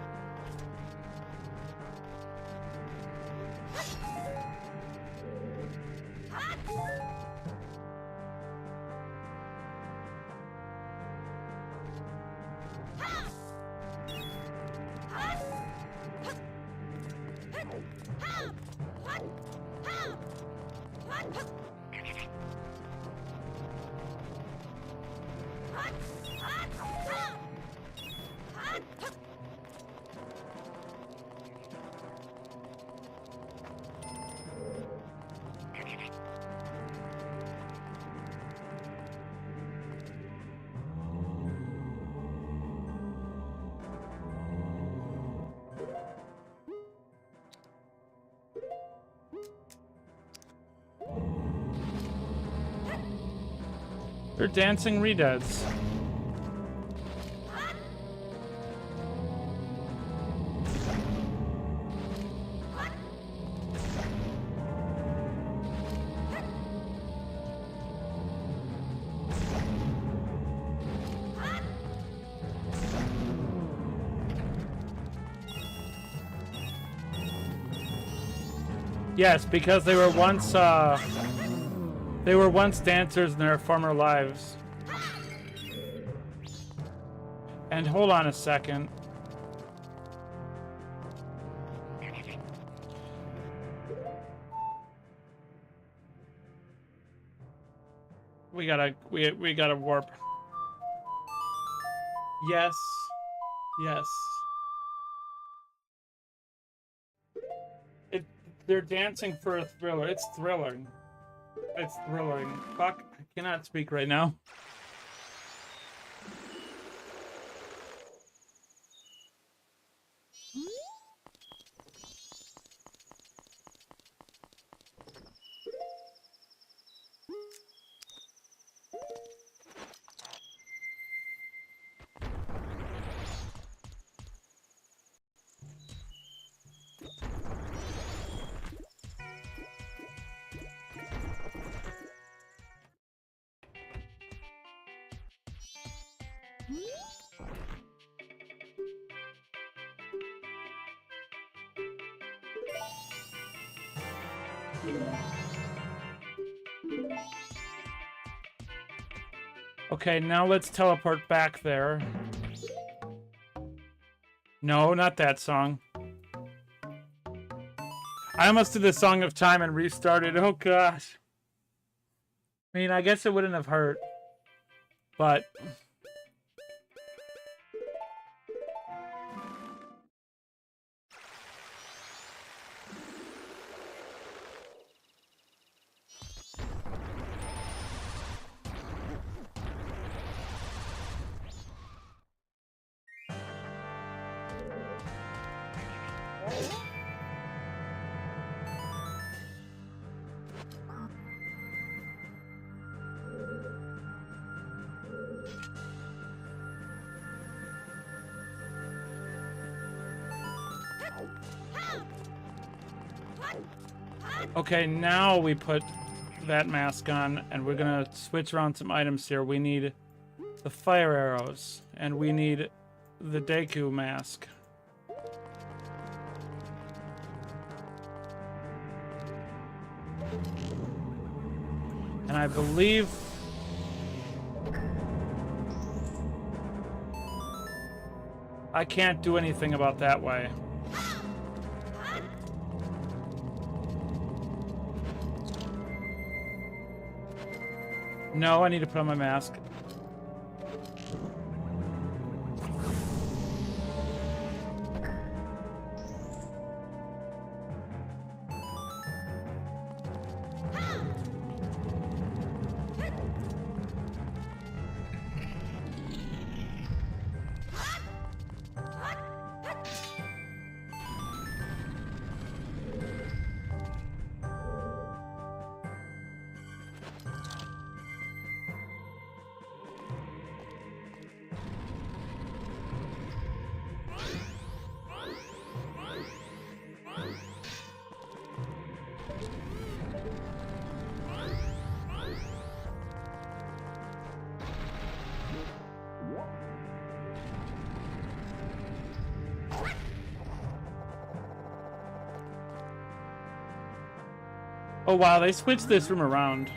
They're dancing redeads. Yes, because they were once dancers in their former lives. And hold on a second. We gotta warp. Yes. Yes. They're dancing for a thriller. It's thrilling. It's thrilling. Fuck, I cannot speak right now. Okay, now let's teleport back there. No, not that song. I almost did the Song of Time and restarted. Oh gosh. I mean, I guess it wouldn't have hurt. But... Okay, now we put that mask on, and we're gonna switch around some items here. We need the fire arrows, and we need the Deku mask. And I believe... I can't do anything about that way. No, I need to put on my mask. Oh wow, they switched this room around.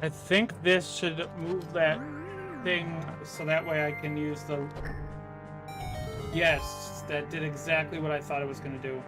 I think this should move that thing so that way I can use the... Yes, that did exactly what I thought it was going to do.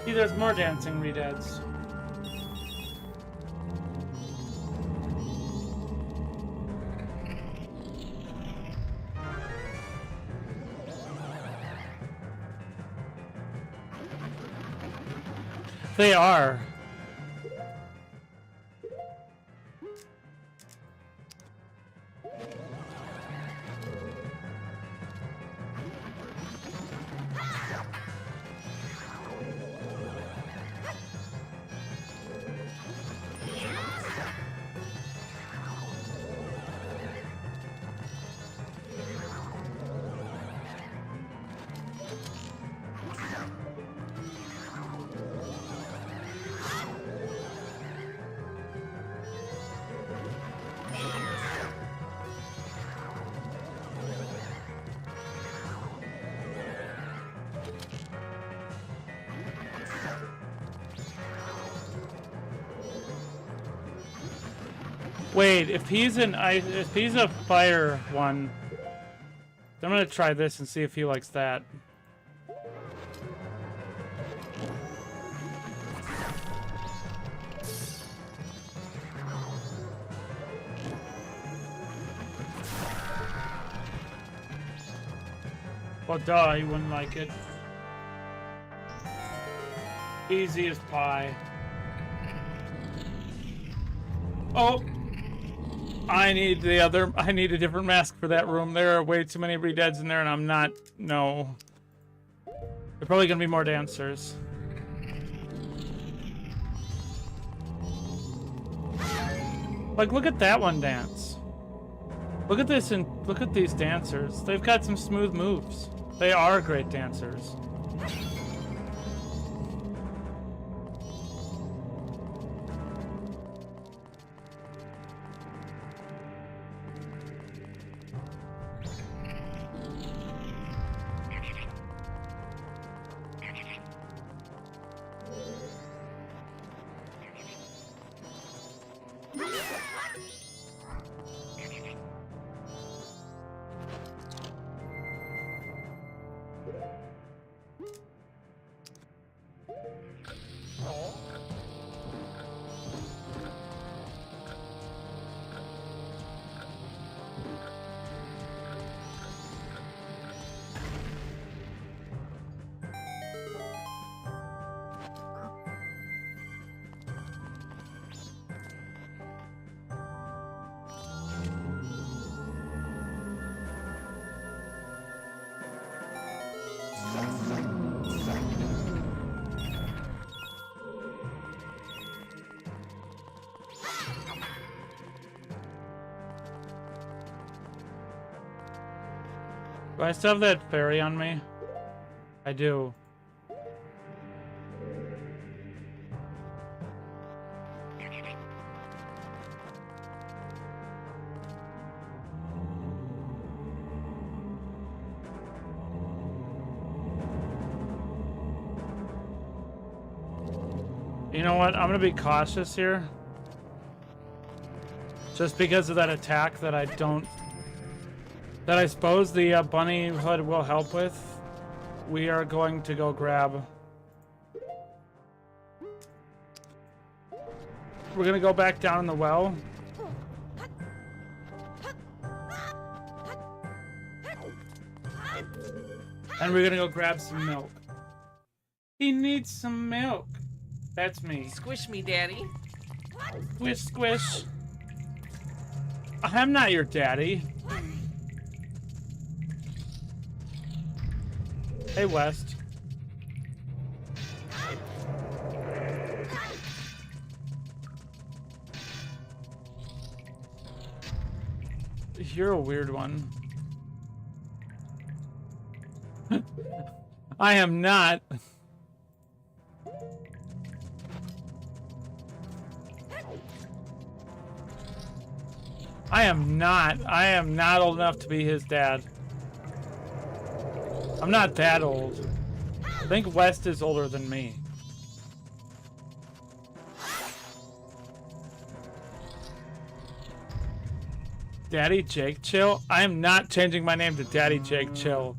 See, there's more dancing redeads. They are. Wait, if he's a fire one, I'm gonna try this and see if he likes that. Well, duh, he wouldn't like it. Easy as pie. Oh! I need a different mask for that room. There are way too many redeads in there and I'm not, no. There are probably gonna be more dancers. Like, look at that one dance. Look at this and look at these dancers. They've got some smooth moves. They are great dancers. Do I still have that fairy on me? I do. You know what? I'm gonna be cautious here. Just because of that attack that I don't... that I suppose the bunny hood will help with. We are going to go grab... We're gonna go back down in the well. And we're gonna go grab some milk. He needs some milk. That's me. Squish me, Daddy. Squish, squish. I'm not your daddy. Hey, West. You're a weird one. I am not. I am not old enough to be his dad. I'm not that old. I think West is older than me. Daddy Jake Chill? I am not changing my name to Daddy Jake Chill.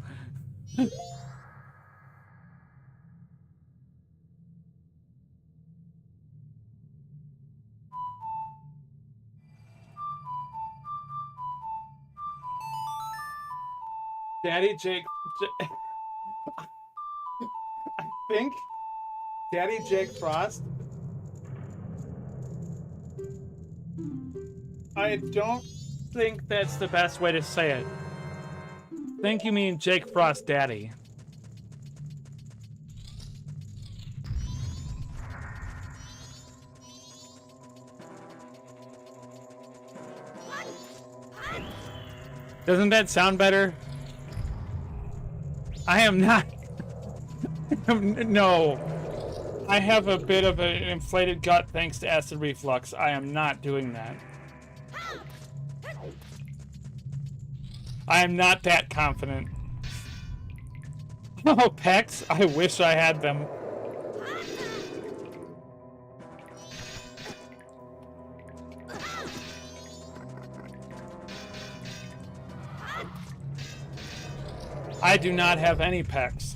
Daddy Jake... I think Daddy Jake Frost. I don't think that's the best way to say it. I think you mean Jake Frost Daddy. Doesn't that sound better? I am not... No. I have a bit of an inflated gut thanks to acid reflux. I am not doing that. I am not that confident. Oh, pecs? I wish I had them. I do not have any pecs.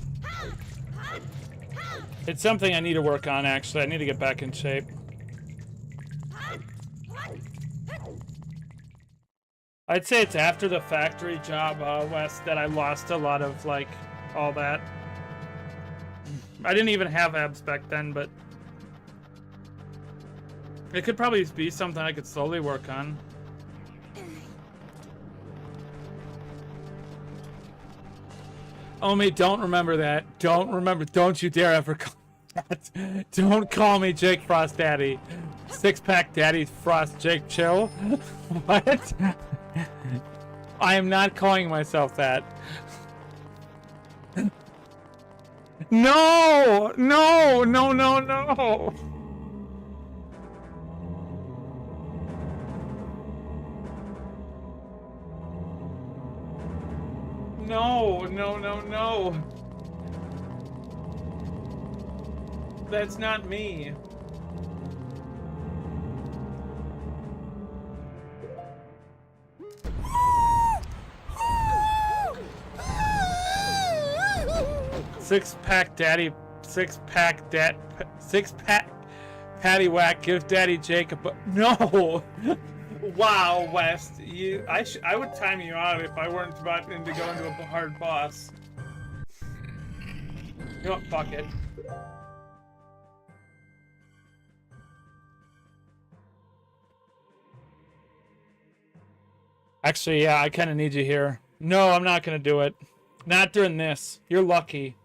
It's something I need to work on, actually. I need to get back in shape. I'd say it's after the factory job, West, that I lost a lot of, like, all that. I didn't even have abs back then, but... it could probably be something I could slowly work on. Omi, don't remember that. Don't you dare ever call me that. Don't call me Jake Frost Daddy. Six-pack Daddy Frost Jake Chill? What? I am not calling myself that. No! No! No, no, no! No, no, no, no. That's not me. Six-pack patty whack, give Daddy Jake a no! Wow, West, I would time you out if I weren't about to go into a hard boss. You know what, fuck it. Actually, yeah, I kinda need you here. No, I'm not gonna do it. Not during this. You're lucky.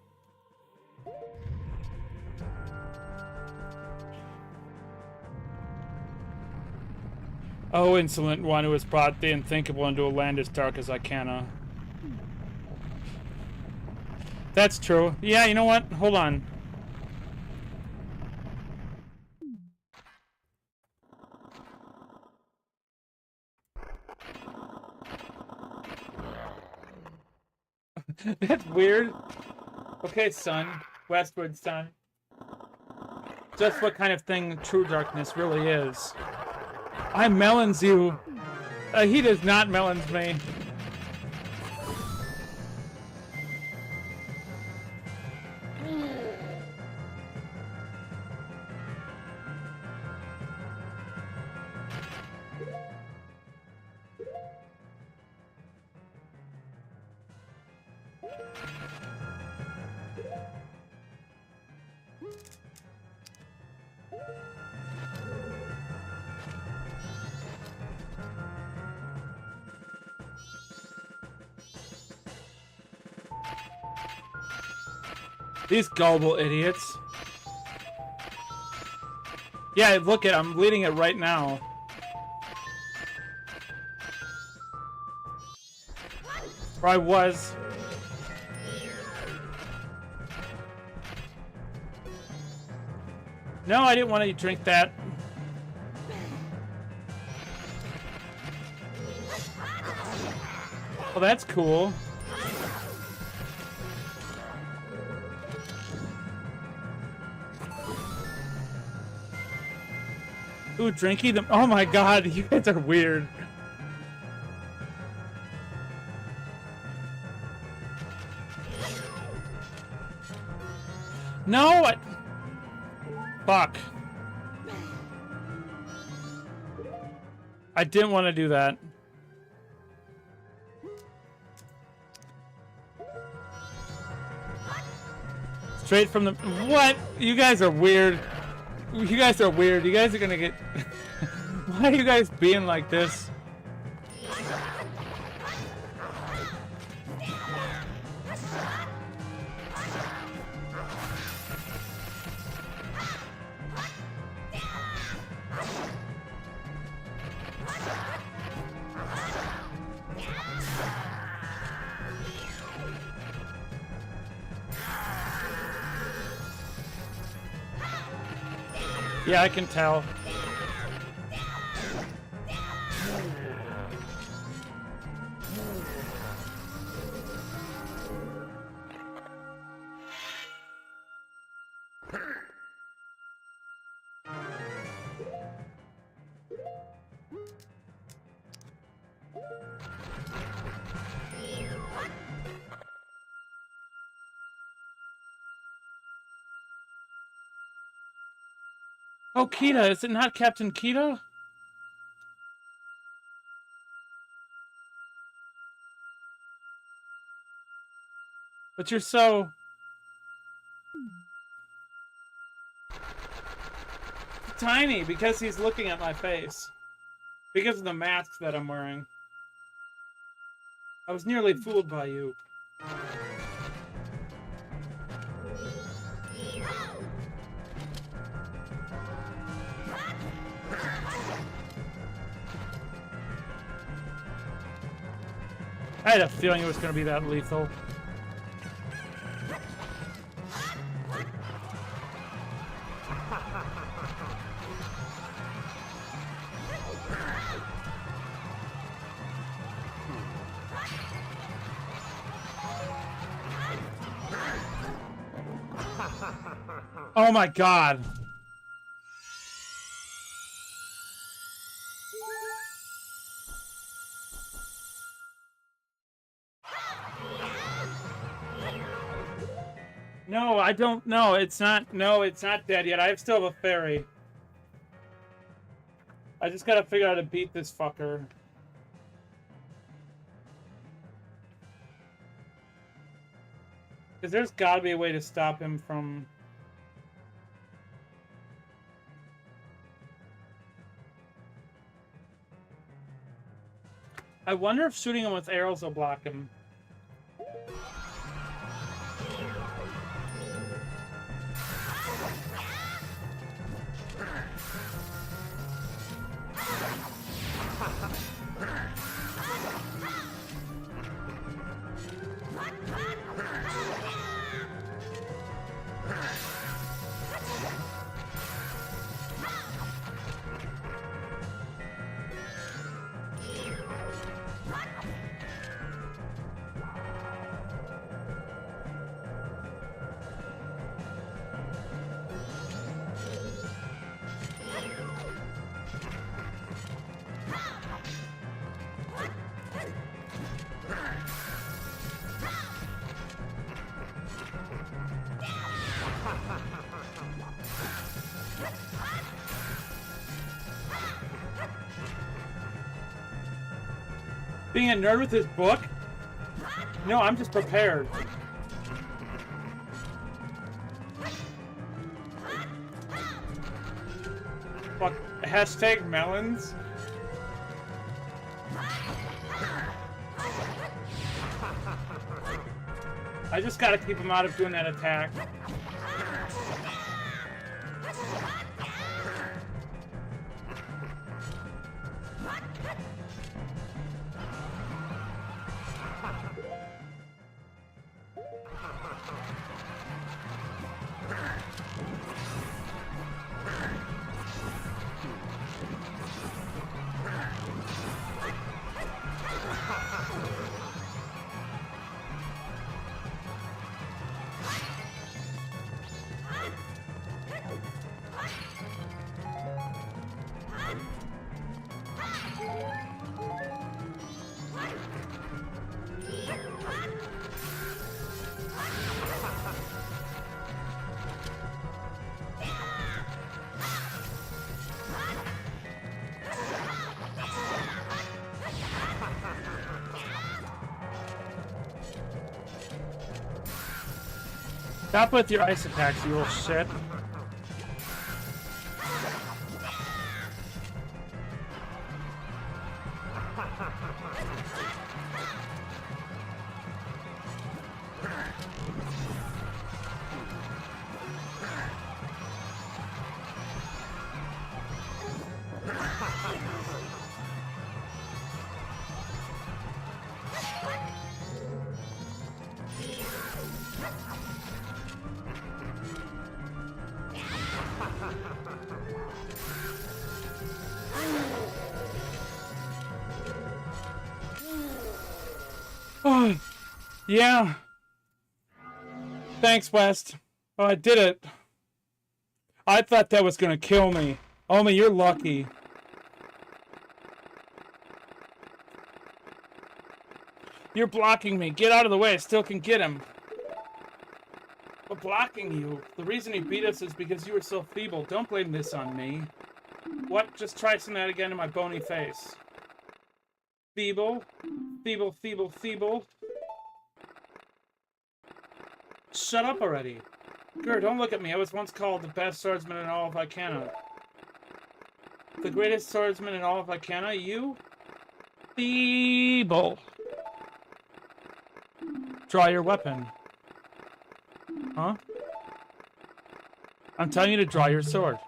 Oh, insolent one who has brought the unthinkable into a land as dark as Icana. That's true. Yeah, you know what? Hold on. That's weird. Okay, son. Westwood, son. Just what kind of thing true darkness really is. I melons you. He does not melons me. These gullible idiots. Yeah, look it, I'm leading it right now. Or I was. No, I didn't want to drink that. Well, that's cool. Ooh, drinky them. Oh my god, you guys are weird. No! Fuck. I didn't want to do that. Straight from the... What? You guys are weird. You guys are weird. You guys are gonna get... Why are you guys being like this? Yeah, I can tell. Oh, Kita, is it not Captain Kita? But you're so... tiny because he's looking at my face. Because of the mask that I'm wearing. I was nearly fooled by you. I had a feeling it was going to be that lethal. Oh my god. No, I don't know. It's not. No, it's not dead yet. I still have a fairy. I just gotta figure out how to beat this fucker. Because there's gotta be a way to stop him from... I wonder if shooting him with arrows will block him. Being a nerd with his book? No, I'm just prepared. Fuck. Hashtag melons. I just gotta keep him out of doing that attack. Stop with your ice attacks, you little shit. Oh, yeah. Thanks, West. Oh, I did it. I thought that was gonna kill me. Omi, you're lucky. You're blocking me. Get out of the way. I still can get him. But blocking you. The reason he beat us is because you were so feeble. Don't blame this on me. What? Just try some of that again in my bony face. Feeble. Feeble, feeble, feeble. Shut up already. Grr, don't look at me. I was once called the best swordsman in all of Icana. The greatest swordsman in all of Icana? You? Feeble. Draw your weapon. Huh? I'm telling you to draw your sword.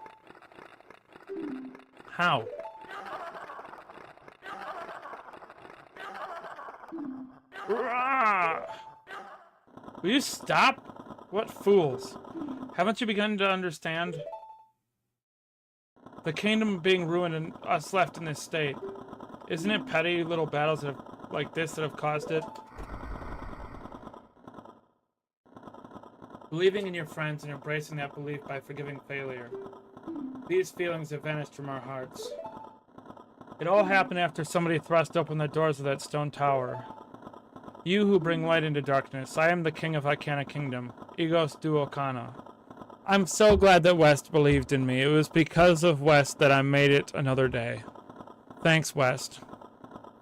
How? Rah! Will you stop? What fools? Haven't you begun to understand? The kingdom being ruined and us left in this state. Isn't it petty little battles like this that have caused it? Believing in your friends and embracing that belief by forgiving failure. These feelings have vanished from our hearts. It all happened after somebody thrust open the doors of that stone tower. You who bring light into darkness, I am the king of Icana Kingdom, Egos Duokana. I'm so glad that West believed in me. It was because of West that I made it another day. Thanks, West.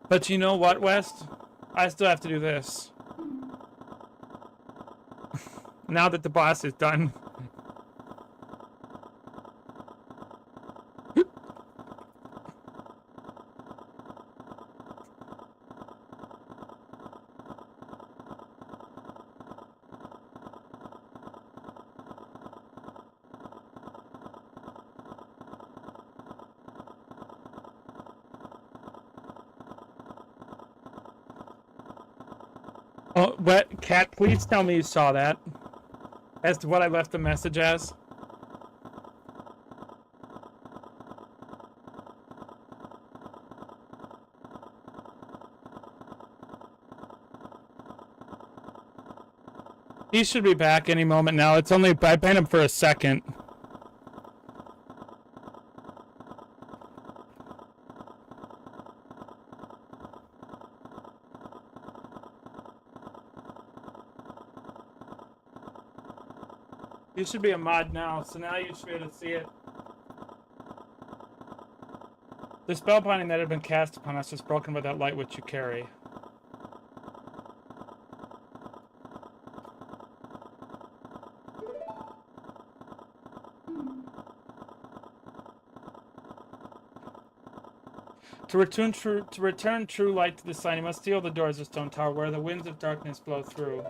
But you know what, West? I still have to do this. Now that the boss is done. Oh, what? Cat, please tell me you saw that. As to what I left the message as. He should be back any moment now. It's only, I banned him for a second. You should be a mod now, so now you should be able to see it. The spell binding that had been cast upon us is broken by that light which you carry. To return true light to the sign, you must seal the doors of Stone Tower where the winds of darkness blow through.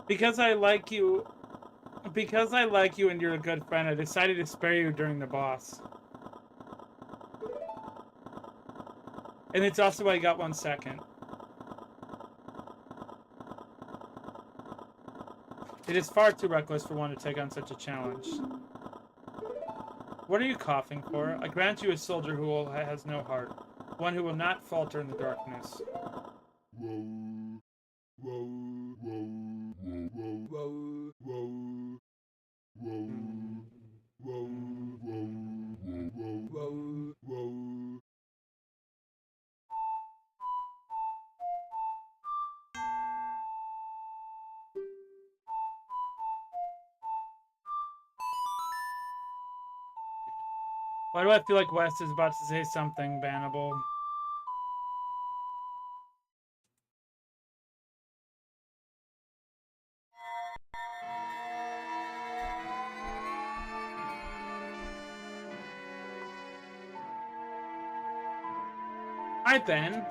Because I like you and you're a good friend, I decided to spare you during the boss. And it's also why you got 1 second. It is far too reckless for one to take on such a challenge. What are you coughing for? I grant you a soldier who has no heart. One who will not falter in the darkness. Why do I feel like West is about to say something bannable? Hi, Ben.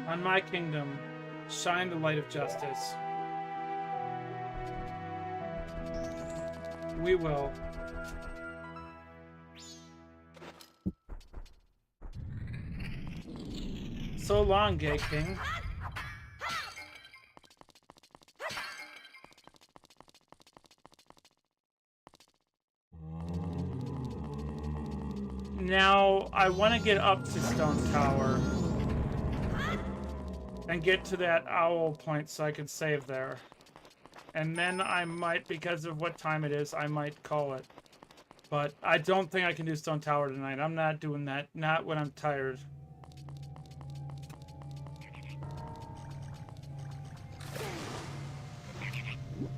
On my kingdom, shine the light of justice. We will. So long, Gay King. Now, I want to get up to Stone Tower and get to that owl point so I can save there. And then I might, because of what time it is, I might call it. But I don't think I can do Stone Tower tonight. I'm not doing that. Not when I'm tired.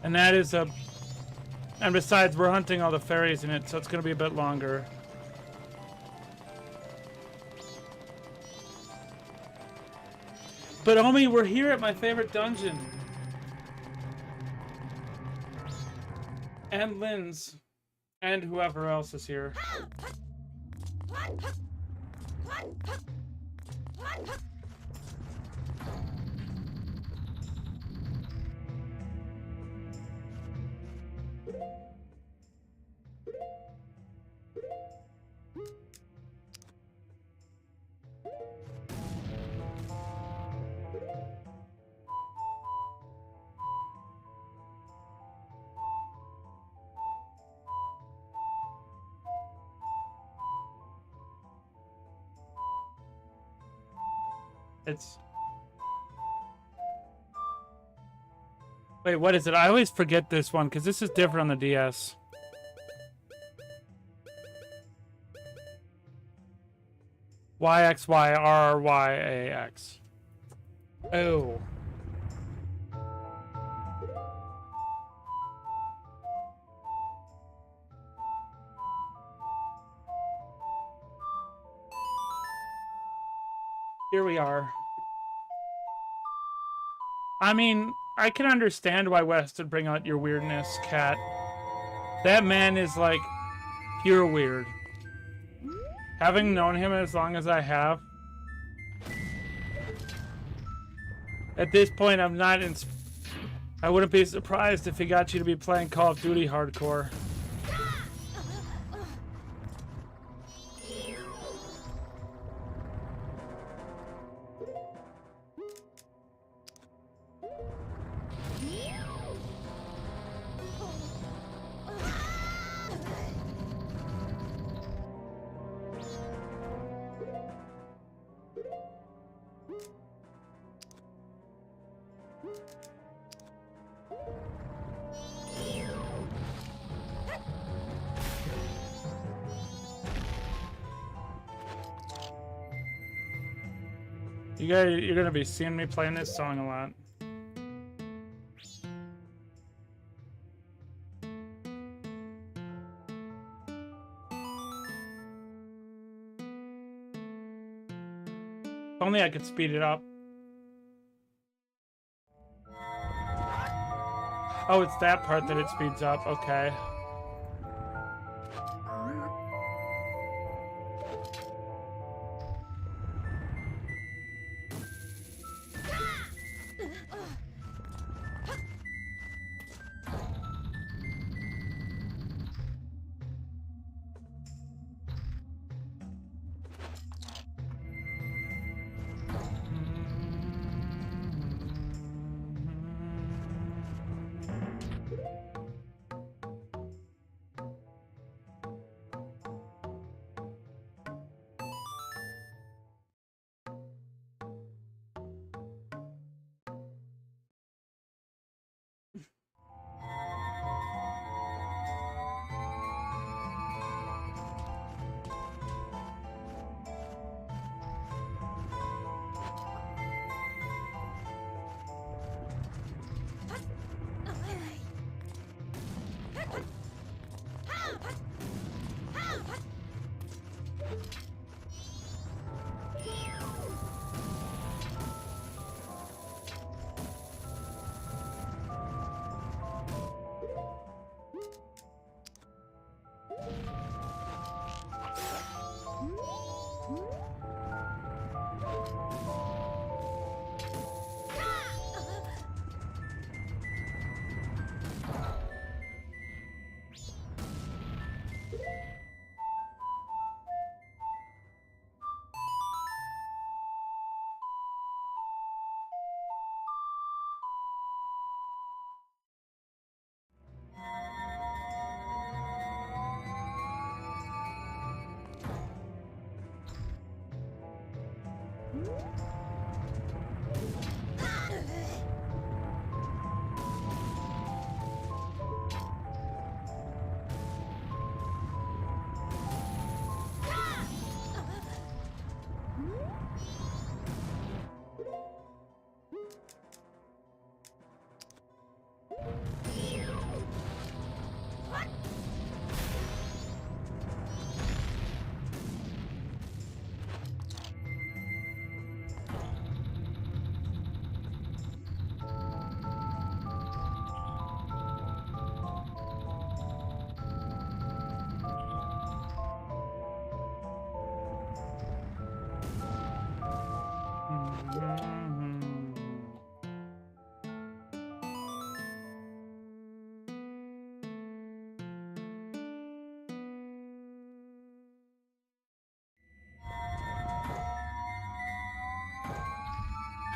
And that is a... And besides, we're hunting all the fairies in it, so it's going to be a bit longer. But Omi, we're here at my favorite dungeon. And Lynn's. And whoever else is here. It's... Wait, what is it? I always forget this one, because this is different on the DS. YXYRYAX. Oh. Here we are. I mean, I can understand why West would bring out your weirdness, Cat. That man is like pure weird. Having known him as long as I have, at this point I'm not in... I wouldn't be surprised if he got you to be playing Call of Duty hardcore. You're gonna be seeing me playing this song a lot. If only I could speed it up. Oh, it's that part that it speeds up. Okay.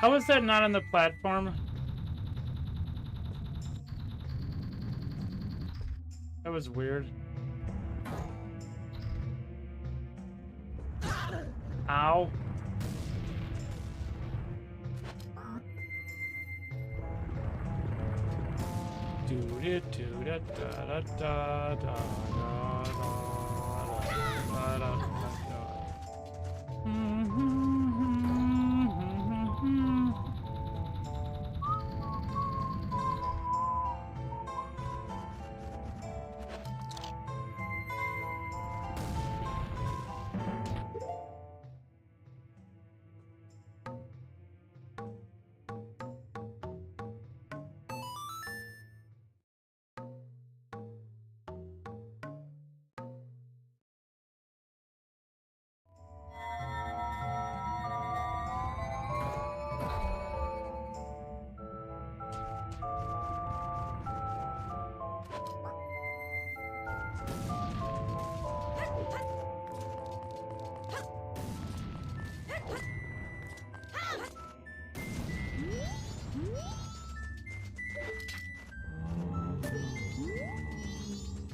How is that not on the platform? That was weird. Ow.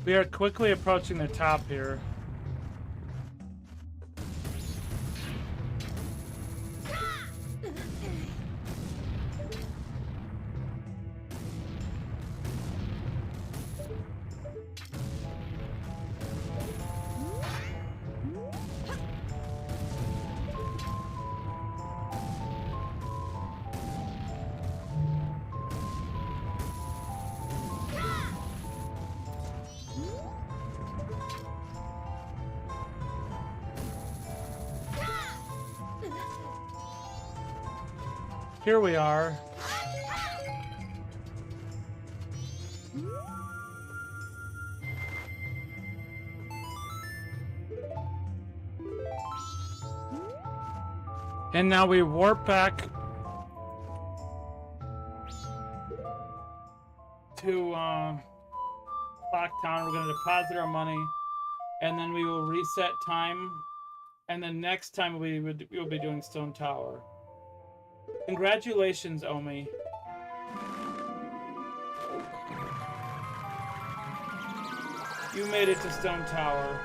We are quickly approaching the top here. Here we are. And now we warp back to Clock Town. We're going to deposit our money, and then we will reset time. And then next time we will be doing Stone Tower. Congratulations, Omi. You made it to Stone Tower.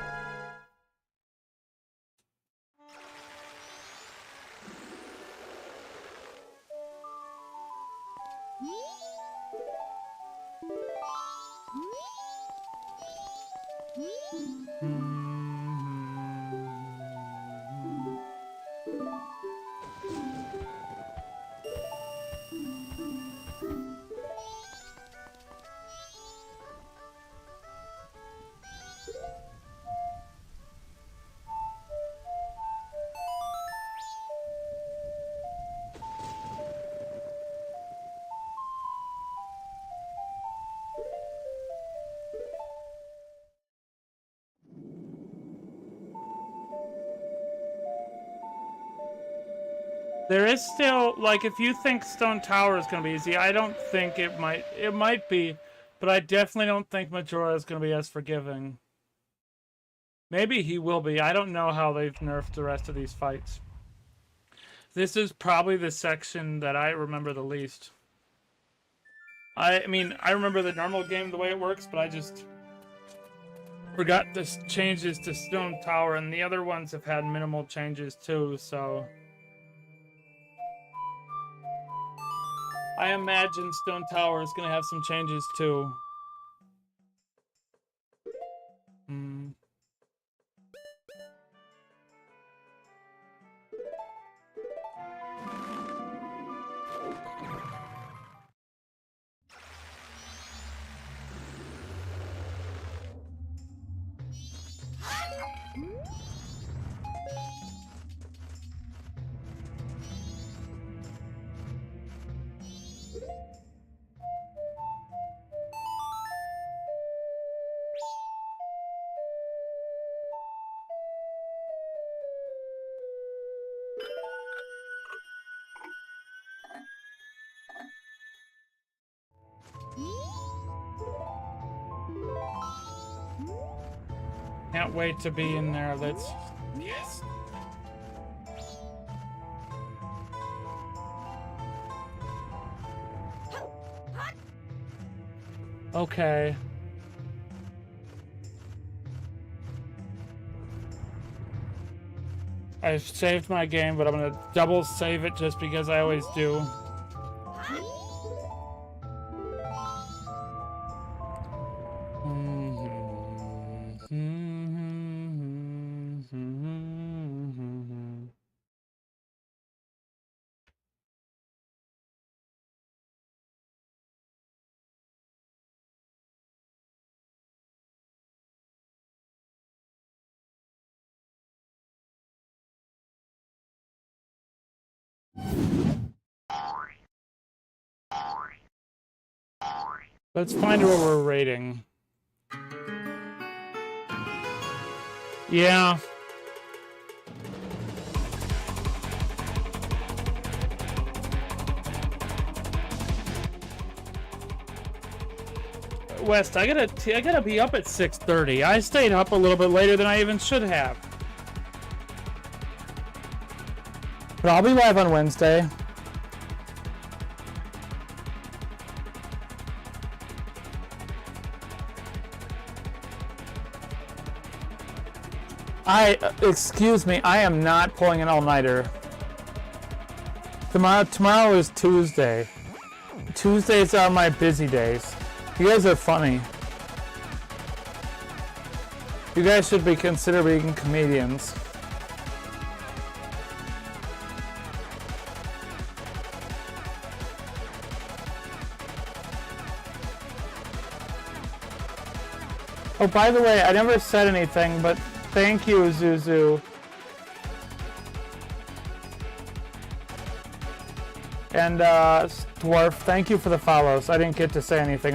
There is still, like, if you think Stone Tower is going to be easy, I don't think it might be, but I definitely don't think Majora is going to be as forgiving. Maybe he will be. I don't know how they've nerfed the rest of these fights. This is probably the section that I remember the least. I mean, I remember the normal game the way it works, but I just forgot the changes to Stone Tower, and the other ones have had minimal changes too, so I imagine Stone Tower is going to have some changes too. Can't wait to be in there. Let's... Yes. Okay. I've saved my game, but I'm gonna double save it just because I always do. Let's find what we're rating. Yeah. West, I gotta be up at 6:30. I stayed up a little bit later than I even should have. But I'll be live on Wednesday. Excuse me, I am not pulling an all-nighter. Tomorrow is Tuesday. Tuesdays are my busy days. You guys are funny. You guys should be considered being comedians. Oh, by the way, I never said anything, but thank you, Zuzu. And Dwarf, thank you for the follows. I didn't get to say anything